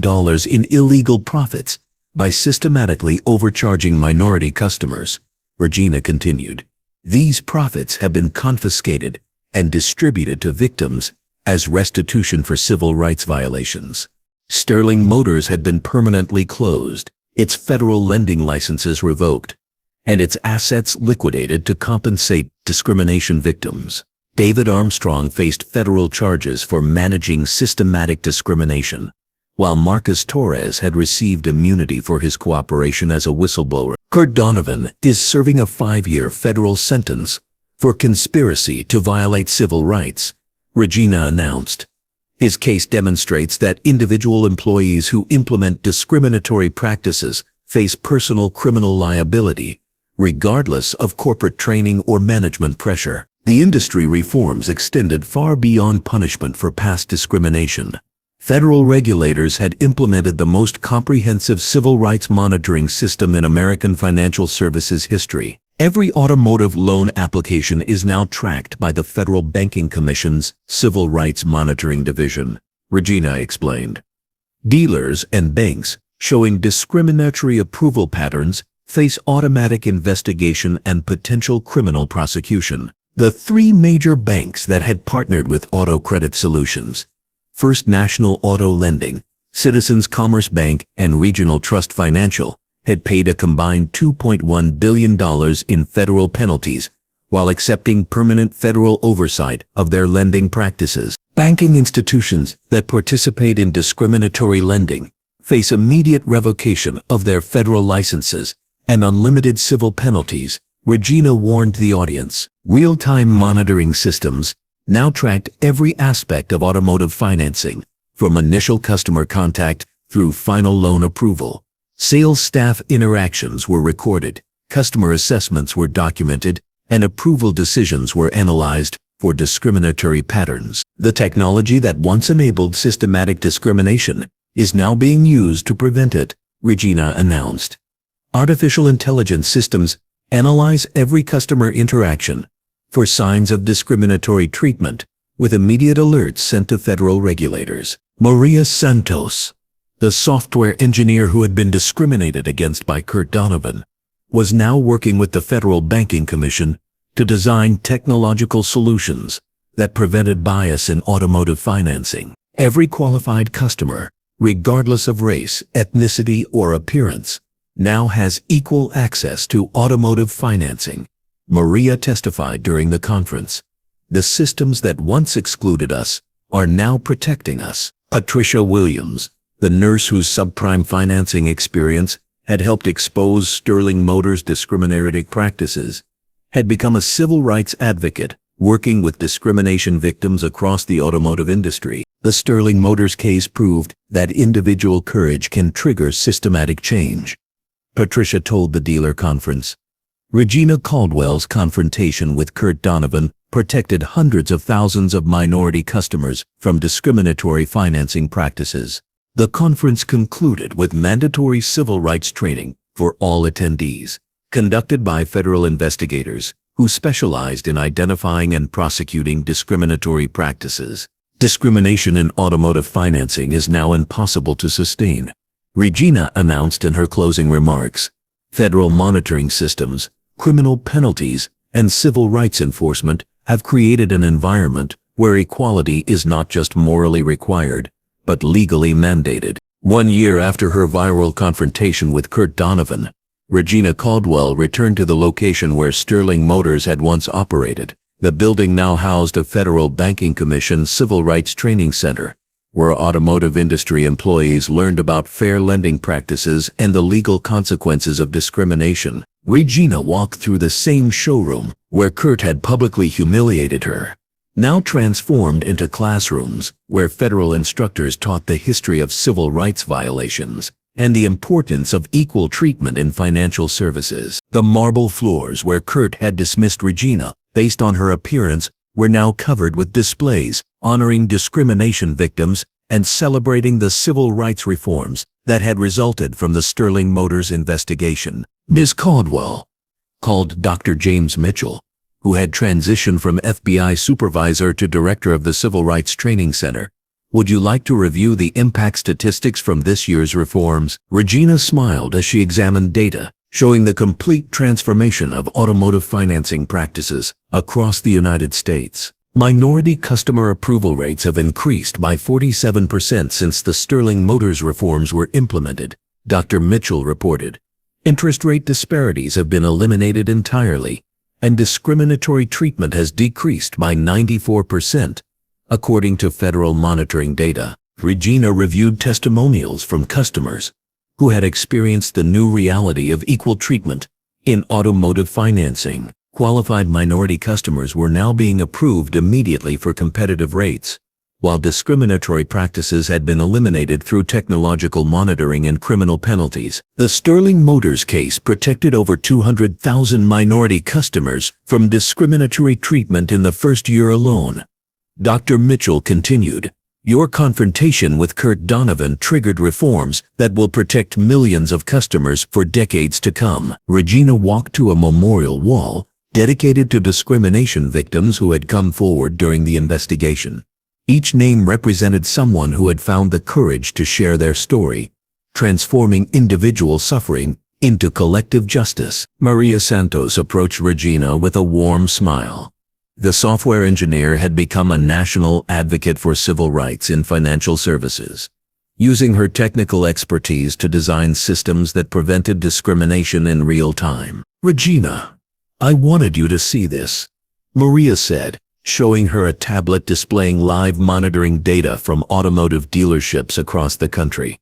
in illegal profits by systematically overcharging minority customers, Regina continued. These profits have been confiscated and distributed to victims as restitution for civil rights violations. Sterling Motors had been permanently closed, its federal lending licenses revoked, and its assets liquidated to compensate discrimination victims. David Armstrong faced federal charges for managing systematic discrimination, while Marcus Torres had received immunity for his cooperation as a whistleblower. Kurt Donovan is serving a 5-year federal sentence for conspiracy to violate civil rights, Regina announced. His case demonstrates that individual employees who implement discriminatory practices face personal criminal liability, regardless of corporate training or management pressure. The industry reforms extended far beyond punishment for past discrimination. Federal regulators had implemented the most comprehensive civil rights monitoring system in American financial services history. Every automotive loan application is now tracked by the Federal Banking Commission's Civil Rights Monitoring Division, Regina explained. Dealers and banks showing discriminatory approval patterns face automatic investigation and potential criminal prosecution. The three major banks that had partnered with Auto Credit Solutions, First National Auto Lending, Citizens Commerce Bank, and Regional Trust Financial, had paid a combined $2.1 billion in federal penalties while accepting permanent federal oversight of their lending practices. Banking institutions that participate in discriminatory lending face immediate revocation of their federal licenses and unlimited civil penalties, Regina warned the audience. Real-time monitoring systems now tracked every aspect of automotive financing, from initial customer contact through final loan approval. Sales staff interactions were recorded, customer assessments were documented, and approval decisions were analyzed for discriminatory patterns. The technology that once enabled systematic discrimination is now being used to prevent it, Regina announced. Artificial intelligence systems analyze every customer interaction for signs of discriminatory treatment, with immediate alerts sent to federal regulators. Maria Santos, the software engineer who had been discriminated against by Kurt Donovan, was now working with the Federal Banking Commission to design technological solutions that prevented bias in automotive financing. Every qualified customer, regardless of race, ethnicity, or appearance, now has equal access to automotive financing, Maria testified during the conference. The systems that once excluded us are now protecting us. Patricia Williams, the nurse whose subprime financing experience had helped expose Sterling Motors' discriminatory practices, had become a civil rights advocate working with discrimination victims across the automotive industry. The Sterling Motors case proved that individual courage can trigger systematic change, Patricia told the dealer conference. Regina Caldwell's confrontation with Kurt Donovan protected hundreds of thousands of minority customers from discriminatory financing practices. The conference concluded with mandatory civil rights training for all attendees, conducted by federal investigators who specialized in identifying and prosecuting discriminatory practices. Discrimination in automotive financing is now impossible to sustain, Regina announced in her closing remarks. Federal monitoring systems, criminal penalties, and civil rights enforcement have created an environment where equality is not just morally required, but legally mandated. 1 year after her viral confrontation with Kurt Donovan, Regina Caldwell returned to the location where Sterling Motors had once operated. The building now housed a Federal Banking Commission Civil Rights Training Center, where automotive industry employees learned about fair lending practices and the legal consequences of discrimination. Regina walked through the same showroom where Kurt had publicly humiliated her, now transformed into classrooms where federal instructors taught the history of civil rights violations and the importance of equal treatment in financial services. The marble floors where Kurt had dismissed Regina based on her appearance were now covered with displays honoring discrimination victims and celebrating the civil rights reforms that had resulted from the Sterling Motors investigation. Ms. Caldwell called Dr. James Mitchell, who had transitioned from FBI supervisor to director of the Civil Rights Training Center. Would you like to review the impact statistics from this year's reforms? Regina smiled as she examined data showing the complete transformation of automotive financing practices across the United States. Minority customer approval rates have increased by 47% since the Sterling Motors reforms were implemented, Dr. Mitchell reported. Interest rate disparities have been eliminated entirely, and discriminatory treatment has decreased by 94%, according to federal monitoring data. Regina reviewed testimonials from customers who had experienced the new reality of equal treatment in automotive financing. Qualified minority customers were now being approved immediately for competitive rates, while discriminatory practices had been eliminated through technological monitoring and criminal penalties. The Sterling Motors case protected over 200,000 minority customers from discriminatory treatment in the first year alone. Dr. Mitchell continued, "Your confrontation with Kurt Donovan triggered reforms that will protect millions of customers for decades to come." Regina walked to a memorial wall dedicated to discrimination victims who had come forward during the investigation. Each name represented someone who had found the courage to share their story, transforming individual suffering into collective justice. Maria Santos approached Regina with a warm smile. The software engineer had become a national advocate for civil rights in financial services, using her technical expertise to design systems that prevented discrimination in real time. "Regina, I wanted you to see this," Maria said, showing her a tablet displaying live monitoring data from automotive dealerships across the country.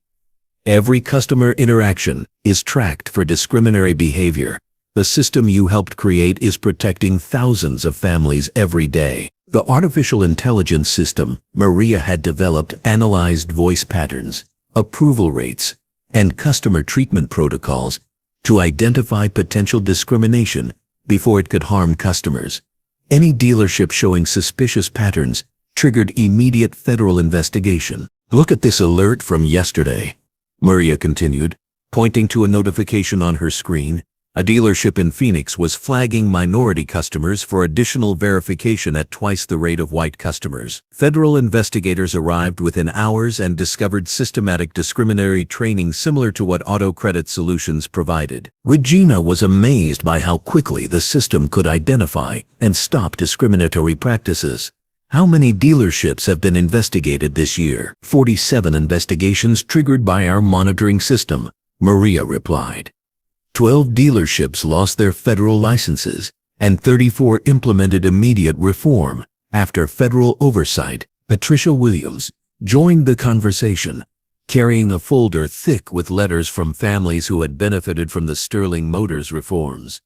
"Every customer interaction is tracked for discriminatory behavior. The system you helped create is protecting thousands of families every day." The artificial intelligence system Maria had developed analyzed voice patterns, approval rates, and customer treatment protocols to identify potential discrimination before it could harm customers. Any dealership showing suspicious patterns triggered immediate federal investigation. "Look at this alert from yesterday," Maria continued, pointing to a notification on her screen. A dealership in Phoenix was flagging minority customers for additional verification at twice the rate of white customers. Federal investigators arrived within hours and discovered systematic discriminatory training similar to what Auto Credit Solutions provided. Regina was amazed by how quickly the system could identify and stop discriminatory practices. "How many dealerships have been investigated this year?" 47 investigations triggered by our monitoring system, Maria replied. 12 dealerships lost their federal licenses, and 34 implemented immediate reform after federal oversight. Patricia Williams joined the conversation, carrying a folder thick with letters from families who had benefited from the Sterling Motors reforms.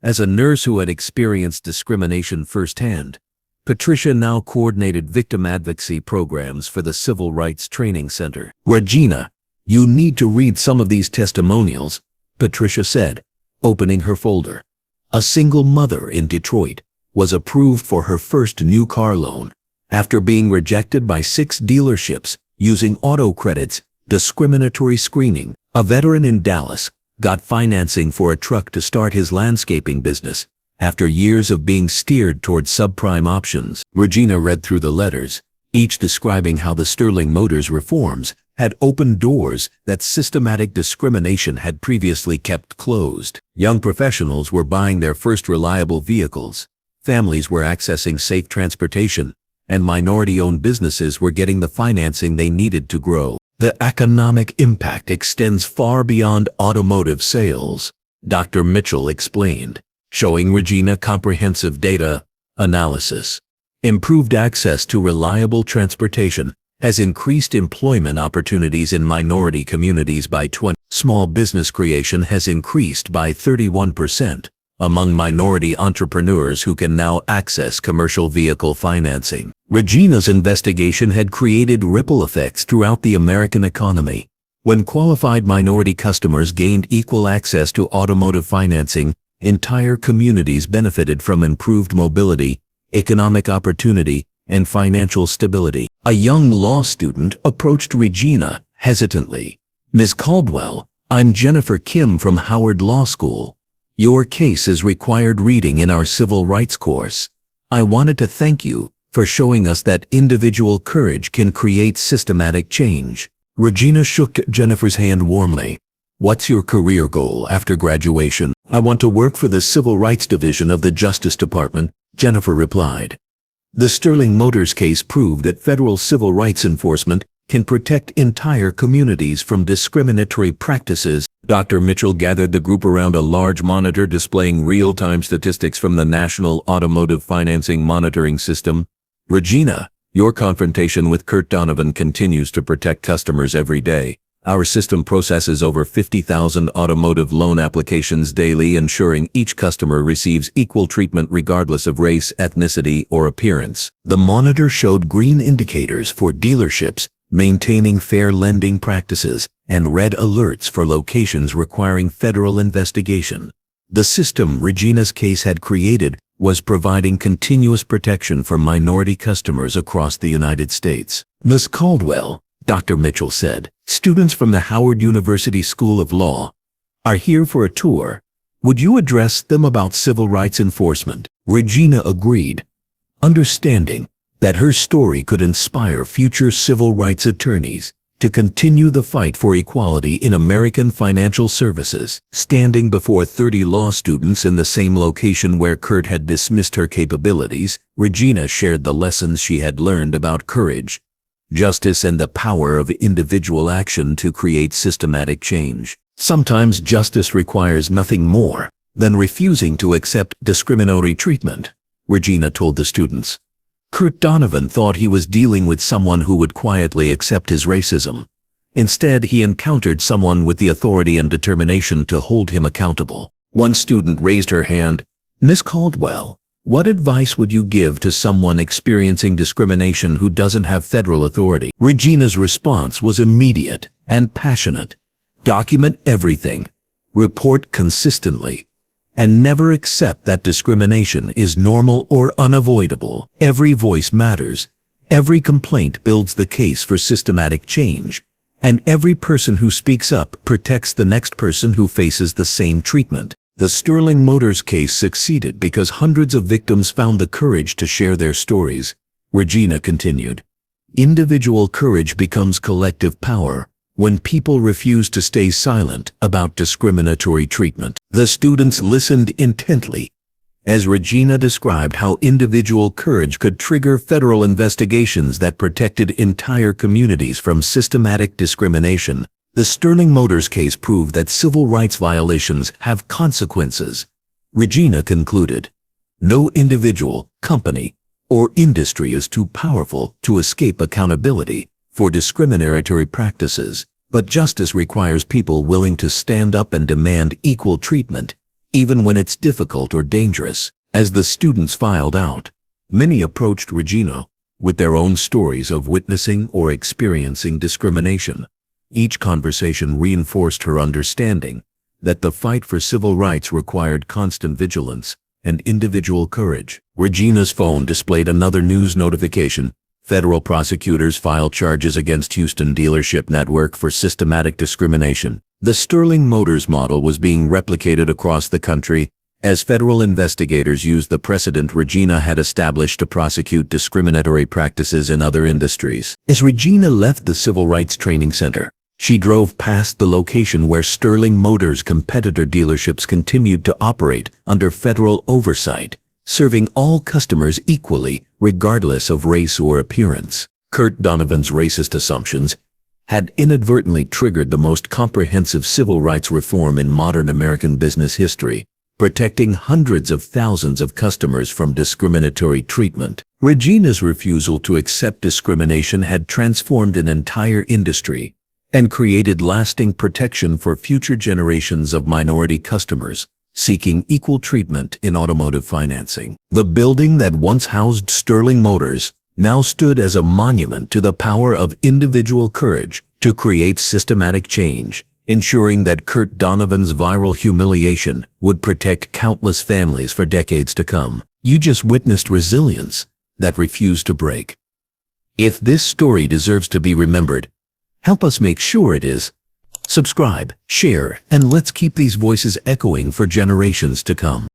As a nurse who had experienced discrimination firsthand, Patricia now coordinated victim advocacy programs for the Civil Rights Training Center. "Regina, you need to read some of these testimonials," Patricia said, opening her folder. A single mother in Detroit was approved for her first new car loan after being rejected by 6 dealerships using auto credits discriminatory screening. A veteran in Dallas got financing for a truck to start his landscaping business after years of being steered toward subprime options. Regina read through the letters, each describing how the Sterling Motors reforms had opened doors that systematic discrimination had previously kept closed. Young professionals were buying their first reliable vehicles, families were accessing safe transportation, and minority-owned businesses were getting the financing they needed to grow. "The economic impact extends far beyond automotive sales," Dr. Mitchell explained, showing Regina comprehensive data analysis. "Improved access to reliable transportation has increased employment opportunities in minority communities by 20%. Small business creation has increased by 31% among minority entrepreneurs who can now access commercial vehicle financing." Regina's investigation had created ripple effects throughout the American economy. When qualified minority customers gained equal access to automotive financing, entire communities benefited from improved mobility, economic opportunity, and financial stability. A young law student approached Regina hesitantly. "Ms. Caldwell, I'm Jennifer Kim from Howard Law School. Your case is required reading in our civil rights course. I wanted to thank you for showing us that individual courage can create systematic change." Regina shook Jennifer's hand warmly. "What's your career goal after graduation?" "I want to work for the Civil Rights Division of the Justice Department," Jennifer replied. The Sterling Motors case proved that federal civil rights enforcement can protect entire communities from discriminatory practices. Dr. Mitchell gathered the group around a large monitor displaying real-time statistics from the National Automotive Financing Monitoring System. "Regina, your confrontation with Kurt Donovan continues to protect customers every day. Our system processes over 50,000 automotive loan applications daily, ensuring each customer receives equal treatment regardless of race, ethnicity, or appearance." The monitor showed green indicators for dealerships maintaining fair lending practices and red alerts for locations requiring federal investigation. The system Regina's case had created was providing continuous protection for minority customers across the United States. "Ms. Caldwell," Dr. Mitchell said, "students from the Howard University School of Law are here for a tour. Would you address them about civil rights enforcement?" Regina agreed, understanding that her story could inspire future civil rights attorneys to continue the fight for equality in American financial services. Standing before 30 law students in the same location where Kurt had dismissed her capabilities, Regina shared the lessons she had learned about courage, justice, and the power of individual action to create systematic change. Sometimes justice requires nothing more than refusing to accept discriminatory treatment, Regina told the students. Kurt Donovan thought he was dealing with someone who would quietly accept his racism. Instead, he encountered someone with the authority and determination to hold him accountable. One student raised her hand. "Miss Caldwell, what advice would you give to someone experiencing discrimination who doesn't have federal authority?" Regina's response was immediate and passionate. "Document everything. Report consistently. And never accept that discrimination is normal or unavoidable. Every voice matters. Every complaint builds the case for systematic change. And every person who speaks up protects the next person who faces the same treatment." The Sterling Motors case succeeded because hundreds of victims found the courage to share their stories, Regina continued. Individual courage becomes collective power when people refuse to stay silent about discriminatory treatment. The students listened intently as Regina described how individual courage could trigger federal investigations that protected entire communities from systematic discrimination. The Sterling Motors case proved that civil rights violations have consequences. Regina concluded, "No individual, company, or industry is too powerful to escape accountability for discriminatory practices, but justice requires people willing to stand up and demand equal treatment, even when it's difficult or dangerous." As the students filed out, many approached Regina with their own stories of witnessing or experiencing discrimination. Each conversation reinforced her understanding that the fight for civil rights required constant vigilance and individual courage. Regina's phone displayed another news notification. Federal prosecutors filed charges against Houston dealership network for systematic discrimination. The Sterling Motors model was being replicated across the country as federal investigators used the precedent Regina had established to prosecute discriminatory practices in other industries. As Regina left the Civil Rights Training Center, she drove past the location where Sterling Motors competitor dealerships continued to operate under federal oversight, serving all customers equally, regardless of race or appearance. Kurt Donovan's racist assumptions had inadvertently triggered the most comprehensive civil rights reform in modern American business history, protecting hundreds of thousands of customers from discriminatory treatment. Regina's refusal to accept discrimination had transformed an entire industry and created lasting protection for future generations of minority customers seeking equal treatment in automotive financing. The building that once housed Sterling Motors now stood as a monument to the power of individual courage to create systematic change, ensuring that Kurt Donovan's viral humiliation would protect countless families for decades to come. You just witnessed resilience that refused to break. If this story deserves to be remembered, help us make sure it is. Subscribe, share, and let's keep these voices echoing for generations to come.